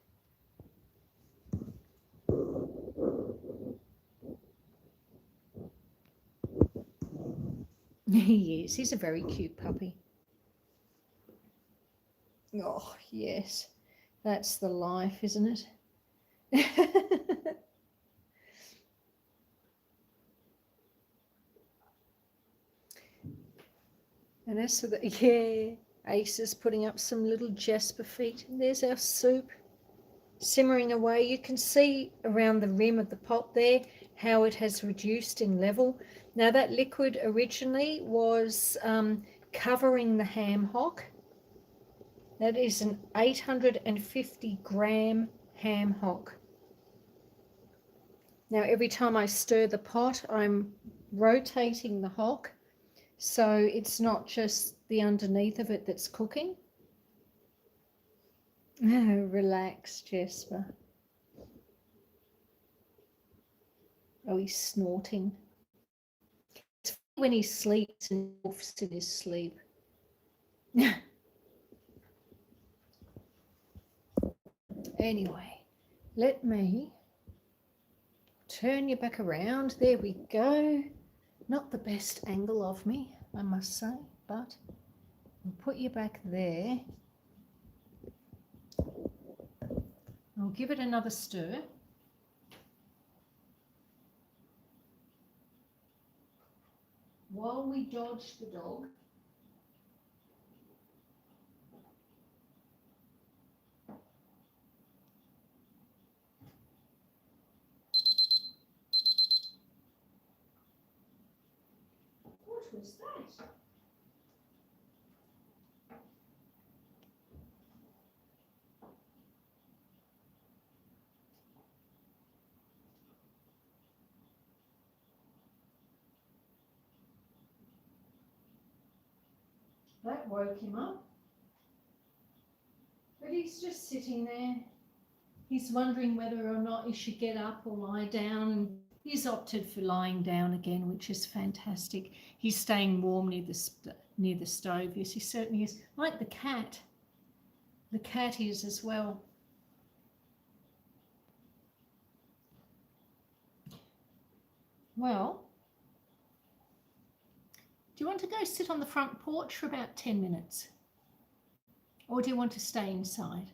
He is. He's a very cute puppy. Oh, yes. That's the life, isn't it? And as for the, yeah, Ace is putting up some little Jasper feet. And there's our soup simmering away. You can see around the rim of the pot there how it has reduced in level. Now that liquid originally was covering the ham hock. That is an 850 gram ham hock. Now every time I stir the pot, I'm rotating the hock, so it's not just the underneath of it that's cooking. Oh, relax, Jasper. Oh, he's snorting. It's when he sleeps and woofs in his sleep. Anyway, let me turn you back around. There we go. Not the best angle of me, I must say, but I'll put you back there. I'll give it another stir. while we dodge the dog. What was that? That woke him up. But he's just sitting there. He's wondering whether or not he should get up or lie down. And he's opted for lying down again, which is fantastic. He's staying warm near the stove. Yes, he certainly is. Like the cat. The cat is as well. Well, do you want to go sit on the front porch for about 10 minutes? Or do you want to stay inside?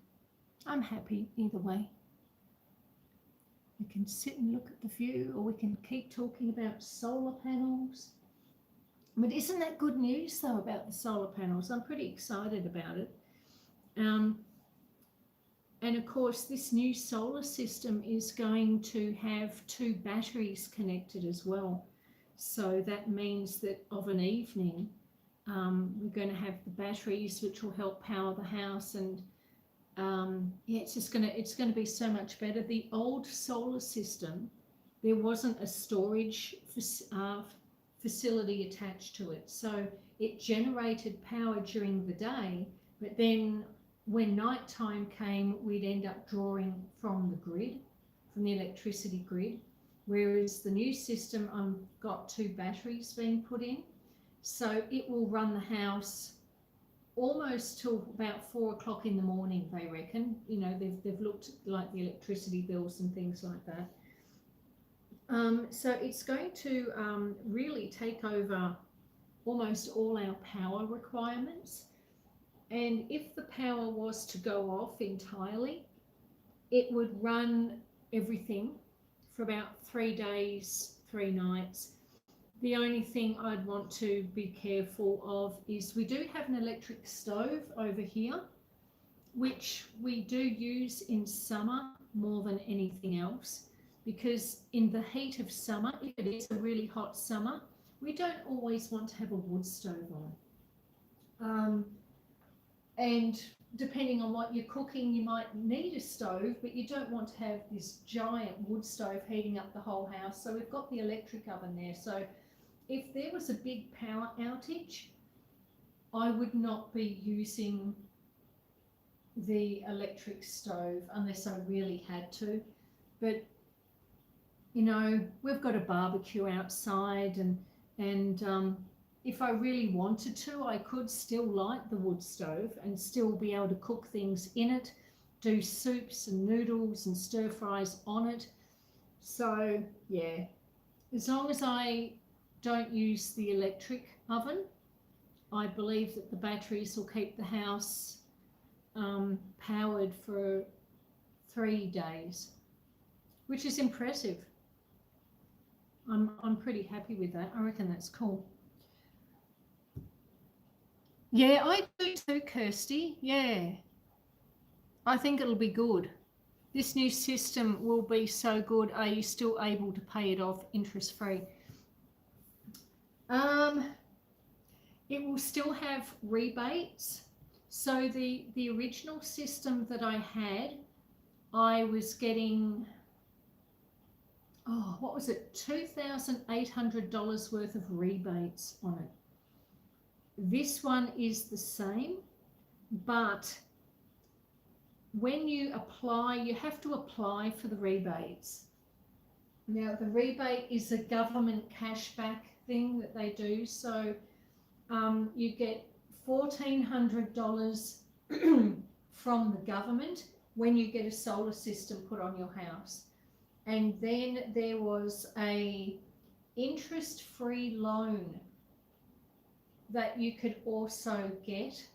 I'm happy either way. We can sit and look at the view, or we can keep talking about solar panels. But isn't that good news, though, about the solar panels? I'm pretty excited about it. And of course, this new solar system is going to have 2 batteries connected as well. So that means that of an evening, we're going to have the batteries which will help power the house, and yeah, it's going to be so much better. The old solar system, there wasn't a storage facility attached to it, so it generated power during the day, but then when night time came, we'd end up drawing from the grid, from the electricity grid, whereas the new system, I've got 2 batteries being put in, so it will run the house almost till about 4 o'clock in the morning, they reckon. You know, they've looked at like the electricity bills and things like that. So it's going to really take over almost all our power requirements. And if the power was to go off entirely, it would run everything for about 3 days, 3 nights. The only thing I'd want to be careful of is we do have an electric stove over here, which we do use in summer more than anything else, because in the heat of summer, if it is a really hot summer, we don't always want to have a wood stove on. And depending on what you're cooking, you might need a stove, but you don't want to have this giant wood stove heating up the whole house. So we've got the electric oven there. So if there was a big power outage, I would not be using the electric stove unless I really had to. But, you know, we've got a barbecue outside, and if I really wanted to, I could still light the wood stove and still be able to cook things in it, do soups and noodles and stir fries on it. So yeah, as long as I don't use the electric oven, I believe that the batteries will keep the house powered for 3 days, which is impressive. I'm pretty happy with that. I reckon that's cool. Yeah, I do too, Kirsty. Yeah, I think it'll be good. This new system will be so good. Are you still able to pay it off interest-free? It will still have rebates. So the original system that I had, I was getting, oh, what was it, $2,800 worth of rebates on it. This one is the same, but when you apply, you have to apply for the rebates. Now, the rebate is a government cashback thing that they do. So you get $1,400 from the government when you get a solar system put on your house. And then there was a interest-free loan that you could also get,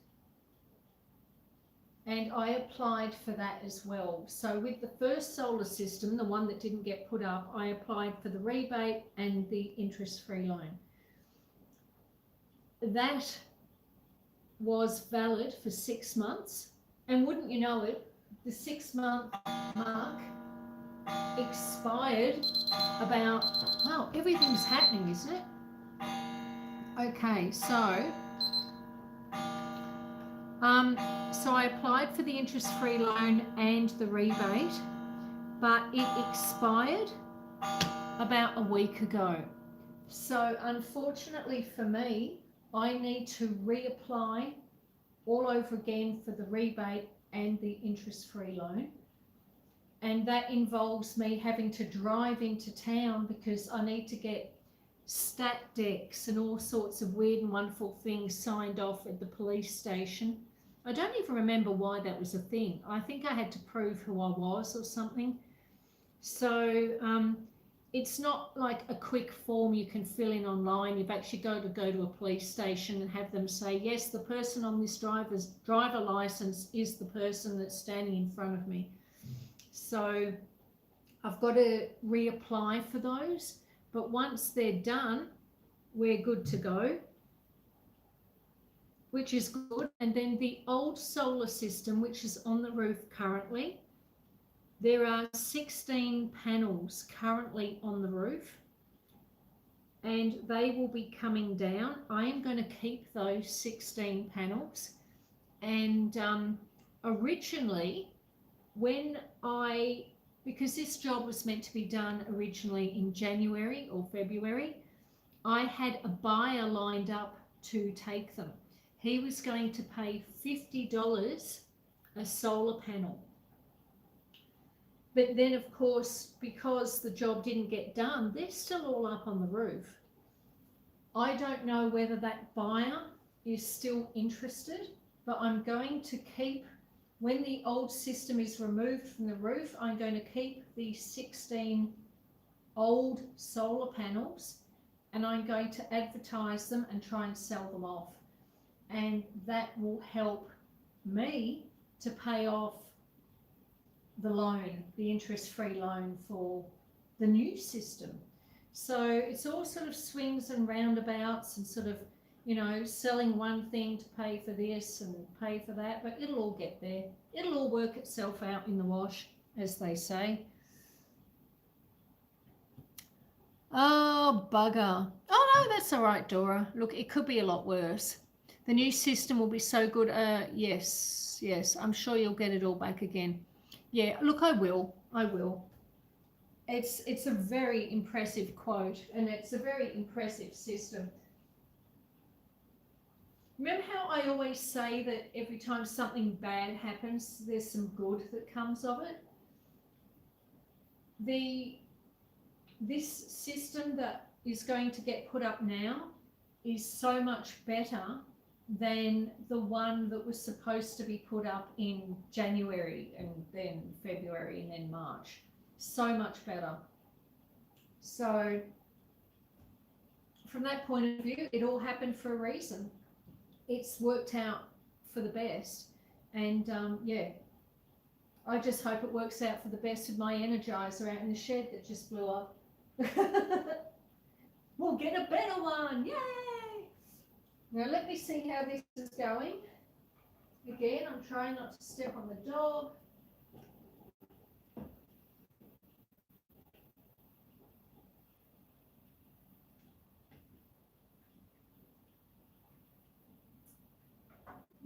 and I applied for that as well. So with the first solar system, the one that didn't get put up, I applied for the rebate and the interest-free loan. that was valid for 6 months, and wouldn't you know it, the 6-month mark expired about, wow, everything's happening, isn't it? Okay, so I applied for the interest-free loan and the rebate, but it expired about a week ago. So unfortunately for me, I need to reapply all over again for the rebate and the interest-free loan. And that involves me having to drive into town because I need to get stat decks and all sorts of weird and wonderful things signed off at the police station. I don't even remember why that was a thing. I think I had to prove who I was or something. So it's not like a quick form you can fill in online. You've actually got to go to a police station and have them say, yes, the person on this driver license is the person that's standing in front of me. So I've got to reapply for those. But once they're done, we're good to go, which is good. And then the old solar system, which is on the roof currently, there are 16 panels currently on the roof, and they will be coming down. I am going to keep those 16 panels. And originally, because this job was meant to be done originally in January or February, I had a buyer lined up to take them. He was going to pay $50 a solar panel. But then, of course, because the job didn't get done, they're still all up on the roof. I don't know whether that buyer is still interested, but I'm going to keep, when the old system is removed from the roof, I'm going to keep the 16 old solar panels, and I'm going to advertise them and try and sell them off. And that will help me to pay off the loan, the interest-free loan for the new system. So it's all sort of swings and roundabouts and sort of, you know, selling one thing to pay for this and pay for that, but it'll all get there. It'll all work itself out in the wash, as they say. Oh, bugger. Oh, no, that's all right, Dora. Look, it could be a lot worse. The new system will be so good. Yes, I'm sure you'll get it all back again. Yeah, look, I will. It's a very impressive quote, and it's a very impressive system. Remember how I always say that every time something bad happens, there's some good that comes of it? This system that is going to get put up now is so much better than the one that was supposed to be put up in January and then February and then March. So much better. So from that point of view, it all happened for a reason. It's worked out for the best. And yeah, I just hope it works out for the best with my energizer out in the shed that just blew up. We'll get a better one. Yay! Now let me see how this is going. Again, I'm trying not to step on the dog.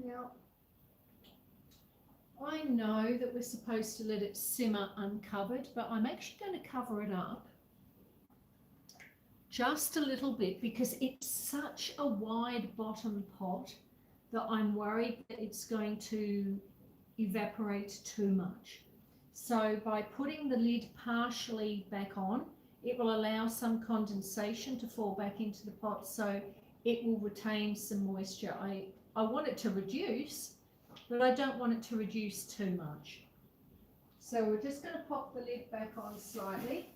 Now, I know that we're supposed to let it simmer uncovered, but I'm actually going to cover it up just a little bit because it's such a wide bottom pot that I'm worried that it's going to evaporate too much. So by putting the lid partially back on, it will allow some condensation to fall back into the pot, so it will retain some moisture. I want it to reduce, but I don't want it to reduce too much. So we're just going to pop the lid back on slightly.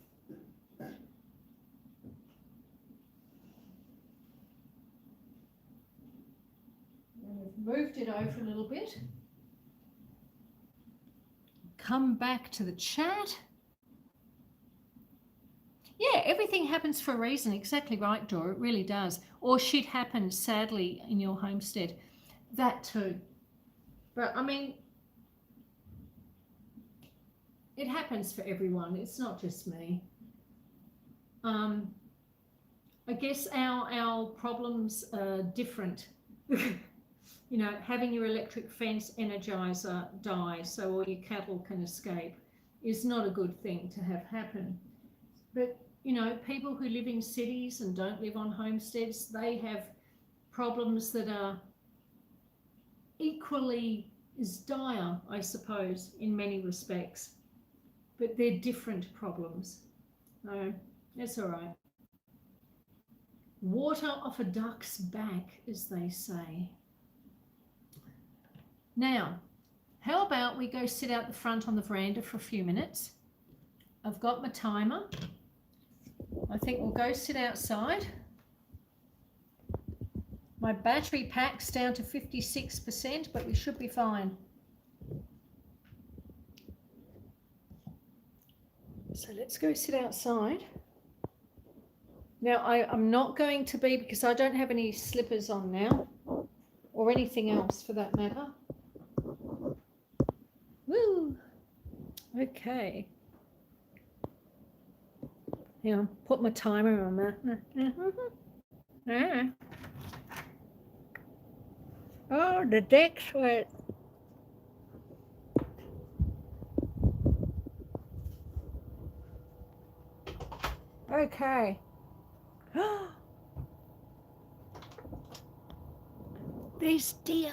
And we've moved it over a little bit. Come back to the chat. Yeah, everything happens for a reason. Exactly right, Dora. It really does. Or shit happens, sadly, in your homestead. That too. But I mean, it happens for everyone. It's not just me. Um, I guess our problems are different. You know, having your electric fence energizer die so all your cattle can escape is not a good thing to have happen. But, you know, people who live in cities and don't live on homesteads, they have problems that are equally as dire, I suppose, in many respects. But they're different problems. So that's all right. Water off a duck's back, as they say. Now, how about we go sit out the front on the veranda for a few minutes? I've got my timer. I think we'll go sit outside. My battery pack's down to 56%, but we should be fine. So let's go sit outside. Now, I'm not going to be, because I don't have any slippers on now, or anything else for that matter. Woo! Okay. Now, put my timer on that. Oh, the deck's wet. Okay. There's deer.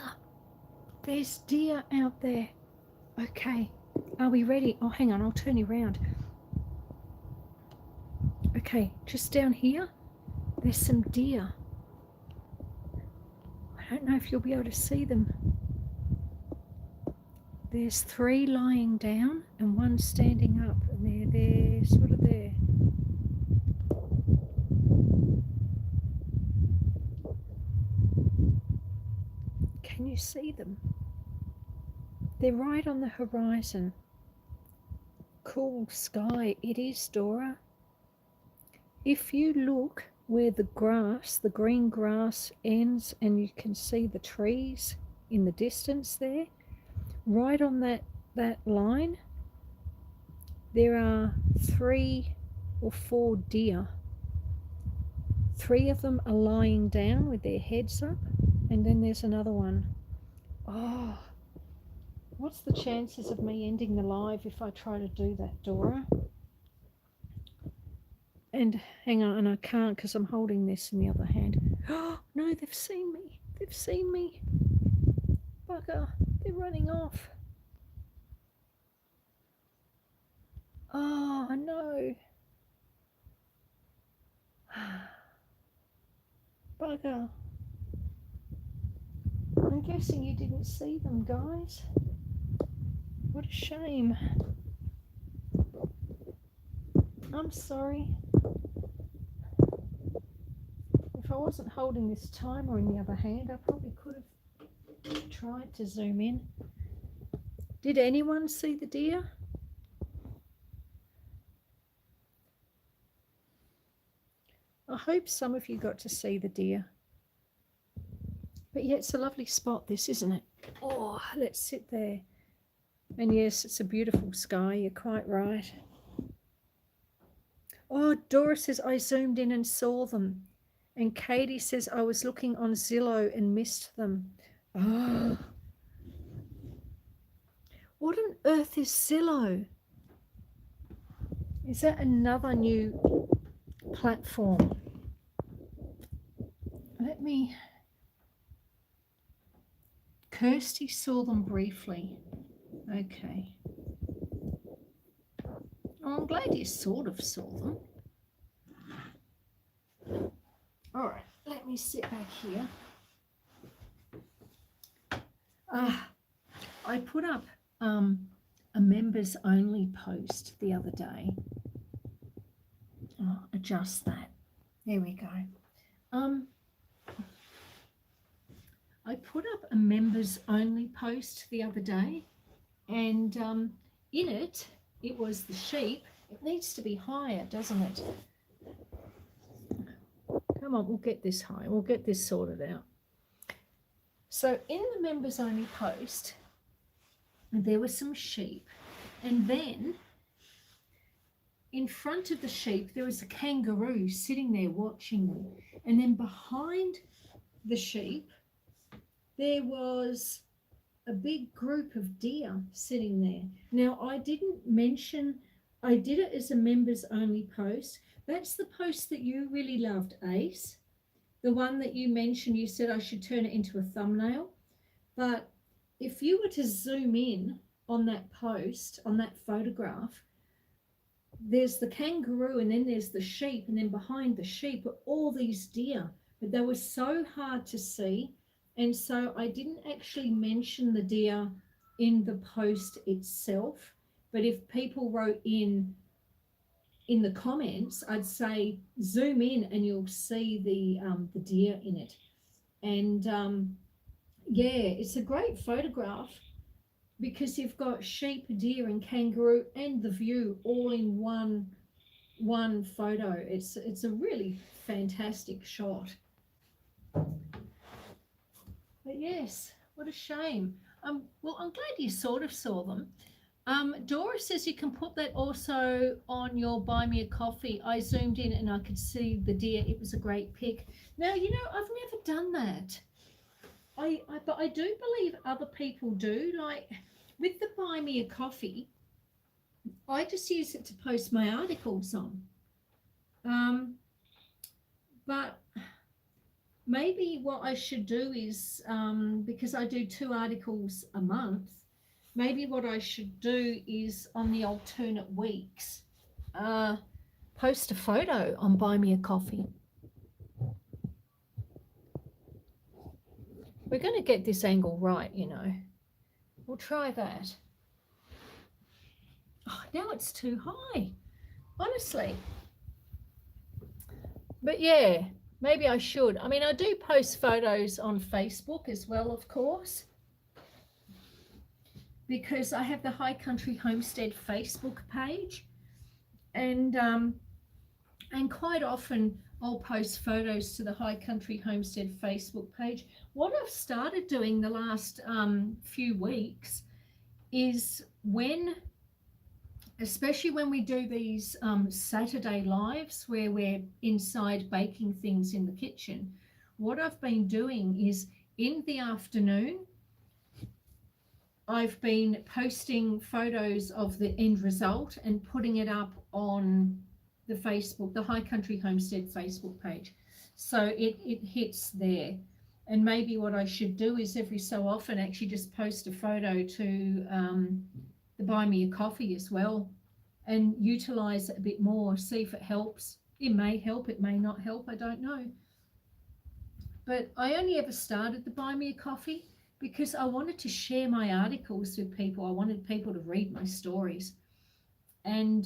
There's deer out there. Okay. Are we ready? Oh, hang on. I'll turn you around. Okay. Just down here, there's some deer. I don't know if you'll be able to see them. There's 3 lying down and 1 standing up. And they're sort of there. Can you see them? They're right on the horizon. Cool sky it is, Dora. If you look where the grass, the green grass ends, and you can see the trees in the distance there, right on that line, there are 3 or 4 deer. 3 of them are lying down with their heads up, and then there's another one. Oh, what's the chances of me ending the live if I try to do that, Dora? And hang on, and I can't because I'm holding this in the other hand. Oh, no, they've seen me. They've seen me. Bugger, they're running off. Oh, no. Bugger. I'm guessing you didn't see them, guys. What a shame. I'm sorry. If I wasn't holding this timer in the other hand, I probably could have tried to zoom in. Did anyone see the deer? I hope some of you got to see the deer. But yeah, it's a lovely spot, this, isn't it? Oh, let's sit there. And yes, it's a beautiful sky. You're quite right. Oh, Dora says, I zoomed in and saw them. And Katie says, I was looking on Zillow and missed them. Oh. What on earth is Zillow? Is that another new platform? Let me... Kirsty saw them briefly. Okay. Oh, I'm glad you sort of saw them. All right, let me sit back here. I put up a members only post the other day. I'll adjust that. There we go. I put up a members only post the other day, and in it was the sheep. It needs to be higher, doesn't it? Come on, we'll get this home. We'll get this sorted out. So in the members only post, there were some sheep, and then in front of the sheep there was a kangaroo sitting there watching them, and then behind the sheep there was a big group of deer sitting there. Now, I didn't mention, I did it as a members only post. That's the post that you really loved, Ace. The one that you mentioned, you said I should turn it into a thumbnail. But if you were to zoom in on that post, on that photograph, there's the kangaroo, and then there's the sheep, and then behind the sheep are all these deer. But they were so hard to see, and so I didn't actually mention the deer in the post itself. But if people wrote in the comments, I'd say zoom in and you'll see the deer in it. And yeah, it's a great photograph because you've got sheep, deer and kangaroo and the view all in one photo. It's a really fantastic shot. But yes, what a shame. Well, I'm glad you sort of saw them. Dora says you can put that also on your Buy Me a Coffee. I zoomed in and I could see the deer. It was a great pic. Now, you know, I've never done that. But I do believe other people do. Like with the Buy Me a Coffee, I just use it to post my articles on. But maybe what I should do is, because I do 2 articles a month, maybe what I should do is on the alternate weeks, post a photo on Buy Me a Coffee. We're going to get this angle right, you know. We'll try that. Oh, now it's too high, honestly. But yeah, maybe I should. I mean, I do post photos on Facebook as well, of course, because I have the High Country Homestead Facebook page, and quite often I'll post photos to the High Country Homestead Facebook page. What I've started doing the last few weeks is especially when we do these Saturday lives where we're inside baking things in the kitchen, what I've been doing is in the afternoon, I've been posting photos of the end result and putting it up on the Facebook, the High Country Homestead Facebook page. So it hits there. And maybe what I should do is every so often actually just post a photo to the Buy Me a Coffee as well and utilize it a bit more, see if it helps. It may help, it may not help, I don't know. But I only ever started the Buy Me a Coffee because I wanted to share my articles with people. I wanted people to read my stories and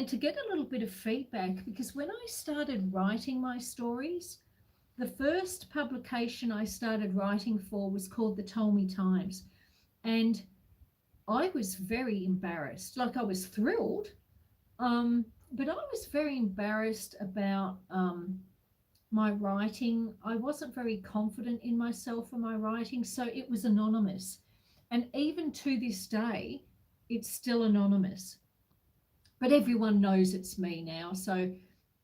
to get a little bit of feedback, because when I started writing my stories, the first publication I started writing for was called the Told Me Times, and I was very embarrassed. Like, I was thrilled, but I was very embarrassed about my writing. I wasn't very confident in myself and my writing, so it was anonymous. And even to this day, it's still anonymous. But everyone knows it's me now. So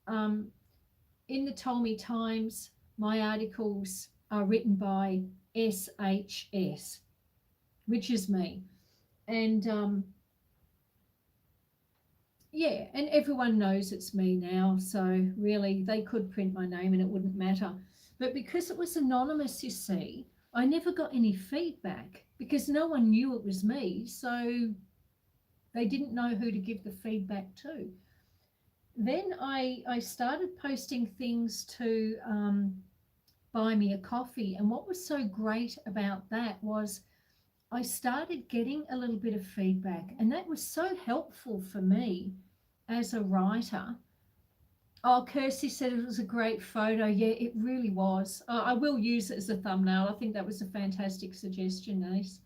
in the Told Me Times, my articles are written by SHS, which is me. And yeah, and everyone knows it's me now. So really, they could print my name and it wouldn't matter. But because it was anonymous, you see, I never got any feedback because no one knew it was me. So they didn't know who to give the feedback to. Then I started posting things to Buy Me a Coffee. And what was so great about that was I started getting a little bit of feedback, and that was so helpful for me as a writer. Oh, Kirsty said it was a great photo. Yeah, it really was. I will use it as a thumbnail. I think that was a fantastic suggestion, Ace.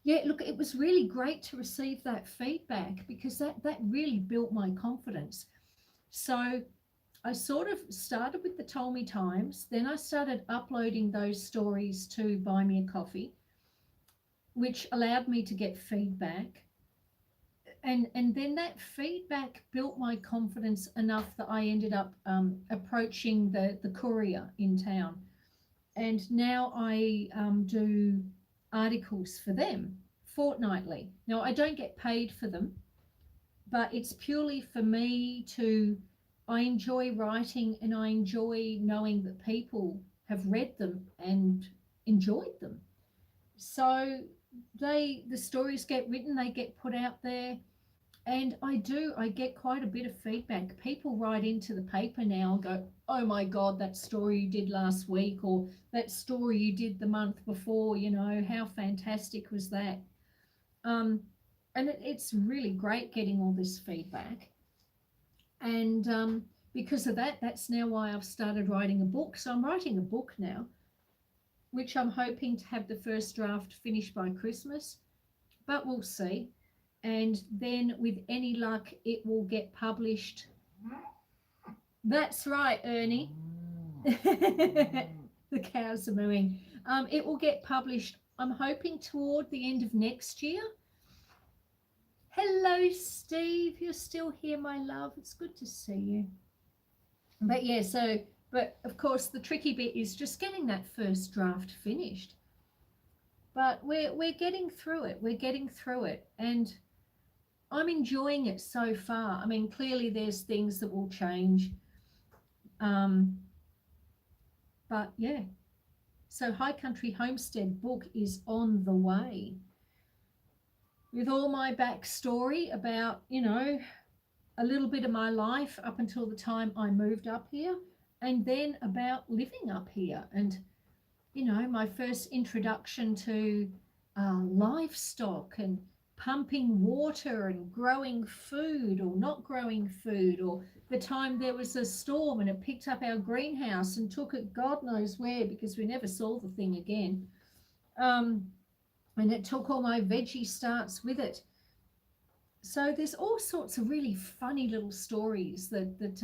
Yeah, look, it was really great to receive that feedback because that really built my confidence. So I sort of started with the Told Me Times, then I started uploading those stories to Buy Me a Coffee, which allowed me to get feedback. And then that feedback built my confidence enough that I ended up approaching the courier in town. And now I do articles for them fortnightly. Now, I don't get paid for them, but it's purely for me to, I enjoy writing and I enjoy knowing that people have read them and enjoyed them. So the stories get written, they get put out there, and I get quite a bit of feedback. People write into the paper now and go, oh my God, that story you did last week, or that story you did the month before, how fantastic was that? Um, and it's really great getting all this feedback. And because of that, that's now why I've started writing a book. So I'm writing a book now, which I'm hoping to have the first draft finished by Christmas, but we'll see. And then with any luck, it will get published. That's right, Ernie. The cows are mooing. It will get published, I'm hoping, toward the end of next year. Hello, Steve. You're still here, my love. It's good to see you. But yeah, but of course, the tricky bit is just getting that first draft finished. But we're getting through it. We're getting through it. And I'm enjoying it so far. I mean, clearly there's things that will change. But yeah. So High Country Homestead book is on the way, with all my backstory about, a little bit of my life up until the time I moved up here, and then about living up here, and, my first introduction to livestock and pumping water and growing food or not growing food, or the time there was a storm and it picked up our greenhouse and took it God knows where because we never saw the thing again. And it took all my veggie starts with it. So there's all sorts of really funny little stories that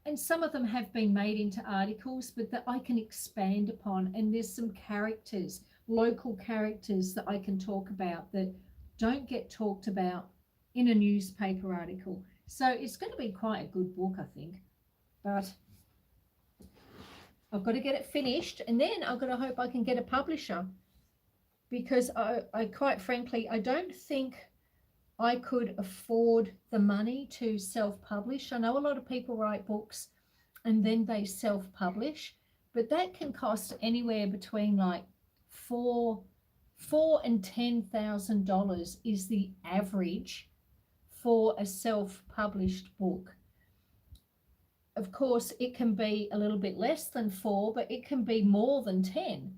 and some of them have been made into articles, but that I can expand upon. And there's some characters, local characters that I can talk about that don't get talked about in a newspaper article. So it's going to be quite a good book, I think. But I've got to get it finished, and then I've got to hope I can get a publisher, because I quite frankly, I don't think I could afford the money to self-publish. I know a lot of people write books and then they self-publish, but that can cost anywhere between like $4,000 and $10,000 is the average for a self-published book. Of course, it can be a little bit less than 4, but it can be more than 10.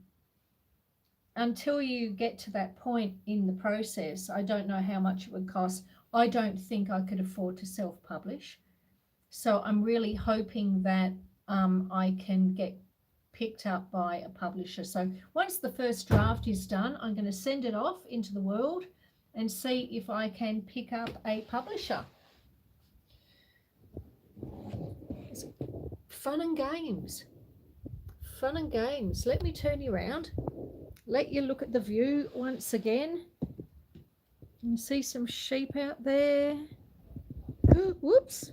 Until you get to that point in the process, I don't know how much it would cost. I don't think I could afford to self-publish. So I'm really hoping that I can get picked up by a publisher. So once the first draft is done, I'm going to send it off into the world and see if I can pick up a publisher. It's fun and games. Fun and games. Let me turn you around. Let you look at the view once again. You can see some sheep out there. Whoops.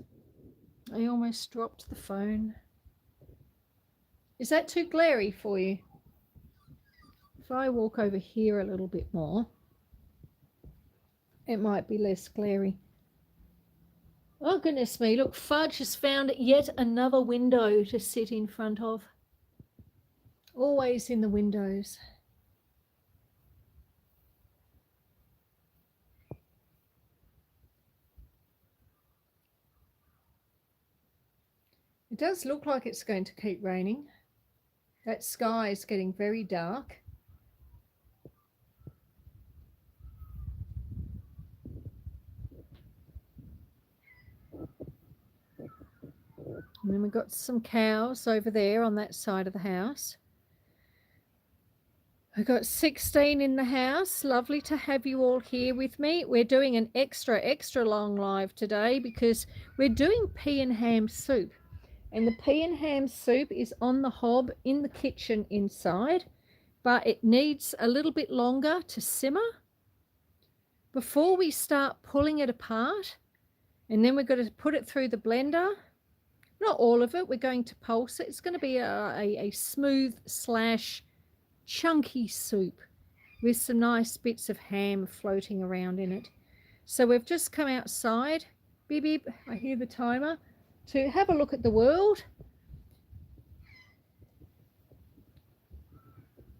I almost dropped the phone. Is that too glary for you? If I walk over here a little bit more, it might be less glary. Oh, goodness me. Look, Fudge has found yet another window to sit in front of. Always in the windows. It does look like it's going to keep raining. That sky is getting very dark. And then we've got some cows over there on that side of the house. I've got 16 in the house. Lovely to have you all here with me. We're doing an extra long live today because we're doing Pea Ham Soup. And the pea ham soup is on the hob in the kitchen inside, but it needs a little bit longer to simmer before we start pulling it apart. And then we're going to put it through the blender. Not all of it, we're going to pulse it. It's going to be a smooth slash chunky soup with some nice bits of ham floating around in it. So we've just come outside, beep beep, I hear the timer, to have a look at the world,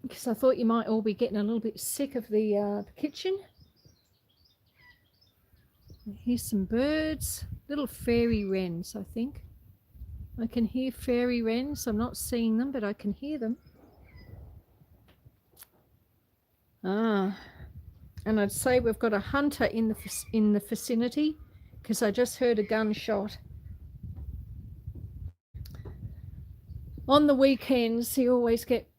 because I thought you might all be getting a little bit sick of the kitchen. Here's some birds, little fairy wrens, I think. I can hear fairy wrens. I'm not seeing them, but I can hear them. And I'd say we've got a hunter in the vicinity, because I just heard a gunshot. On the weekends, you always get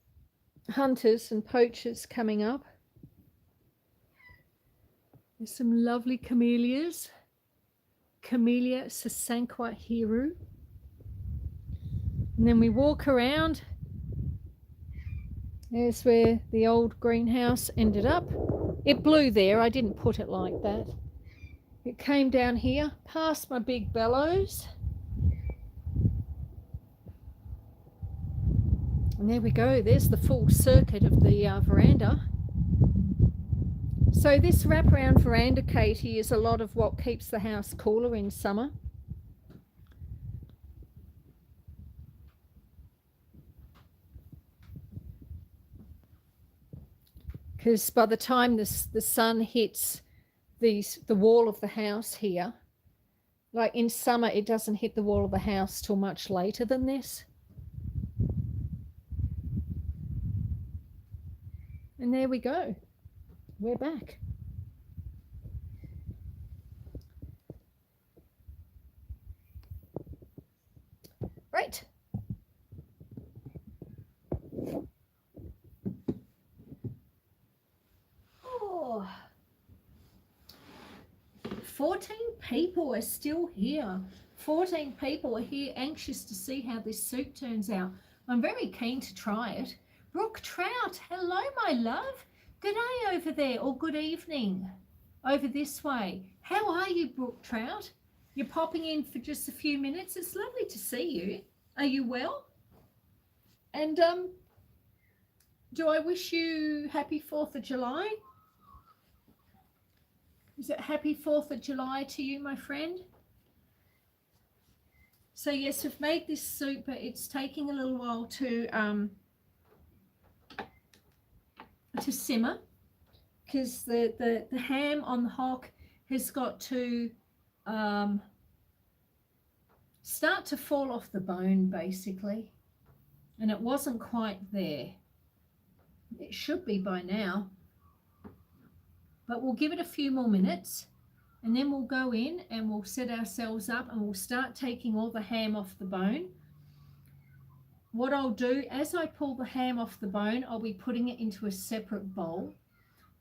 hunters and poachers coming up. There's some lovely camellias. Camellia sasanqua hiru. And then we walk around. There's where the old greenhouse ended up. It blew there. I didn't put it like that. It came down here, past my big bellows. And there we go. There's the full circuit of the veranda. So this wraparound veranda, Katie, is a lot of what keeps the house cooler in summer. Because by the time the sun hits the wall of the house here, like in summer, it doesn't hit the wall of the house till much later than this. And there we go. We're back. Right. Oh. 14 people are still here. 14 people are here anxious to see how this soup turns out. I'm very keen to try it. Brooke Trout, hello, my love. Good day over there, or good evening over this way. How are you, Brooke Trout? You're popping in for just a few minutes. It's lovely to see you. Are you well? And do I wish you happy 4th of July? Is it happy 4th of July to you, my friend? So yes, we've made this soup, but it's taking a little while to simmer, because the ham on the hock has got to start to fall off the bone, basically, and it wasn't quite there. It should be by now, but we'll give it a few more minutes, and then we'll go in and we'll set ourselves up and we'll start taking all the ham off the bone. What I'll do, as I pull the ham off the bone, I'll be putting it into a separate bowl.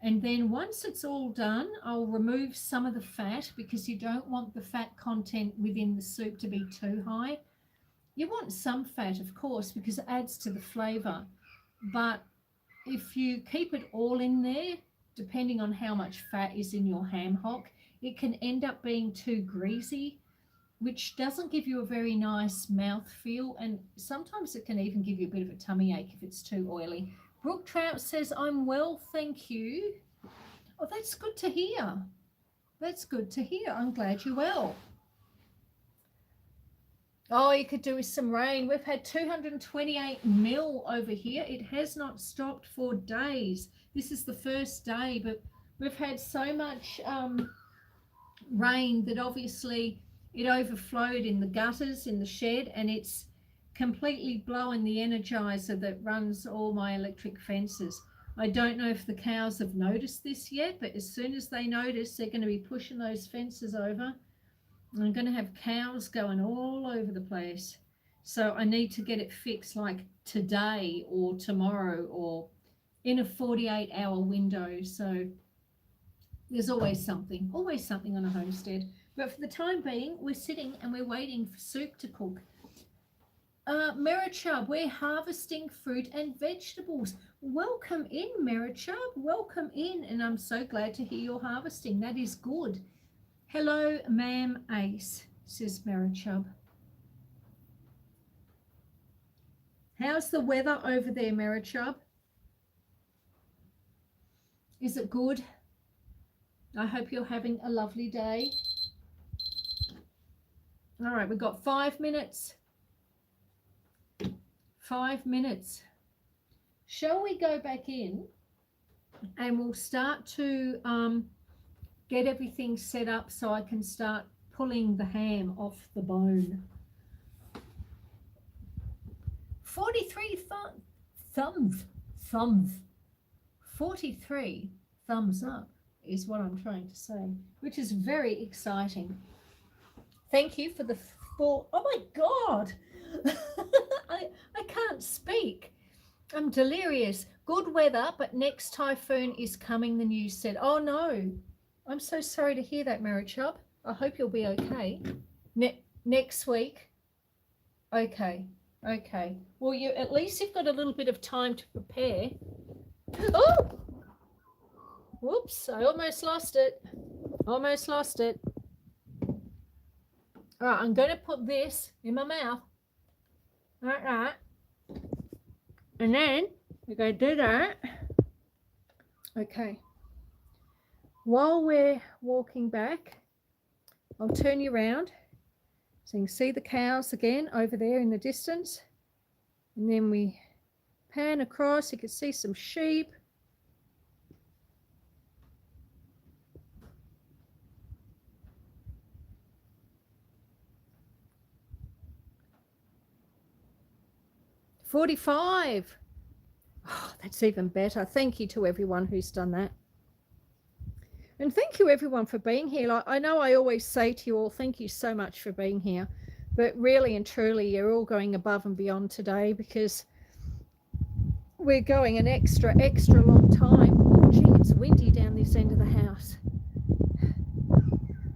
And then once it's all done, I'll remove some of the fat, because you don't want the fat content within the soup to be too high. You want some fat, of course, because it adds to the flavour. But if you keep it all in there, depending on how much fat is in your ham hock, it can end up being too greasy, which doesn't give you a very nice mouth feel, and sometimes it can even give you a bit of a tummy ache if it's too oily. Brooke Trout says, I'm well, thank you. Oh, that's good to hear. That's good to hear. I'm glad you're well. Oh, you could do with some rain. We've had 228 mil over here. It has not stopped for days. This is the first day, but we've had so much rain that obviously it overflowed in the gutters in the shed, and it's completely blowing the energizer that runs all my electric fences. I don't know if the cows have noticed this yet, but as soon as they notice, they're going to be pushing those fences over. And I'm going to have cows going all over the place. So I need to get it fixed like today or tomorrow or in a 48-hour window. So there's always something on a homestead. But for the time being, we're sitting and we're waiting for soup to cook. Merichub, we're harvesting fruit and vegetables. Welcome in, Merichub. Welcome in, and I'm so glad to hear you're harvesting. That is good. Hello, Ma'am Ace, says Merichub. How's the weather over there, Merichub? Is it good? I hope you're having a lovely day. All right, we've got 5 minutes. 5 minutes. Shall we go back in and we'll start to get everything set up so I can start pulling the ham off the bone. 43 thumbs. 43 thumbs up is what I'm trying to say, which is very exciting. Thank you for the 4. Oh my God. I can't speak. I'm delirious. Good weather, but next typhoon is coming, the news said. Oh no. I'm so sorry to hear that, Marichub. I hope you'll be okay. Next week. Okay. Okay. Well, at least you've got a little bit of time to prepare. Oh! Whoops, I almost lost it. Almost lost it. All right, I'm going to put this in my mouth. Like that. And then we're going to do that. Okay. While we're walking back, I'll turn you around so you can see the cows again over there in the distance. And then we pan across, you can see some sheep. $45. Oh, that's even better. Thank you to everyone who's done that. And thank you everyone for being here. Like, I know I always say to you all, thank you so much for being here. But really and truly, you're all going above and beyond today because we're going an extra long time. Gee, it's windy down this end of the house.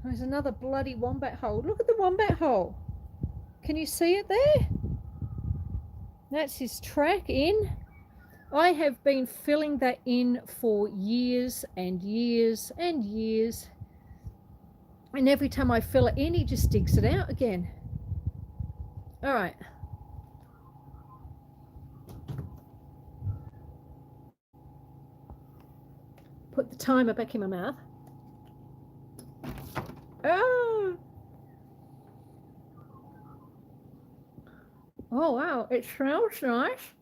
There's another bloody wombat hole. Look at the wombat hole. Can you see it there? That's his track in. I have been filling that in for years and years and years. And every time I fill it in, he just digs it out again. All right. Put the timer back in my mouth. Oh! Oh, wow. It smells nice.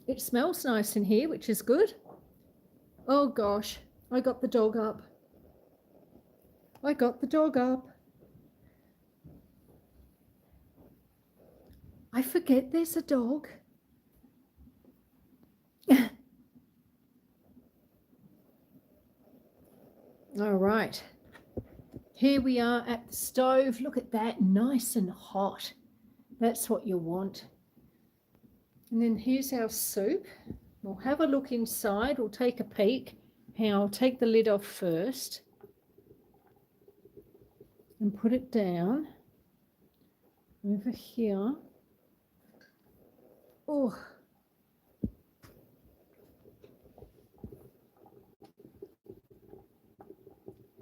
It smells nice in here, which is good. Oh, gosh. I got the dog up. I got the dog up. I forget there's a dog. All right. Here we are at the stove. Look at that, nice and hot. That's what you want. And then here's our soup. We'll have a look inside. We'll take a peek. I'll take the lid off first and put it down over here. Oh.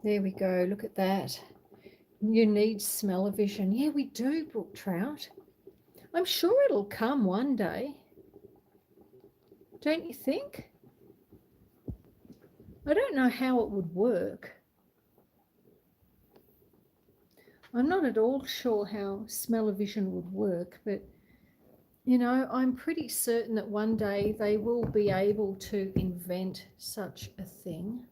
There we go. Look at that. You need smell-o-vision. Yeah, we do, brook trout. I'm sure it'll come one day. Don't you think? I don't know how it would work. I'm not at all sure how smell-o-vision would work, but, you know, I'm pretty certain that one day they will be able to invent such a thing.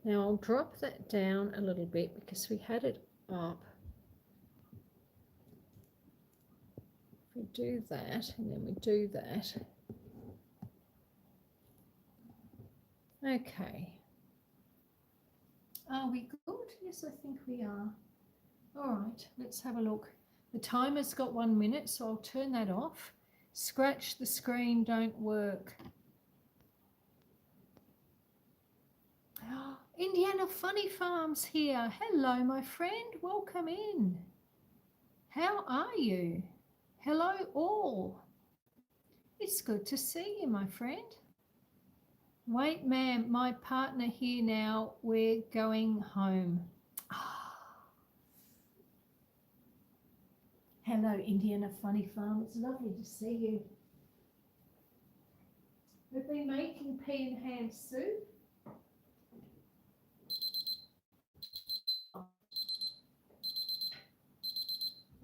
Now I'll drop that down a little bit because we had it up. We do that and then we do that. Okay. Are we good? Yes, I think we are. All right, let's have a look. The timer's got 1 minute, so I'll turn that off. Scratch the screen, don't work. Indiana Funny Farms here. Hello, my friend. Welcome in. How are you? Hello, all. It's good to see you, my friend. Wait, ma'am, my partner here now. We're going home. Hello, Indiana Funny Farm. It's lovely to see you. We've been making pea and ham soup.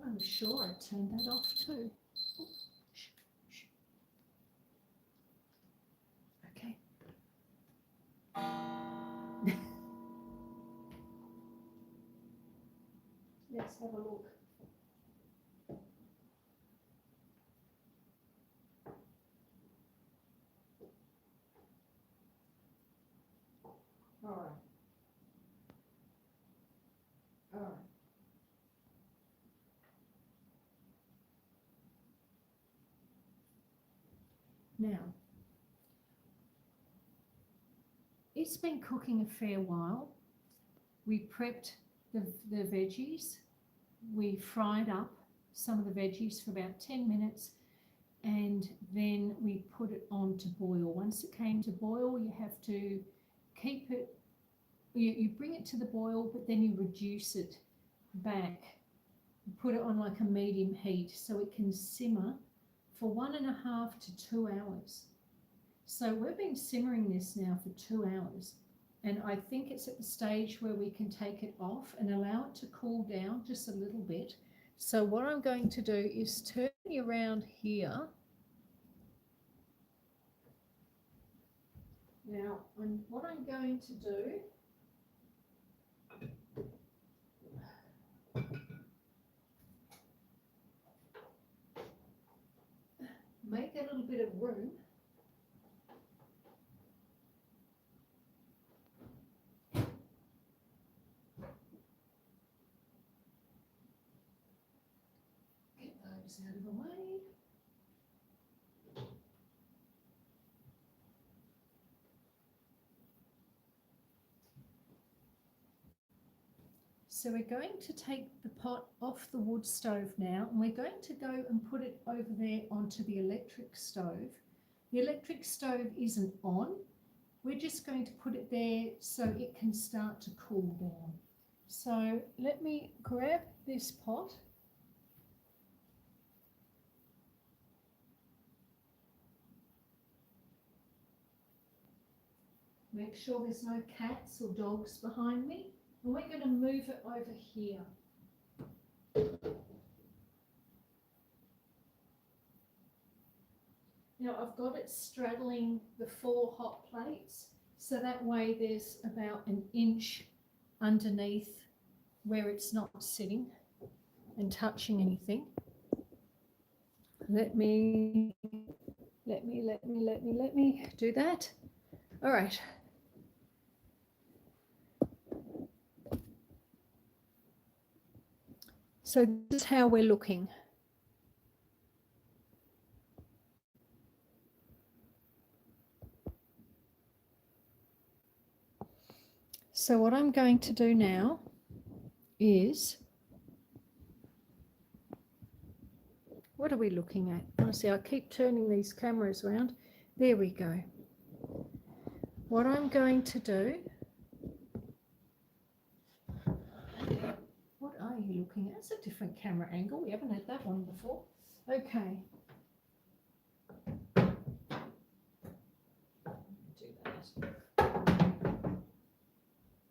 I'm sure I turned that off too. Okay. Let's have a look. All right. All right. Now, it's been cooking a fair while. We prepped the veggies. We fried up some of the veggies for about 10 minutes and then we put it on to boil. Once it came to boil, you have to keep it, you bring it to the boil, but then you reduce it back. You put it on like a medium heat so it can simmer for 1.5 to 2 hours. So we've been simmering this now for 2 hours. And I think it's at the stage where we can take it off and allow it to cool down just a little bit. So what I'm going to do is turn you around here. Now, what I'm going to do make a little bit of room. Get those out of the way. So we're going to take the pot off the wood stove now, and we're going to go and put it over there onto the electric stove. The electric stove isn't on. We're just going to put it there so it can start to cool down. So let me grab this pot. Make sure there's no cats or dogs behind me. And we're going to move it over here. Now I've got it straddling the 4 hot plates, so that way there's about 1 inch underneath where it's not sitting and touching anything. Let me do that. All right. So this is how we're looking. So what I'm going to do now is, what are we looking at? Honestly, I keep turning these cameras around. There we go. What I'm going to do, what are you looking at? It's a different camera angle. We haven't had that one before. Okay. Do that.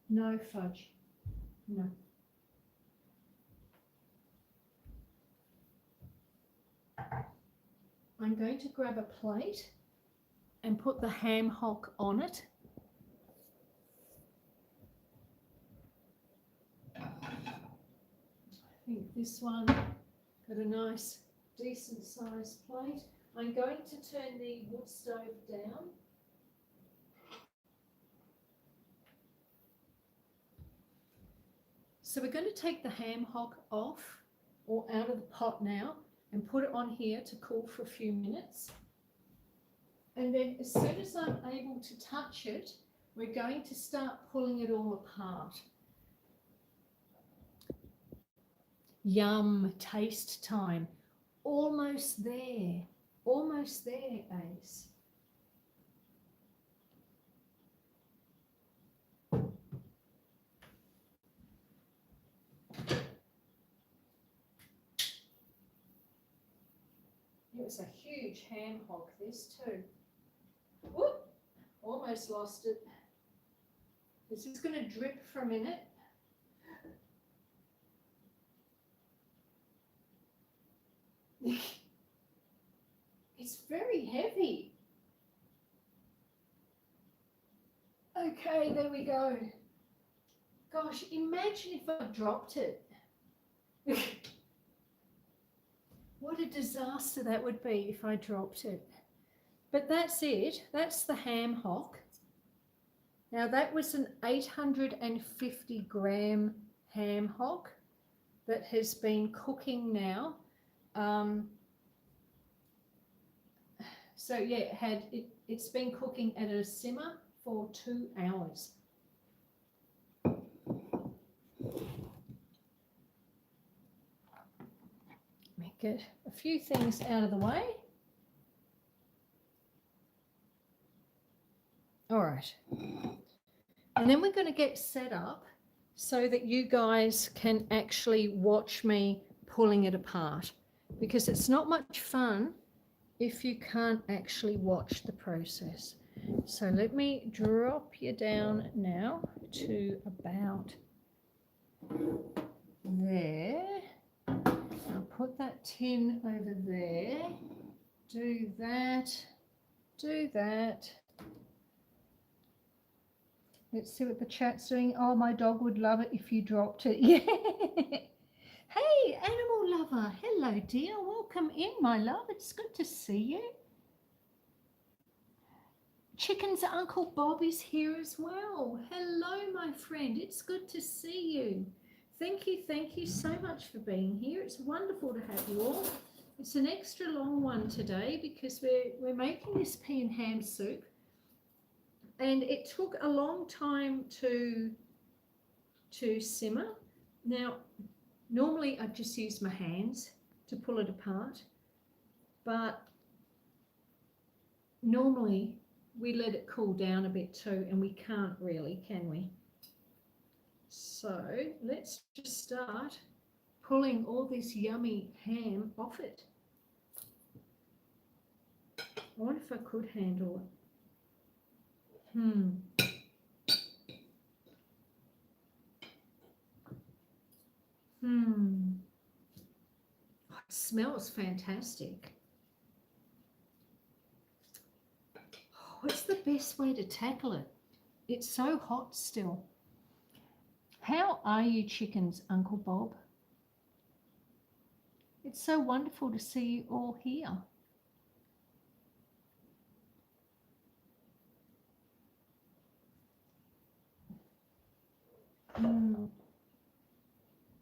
No fudge. No. I'm going to grab a plate and put the ham hock on it. I think this one got a nice decent sized plate. I'm going to turn the wood stove down. So we're going to take the ham hock off or out of the pot now and put it on here to cool for a few minutes. And then as soon as I'm able to touch it, we're going to start pulling it all apart. Yum, taste time. Almost there. Almost there, Ace. It was a huge ham hock, this too. Whoop, almost lost it. It's just going to drip for a minute. It's very heavy. Okay, there we go. Gosh, imagine if I dropped it. What a disaster that would be if I dropped it. But that's it. That's the ham hock. Now that was an 850 gram ham hock that has been cooking now. So yeah, it's been cooking at a simmer for 2 hours. Get a few things out of the way. All right. And then we're going to get set up so that you guys can actually watch me pulling it apart, because it's not much fun if you can't actually watch the process. So let me drop you down now to about there. I'll put that tin over there, do that. Let's see what the chat's doing. Oh, my dog would love it if you dropped it. Yeah. Hey, animal lover. Hello, dear. Welcome in, my love. It's good to see you. Chicken's Uncle Bob is here as well. Hello, my friend. It's good to see you. Thank you so much for being here. It's wonderful to have you all. It's an extra long one today because we're making this pea and ham soup, and it took a long time to simmer. Now, normally I just use my hands to pull it apart, but normally we let it cool down a bit too, and we can't really, can we? So let's just start pulling all this yummy ham off it. I wonder if I could handle it. Oh, it smells fantastic. Oh, what's the best way to tackle it? It's so hot still. How are you, chickens, Uncle Bob? It's so wonderful to see you all here.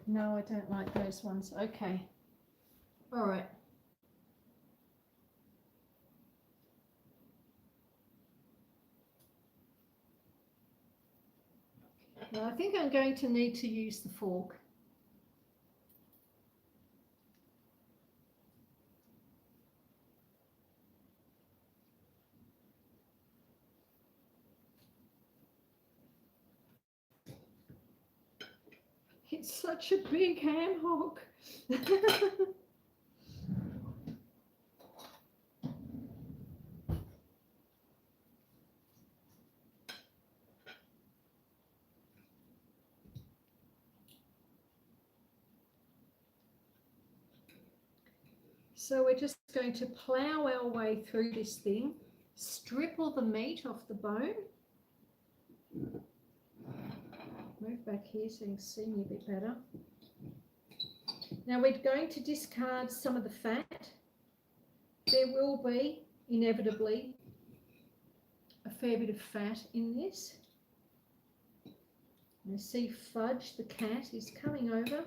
No, I don't like those ones. Okay. All right. Now, I think I'm going to need to use the fork. It's such a big ham hock. So we're just going to plow our way through this thing, strip all the meat off the bone. Move back here so you can see me a bit better. Now we're going to discard some of the fat. There will be, inevitably, a fair bit of fat in this. I see Fudge, the cat, is coming over.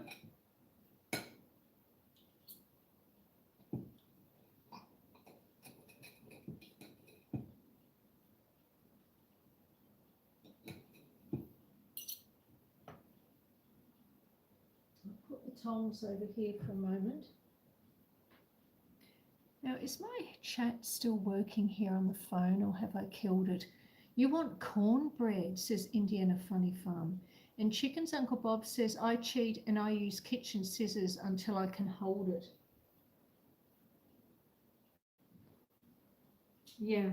tongs over here for a moment. Now, is my chat still working here on the phone, or have I killed it? You want cornbread, says Indiana Funny Farm. And Chickens Uncle Bob says, I cheat and I use kitchen scissors until I can hold it. Yeah,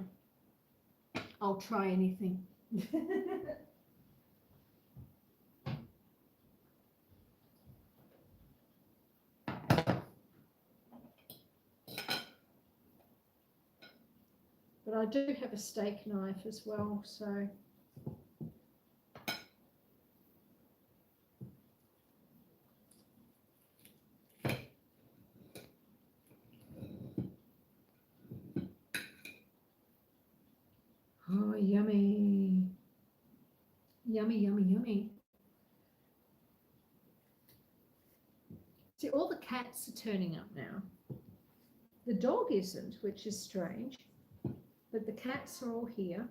I'll try anything. But I do have a steak knife as well, so. Oh, yummy. Yummy, yummy, yummy. See, all the cats are turning up now. The dog isn't, which is strange, but the cats are all here.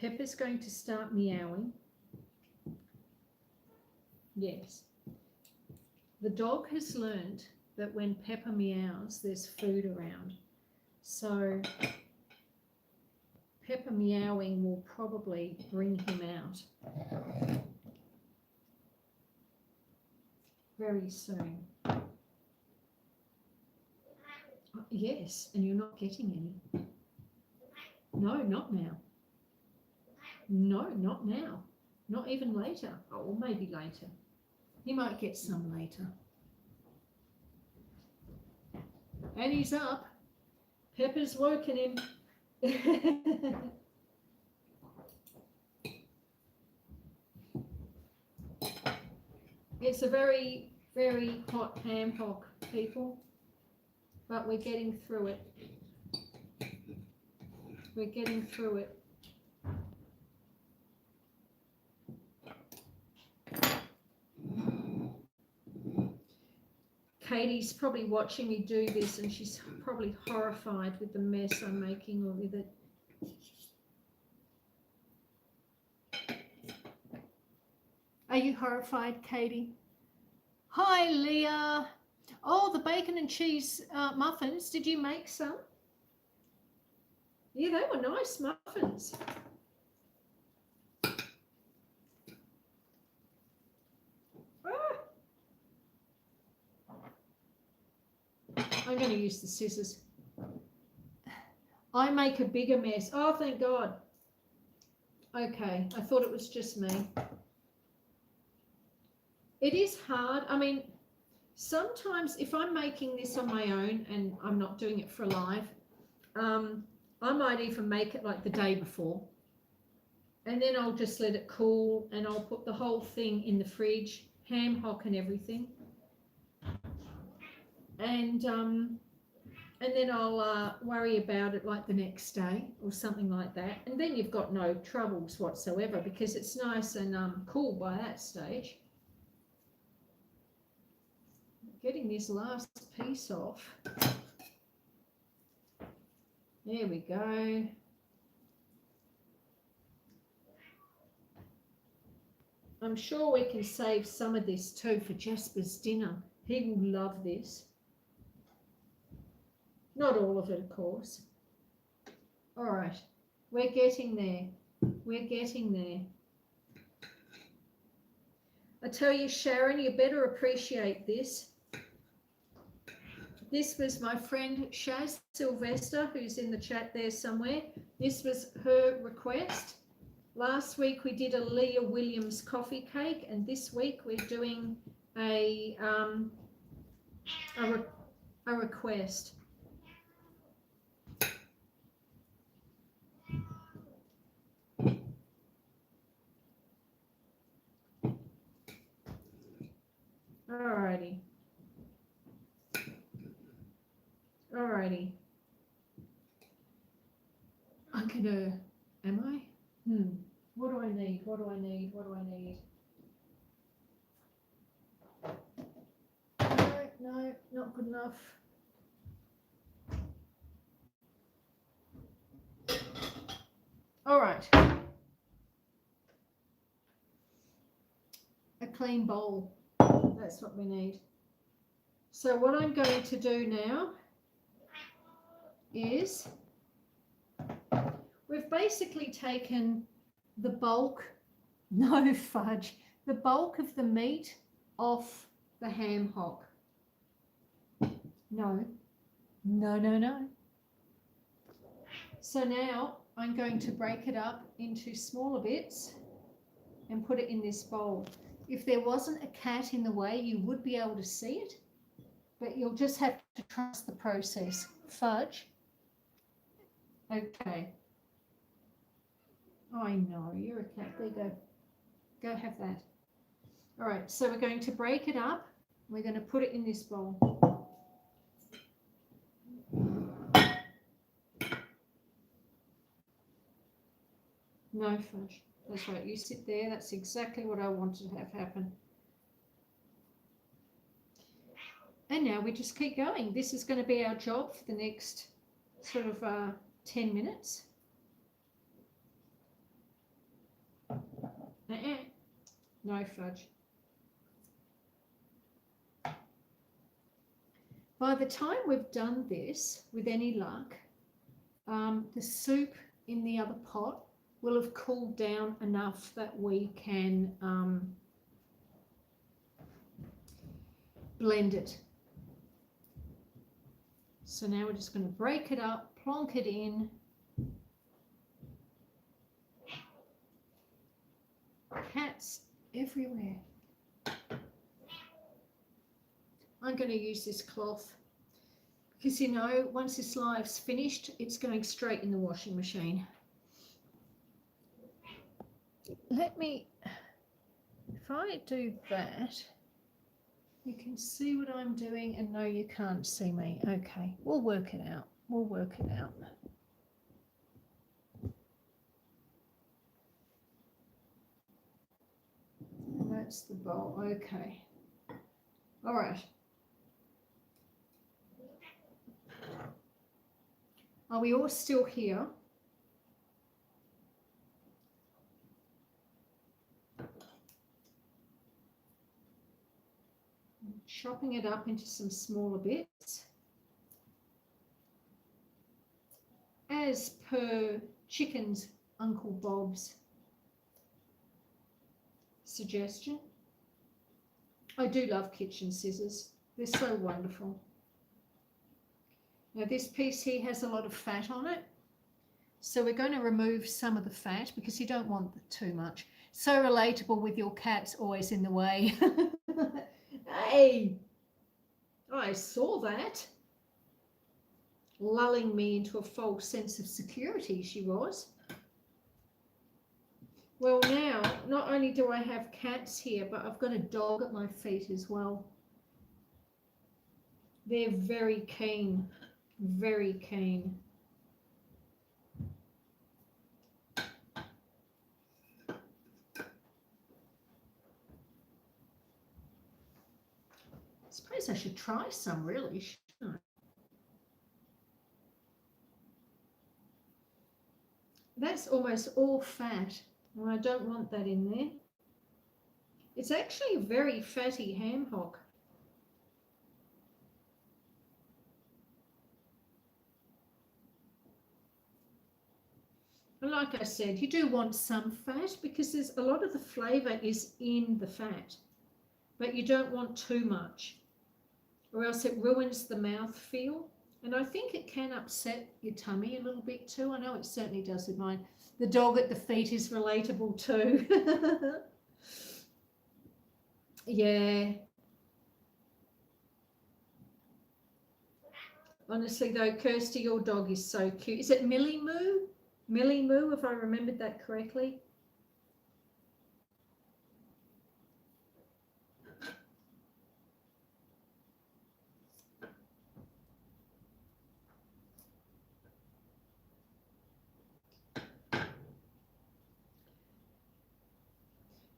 Pepper's going to start meowing. Yes. The dog has learned that when Pepper meows, there's food around. So Pepper meowing will probably bring him out very soon. Yes, and you're not getting any. No, not now. No, not now. Not even later. Oh, or maybe later. He might get some later. And he's up. Pepper's woken him. It's a very, very hot ham hock, people. But we're getting through it. We're getting through it. Katie's probably watching me do this and she's probably horrified with the mess I'm making or with it. Are you horrified, Katie? Hi, Leah. Oh, the bacon and cheese muffins. Did you make some? Yeah, they were nice muffins. I'm going to use the scissors. I make a bigger mess. Oh, thank God. Okay, I thought it was just me. It is hard. I mean, sometimes if I'm making this on my own and I'm not doing it for live, I might even make it like the day before. And then I'll just let it cool and I'll put the whole thing in the fridge, ham hock and everything. And then I'll worry about it like the next day or something like that. And then you've got no troubles whatsoever because it's nice and cool by that stage. Getting this last piece off. There we go. I'm sure we can save some of this too for Jasper's dinner. He will love this. Not all of it, of course. All right, we're getting there. We're getting there. I tell you, Sharon, you better appreciate this. This was my friend Shaz Sylvester, who's in the chat there somewhere. This was her request. Last week we did a Leah Williams coffee cake, and this week we're doing a request. Alrighty. Alrighty. I'm gonna, am I? What do I need? What do I need? What do I need? No, not good enough. All right. A clean bowl. That's what we need. So what I'm going to do now is we've basically taken the bulk, no fudge, the bulk of the meat off the ham hock. No. So now I'm going to break it up into smaller bits and put it in this bowl. If there wasn't a cat in the way, you would be able to see it, but you'll just have to trust the process. Fudge. Okay. I know, you're a cat. There you go. Go have that. All right, so we're going to break it up. We're going to put it in this bowl. No fudge. That's right, you sit there. That's exactly what I wanted to have happen. And now we just keep going. This is going to be our job for the next sort of 10 minutes. No fudge. By the time we've done this, with any luck, the soup in the other pot will have cooled down enough that we can blend it. So now we're just going to break it up, plonk it in. Cats everywhere. I'm going to use this cloth because, you know, once this live's finished, it's going straight in the washing machine. Let me, if I do that, you can see what I'm doing, and no, you can't see me. Okay, we'll work it out. We'll work it out. And that's the bowl. Okay. All right. Are we all still here? Chopping it up into some smaller bits. As per Chicken's Uncle Bob's suggestion. I do love kitchen scissors. They're so wonderful. Now this piece here has a lot of fat on it. So we're going to remove some of the fat because you don't want too much. So relatable with your cats always in the way. Hey, I saw that. Lulling me into a false sense of security, she was. Well, now, not only do I have cats here, but I've got a dog at my feet as well. They're very keen, very keen. I suppose I should try some, really, shouldn't I? That's almost all fat, and I don't want that in there. It's actually a very fatty ham hock. And like I said, you do want some fat because there's a lot of the flavour is in the fat, but you don't want too much or else it ruins the mouth feel. And I think it can upset your tummy a little bit too. I know it certainly does with mine. The dog at the feet is relatable too. Yeah. Honestly though, Kirsty, your dog is so cute. Is it Millie Moo? Millie Moo, if I remembered that correctly.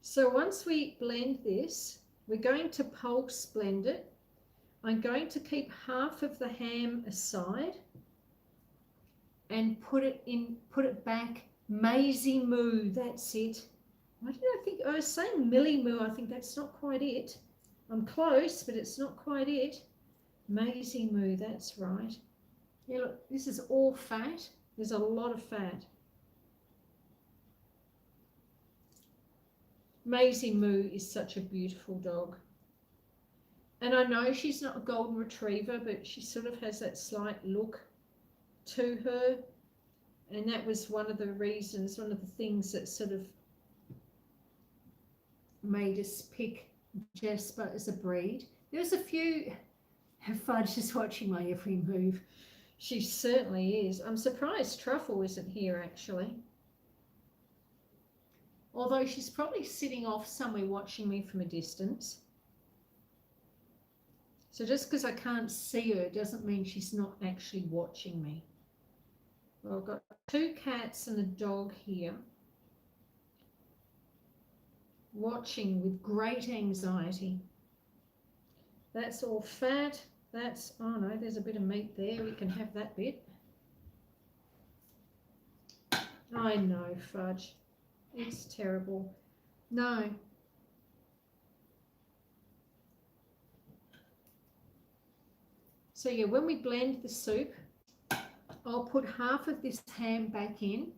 So once we blend this, we're going to pulse blend it. I'm going to keep half of the ham aside and put it back. Maisie Moo, that's it. Why did I think I was saying Millie Moo? I think that's not quite it. I'm close, but it's not quite it. Maisie Moo, that's right. Yeah, look, this is all fat. There's a lot of fat. Maisie Moo is such a beautiful dog. And I know she's not a golden retriever, but she sort of has that slight look to her. And that was one of the reasons, one of the things that sort of made us pick Jasper as a breed. There was a few. Fudge is watching my every move. She certainly is. I'm surprised Truffle isn't here, actually. Although she's probably sitting off somewhere watching me from a distance. So just because I can't see her doesn't mean she's not actually watching me. Well, I've got 2 cats and a dog here, watching with great anxiety. That's all fat. That's, oh no, there's a bit of meat there. We can have that bit. I know, Fudge. It's terrible. No. So yeah, when we blend the soup, I'll put half of this ham back in,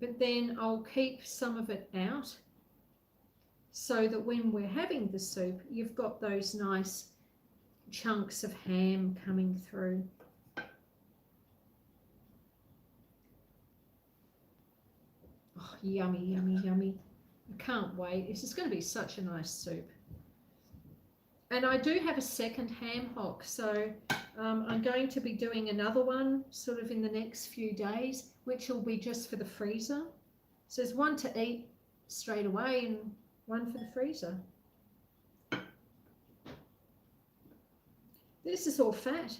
but then I'll keep some of it out so that when we're having the soup, you've got those nice chunks of ham coming through. Oh, yummy, yummy, yummy. I can't wait. This is going to be such a nice soup. And I do have a second ham hock, so I'm going to be doing another one sort of in the next few days, which will be just for the freezer. So there's one to eat straight away and one for the freezer. This is all fat.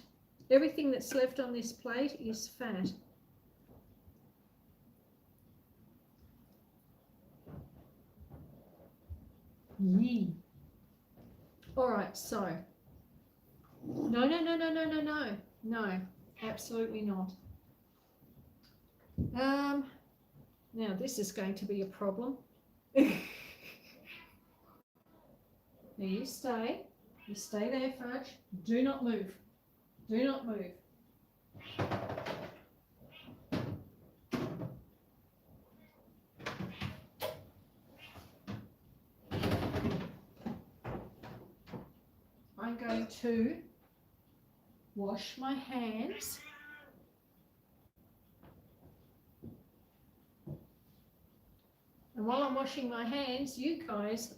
Everything that's left on this plate is fat. Yee. All right, so no, absolutely not. Now this is going to be a problem. Now you stay there, Fudge. Do not move. Do not move. I'm going to wash my hands. And while I'm washing my hands, you guys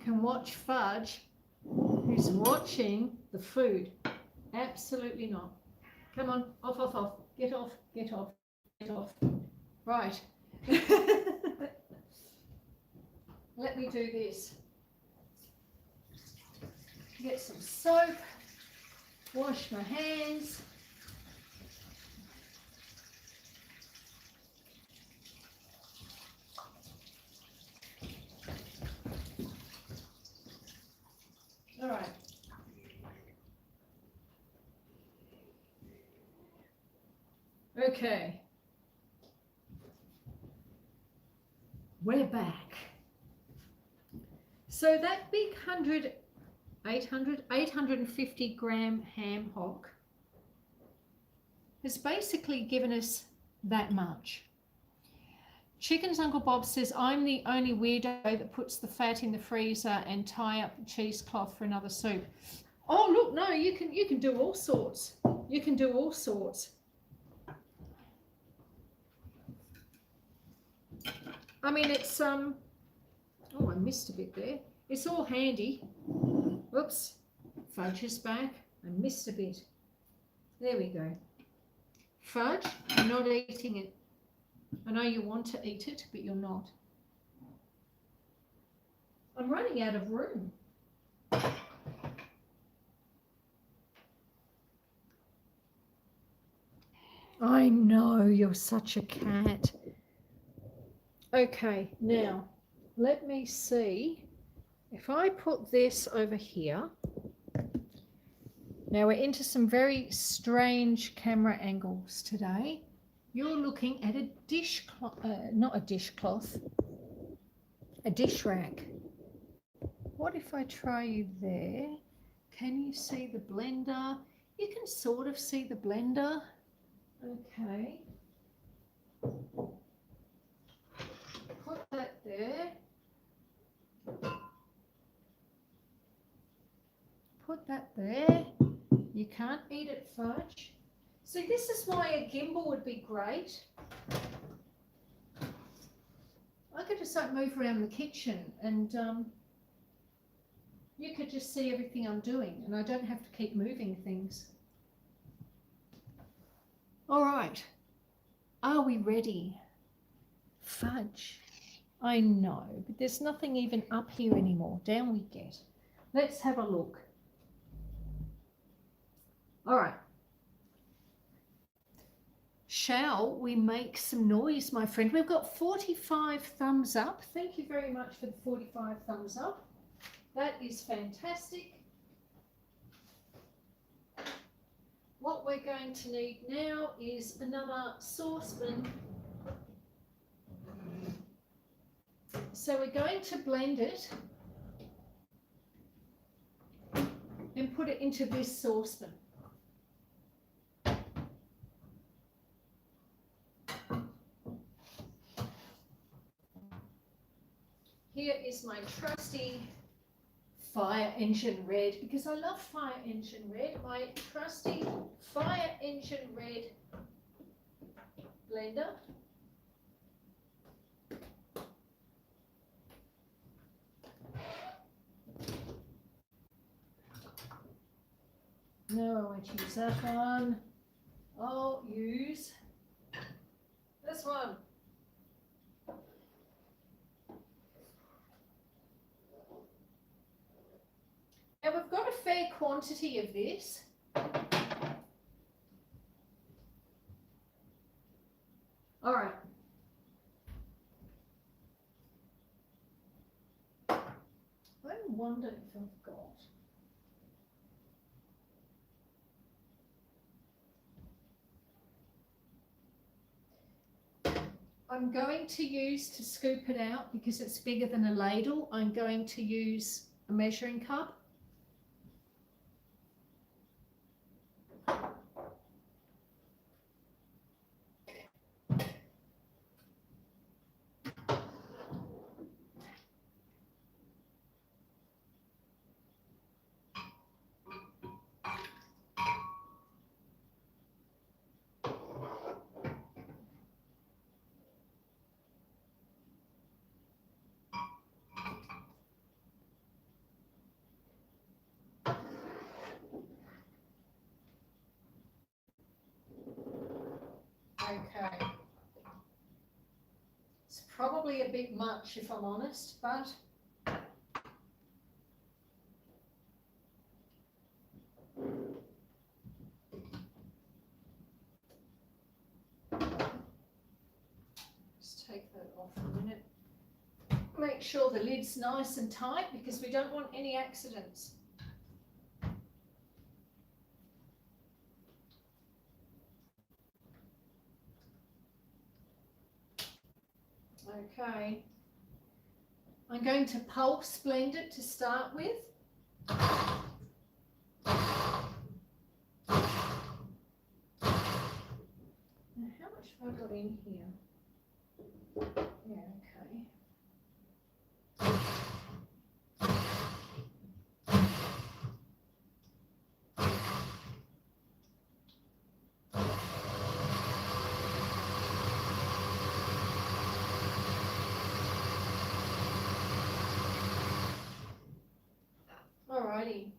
can watch Fudge, who's watching the food. Absolutely not. Come on, off, off, off. Get off, get off, get off. Right. Let me do this. Get some soap, wash my hands. All right. Okay. We're back. So that big 850 gram ham hock has basically given us that much. Chicken's Uncle Bob says, I'm the only weirdo that puts the fat in the freezer and tie up the cheesecloth for another soup. Oh, look, no, you can do all sorts. You can do all sorts. I mean, it's, oh, I missed a bit there. It's all handy. Whoops. Fudge is back. I missed a bit. There we go. Fudge, I'm not eating it. I know you want to eat it, but you're not. I'm running out of room. I know, you're such a cat. Okay, now, let me see. If I put this over here, now we're into some very strange camera angles today. You're looking at a dishcloth, not a dishcloth, a dish rack. what if I try you there? Can you see the blender? You can sort of see the blender. Okay. Put that there. Put that there. You can't eat it, fudge. So this is why a gimbal would be great. I could just like move around the kitchen and you could just see everything I'm doing and I don't have to keep moving things. All right, are we ready? Fudge. I know, but there's nothing even up here anymore. Down we get. Let's have a look. All right. Shall we make some noise, my friend? We've got 45 thumbs up. Thank you very much for the 45 thumbs up. That is fantastic. What we're going to need now is another saucepan. So we're going to blend it and put it into this saucepan. Here is my trusty fire engine red, because I love fire engine red, my trusty fire engine red blender. No, I won't use that one. I'll use this one. And we've got a fair quantity of this. All right. I wonder if I've got. I'm going to use, to scoop it out, because it's bigger than a ladle, I'm going to use a measuring cup. Okay. It's probably a bit much if I'm honest, but just take that off for a minute. Make sure the lid's nice and tight because we don't want any accidents. Okay, I'm going to pulse blend it to start with. Now, how much have I got in here? Yeah, okay. Alrighty.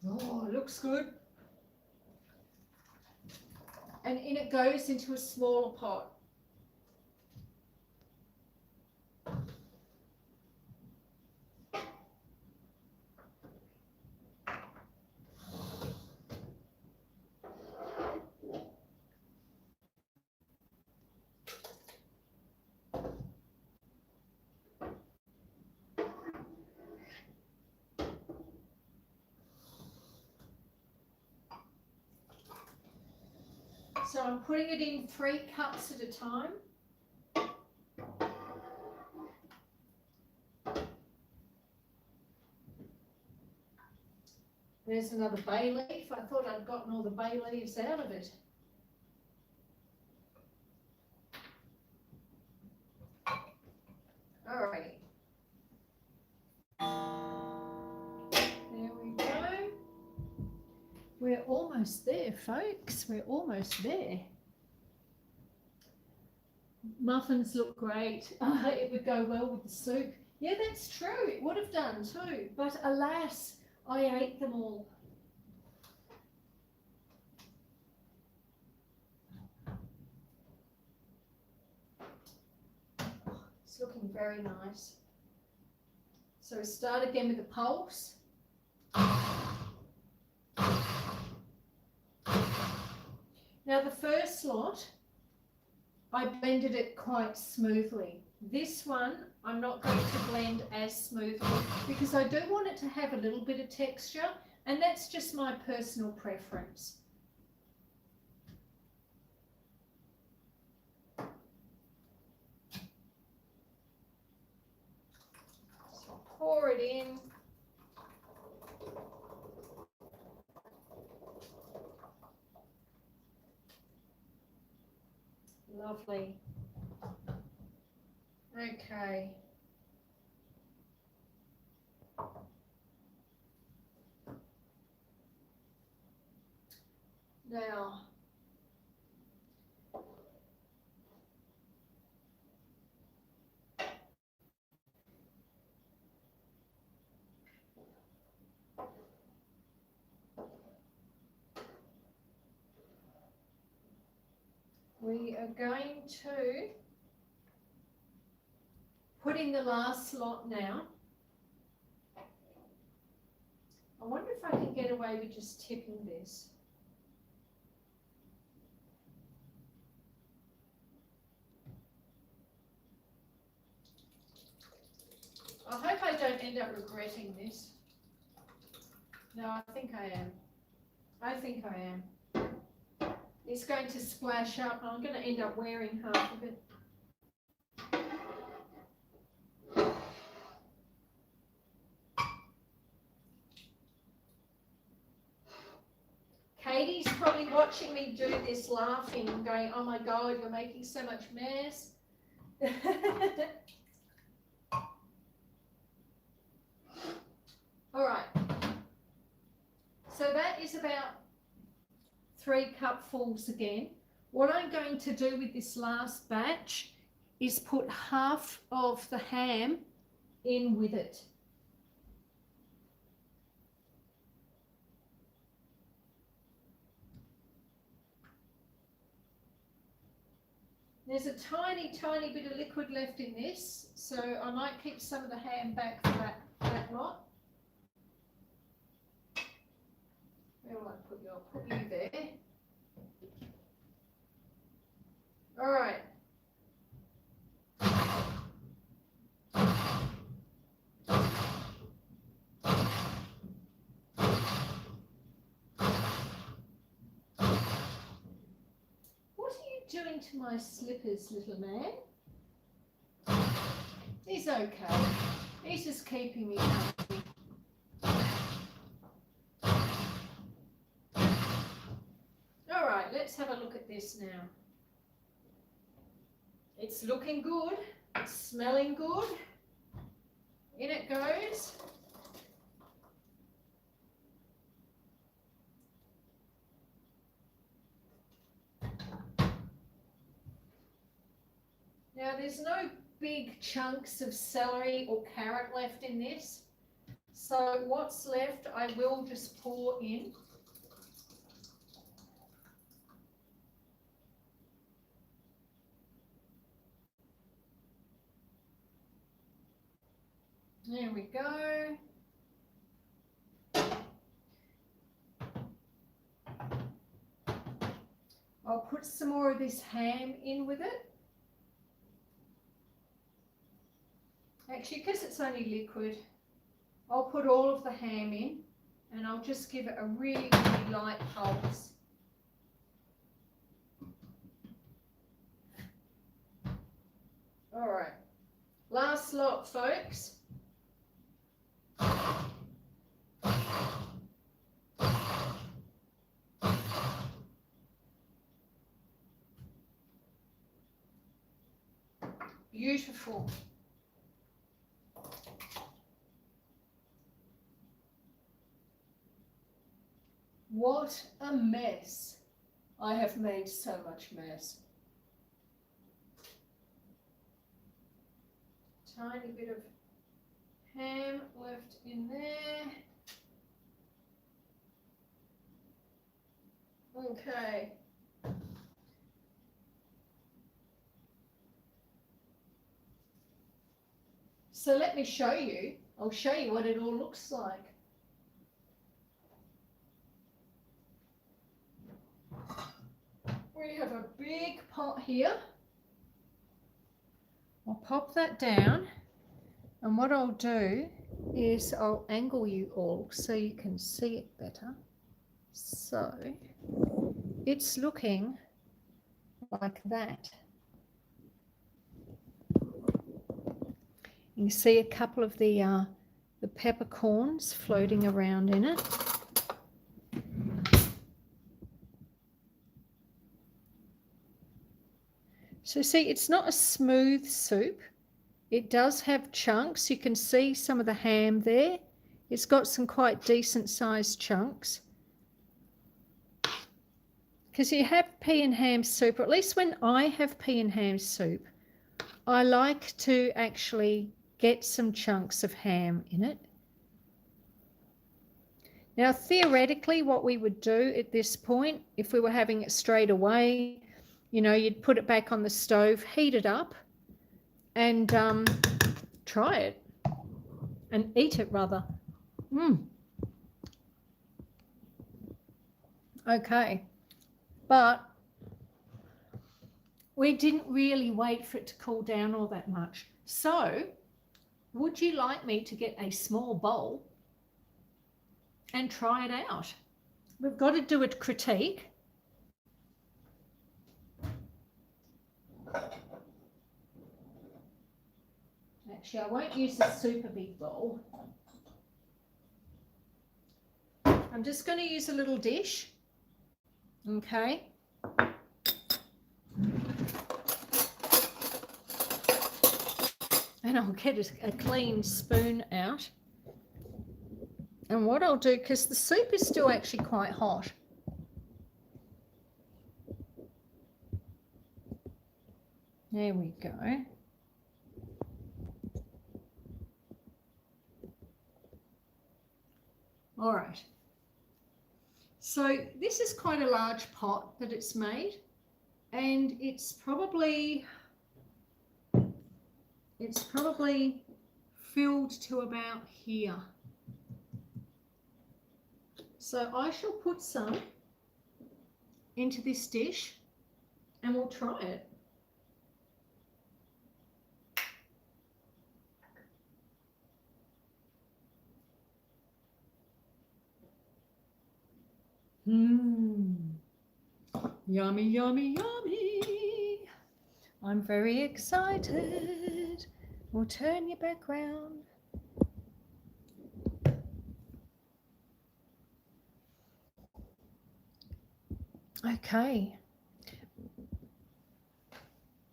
Oh, it looks good. And in it goes into a smaller pot. So I'm putting it in 3 cups at a time. There's another bay leaf. I thought I'd gotten all the bay leaves out of it. Alrighty. There we go. We're almost there, folks. We're almost there. Muffins look great. It would go well with the soup. Yeah, that's true. It would have done too. But alas, I ate them all. It's looking very nice. So start again with the pulse. Now the first lot, I blended it quite smoothly. This one, I'm not going to blend as smoothly because I do want it to have a little bit of texture, and that's just my personal preference. So pour it in. Lovely. Okay. Now, we are going to put in the last lot now. I wonder if I can get away with just tipping this. I hope I don't end up regretting this. No, I think I am. I think I am. It's going to splash up and I'm going to end up wearing half of it. Katie's probably watching me do this laughing and going, oh my God, you're making so much mess. All right. So that is about 3 cupfuls again. What I'm going to do with this last batch is put half of the ham in with it. There's a tiny, tiny bit of liquid left in this, so I might keep some of the ham back for that lot. Where will I put you? I'll put you there. All right. What are you doing to my slippers, little man? He's okay. He's just keeping me company. All right, let's have a look at this now. It's looking good. It's smelling good. In it goes. Now there's no big chunks of celery or carrot left in this. So what's left I will just pour in. There we go. I'll put some more of this ham in with it. Actually, because it's only liquid, I'll put all of the ham in and I'll just give it a really, really light pulse. All right, last lot, folks. Beautiful. What a mess. I have made so much mess. Tiny bit of ham left in there. Okay. So let me show you. I'll show you what it all looks like. We have a big pot here. I'll pop that down, and what I'll do is I'll angle you all so you can see it better. So it's looking like that. You can see a couple of the peppercorns floating around in it. So see, it's not a smooth soup. It does have chunks. You can see some of the ham there. It's got some quite decent sized chunks. Because you have pea and ham soup, or at least when I have pea and ham soup, I like to actually get some chunks of ham in it. Now, theoretically, what we would do at this point, if we were having it straight away, you know, you'd put it back on the stove, heat it up, and try it, and eat it rather. Okay, but we didn't really wait for it to cool down all that much. So, would you like me to get a small bowl and try it out? We've got to do a critique. Actually, I won't use a super big bowl. I'm just going to use a little dish. Okay. And I'll get a clean spoon out. And what I'll do, because the soup is still actually quite hot, there we go. All right. So this is quite a large pot that it's made, and it's probably filled to about here. So I shall put some into this dish and we'll try it. Yummy, yummy, yummy. I'm very excited. We'll turn you back round. Okay.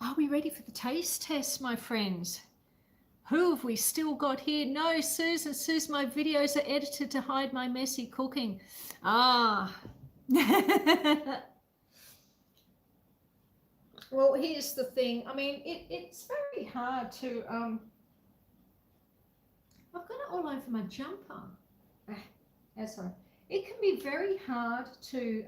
Are we ready for the taste test, my friends? Who have we still got here? No, Susan. Susan, my videos are edited to hide my messy cooking. Ah. Well, here's the thing. I mean, it's very hard to... I've got it all over my jumper. Sorry. It can be very hard to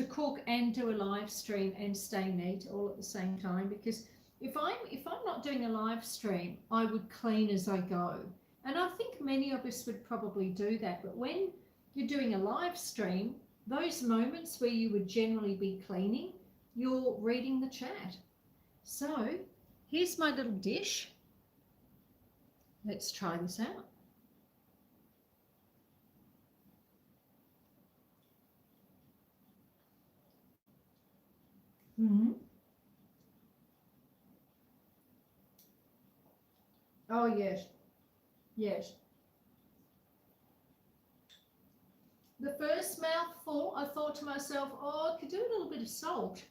cook and do a live stream and stay neat all at the same time, because if I'm not doing a live stream, I would clean as I go. And I think many of us would probably do that. But when you're doing a live stream, those moments where you would generally be cleaning, you're reading the chat. So here's my little dish. Let's try this out. Oh, yes. Yes. The first mouthful, I thought to myself, oh, I could do a little bit of salt.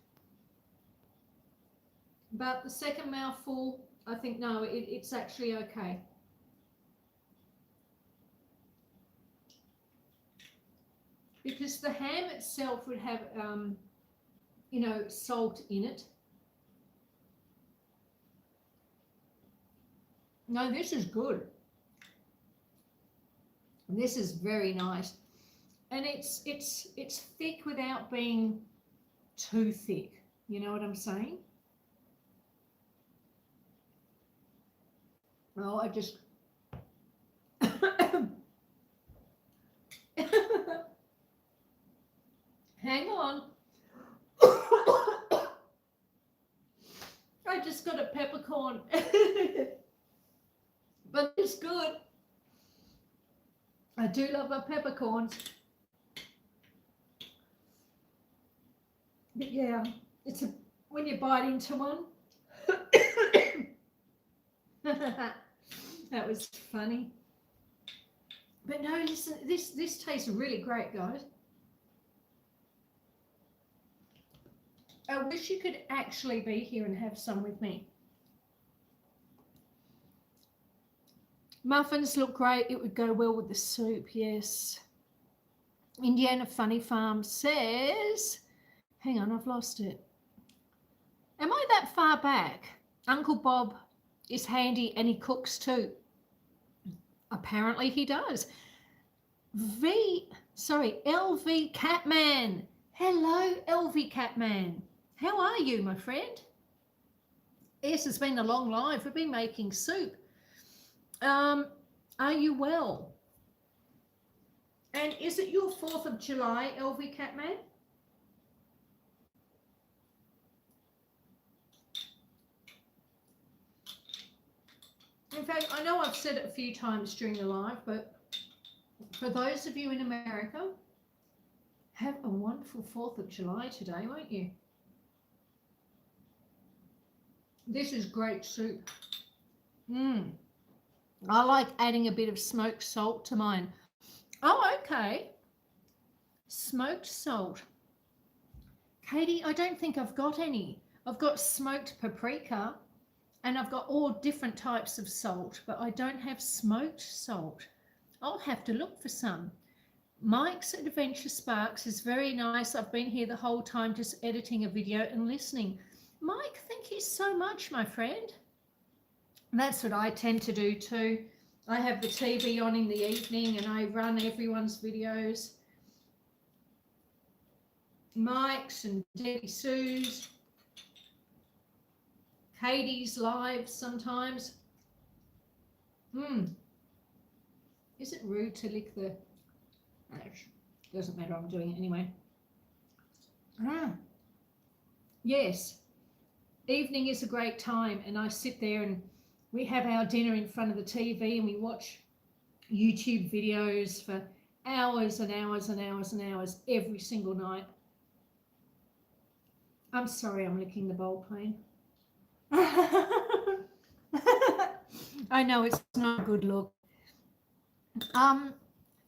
But the second mouthful, I think, no, it's actually okay. Because the ham itself would have, you know, salt in it. No, this is good. This is very nice. And it's thick without being too thick. You know what I'm saying? Oh, I just hang on. I just got a peppercorn. But it's good. I do love my peppercorns. But yeah, it's a when you bite into one. That was funny. But no, listen, this tastes really great, guys. I wish you could actually be here and have some with me. Muffins look great. It would go well with the soup, yes. Indiana Funny Farm says, hang on, I've lost it. Am I that far back? Uncle Bob is handy and he cooks too. Apparently he does. LV Catman. Hello, LV Catman. How are you, my friend? Yes, it's been a long life. We've been making soup. Are you well? And is it your 4th of July, LV Catman? In fact, I know I've said it a few times during the live, but for those of you in America, have a wonderful 4th of July today, won't you? This is great soup. I like adding a bit of smoked salt to mine. Oh, okay. Smoked salt. Katie, I don't think I've got any. I've got smoked paprika and I've got all different types of salt, but I don't have smoked salt. I'll have to look for some. Mike's Adventure Sparks is very nice. I've been here the whole time just editing a video and listening. Mike, thank you so much, my friend. That's what I tend to do too. I have the TV on in the evening and I run everyone's videos. Mike's and Debbie Sue's, Katie's lives sometimes. Is it rude to lick the... Doesn't matter, I'm doing it anyway. Yes, evening is a great time and I sit there and we have our dinner in front of the TV and we watch YouTube videos for hours and hours and hours and hours every single night. I'm sorry, I'm licking the bowl plane. I know it's not a good look.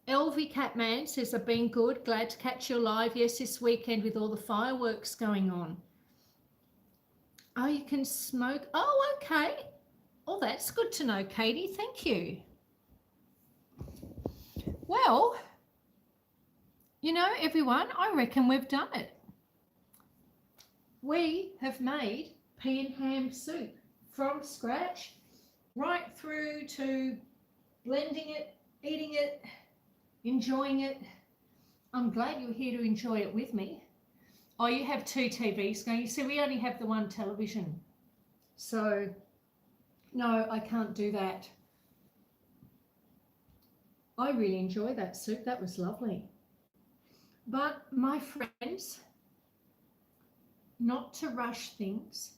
LV Catman says, I've been good. Glad to catch you live. Yes, this weekend with all the fireworks going on. Oh, you can smoke. Oh, okay. Oh, that's good to know, Katie. Thank you. Well, you know, everyone, I reckon we've done it. We have made Pea Ham Soup from scratch, right through to blending it, eating it, enjoying it. I'm glad you're here to enjoy it with me. Oh, you have 2 TVs going. You see, we only have the one television. So, no, I can't do that. I really enjoy that soup. That was lovely. But, my friends, not to rush things,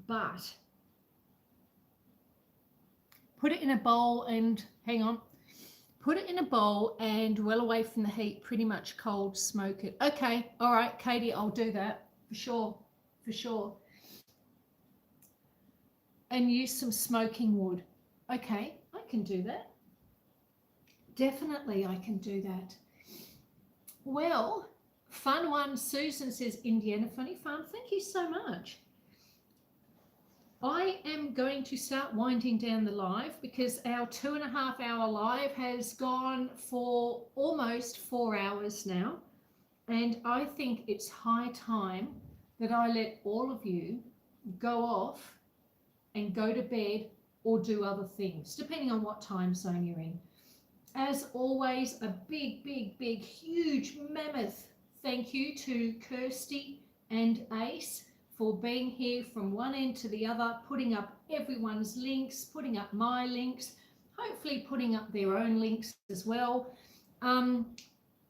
but put it in a bowl and, hang on, put it in a bowl and well away from the heat, pretty much cold, smoke it. Okay, all right, Katie, I'll do that for sure, for sure. And use some smoking wood. Okay, I can do that. Definitely I can do that. Well, fun one. Susan says, Indiana Funny Farm. Thank you so much. I am going to start winding down the live because our 2.5 hour live has gone for almost 4 hours now. And I think it's high time that I let all of you go off and go to bed or do other things, depending on what time zone you're in. As always, a big, big, big, huge, mammoth thank you to Kirsty and Ace for being here from one end to the other, putting up everyone's links, putting up my links, hopefully putting up their own links as well.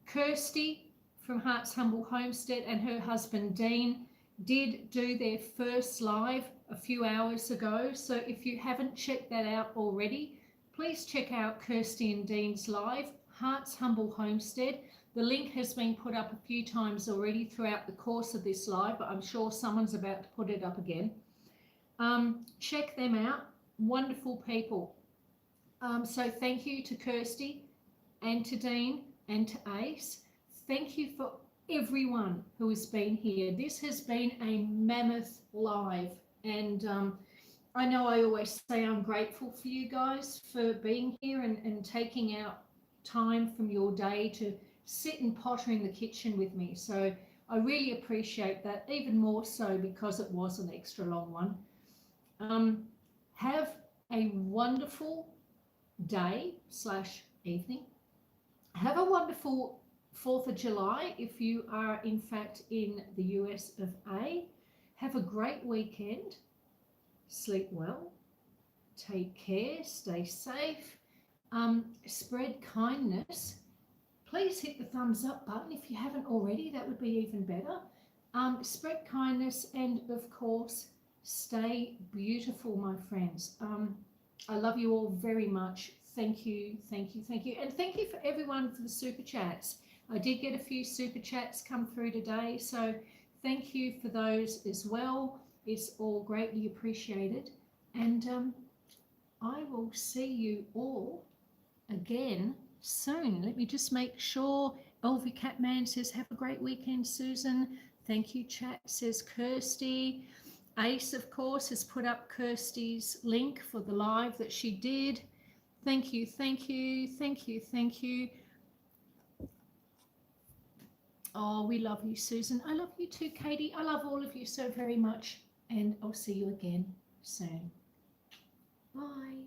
Kirsty from Heart's Humble Homestead and her husband Dean did do their first live a few hours ago, so if you haven't checked that out already, please check out Kirsty and Dean's live, Heart's Humble Homestead. The link has been put up a few times already throughout the course of this live, but I'm sure someone's about to put it up again. Check them out. Wonderful people. So thank you to Kirsty and to Dean and to Ace. Thank you for everyone who has been here. This has been a mammoth live, and I know I always say I'm grateful for you guys for being here and taking out time from your day to sit and potter in the kitchen with me. So I really appreciate that, even more so because it was an extra long one. Have a wonderful day / evening. Have a wonderful 4th of July if you are in fact in the US of A. Have a great weekend. Sleep well. Take care. Stay safe. Spread kindness. Please hit the thumbs up button if you haven't already. That would be even better. Spread kindness, and of course, stay beautiful, my friends. I love you all very much. Thank you, thank you, thank you. And thank you for everyone for the super chats. I did get a few super chats come through today, so thank you for those as well. It's all greatly appreciated. And I will see you all again soon. Let me just make sure. Elvie Catman says, have a great weekend, Susan. Thank you, chat, says Kirsty. Ace, of course, has put up Kirsty's link for the live that she did. Thank you, thank you, thank you, thank you. Oh, we love you, Susan. I love you too, Katie. I love all of you so very much. And I'll see you again soon. Bye.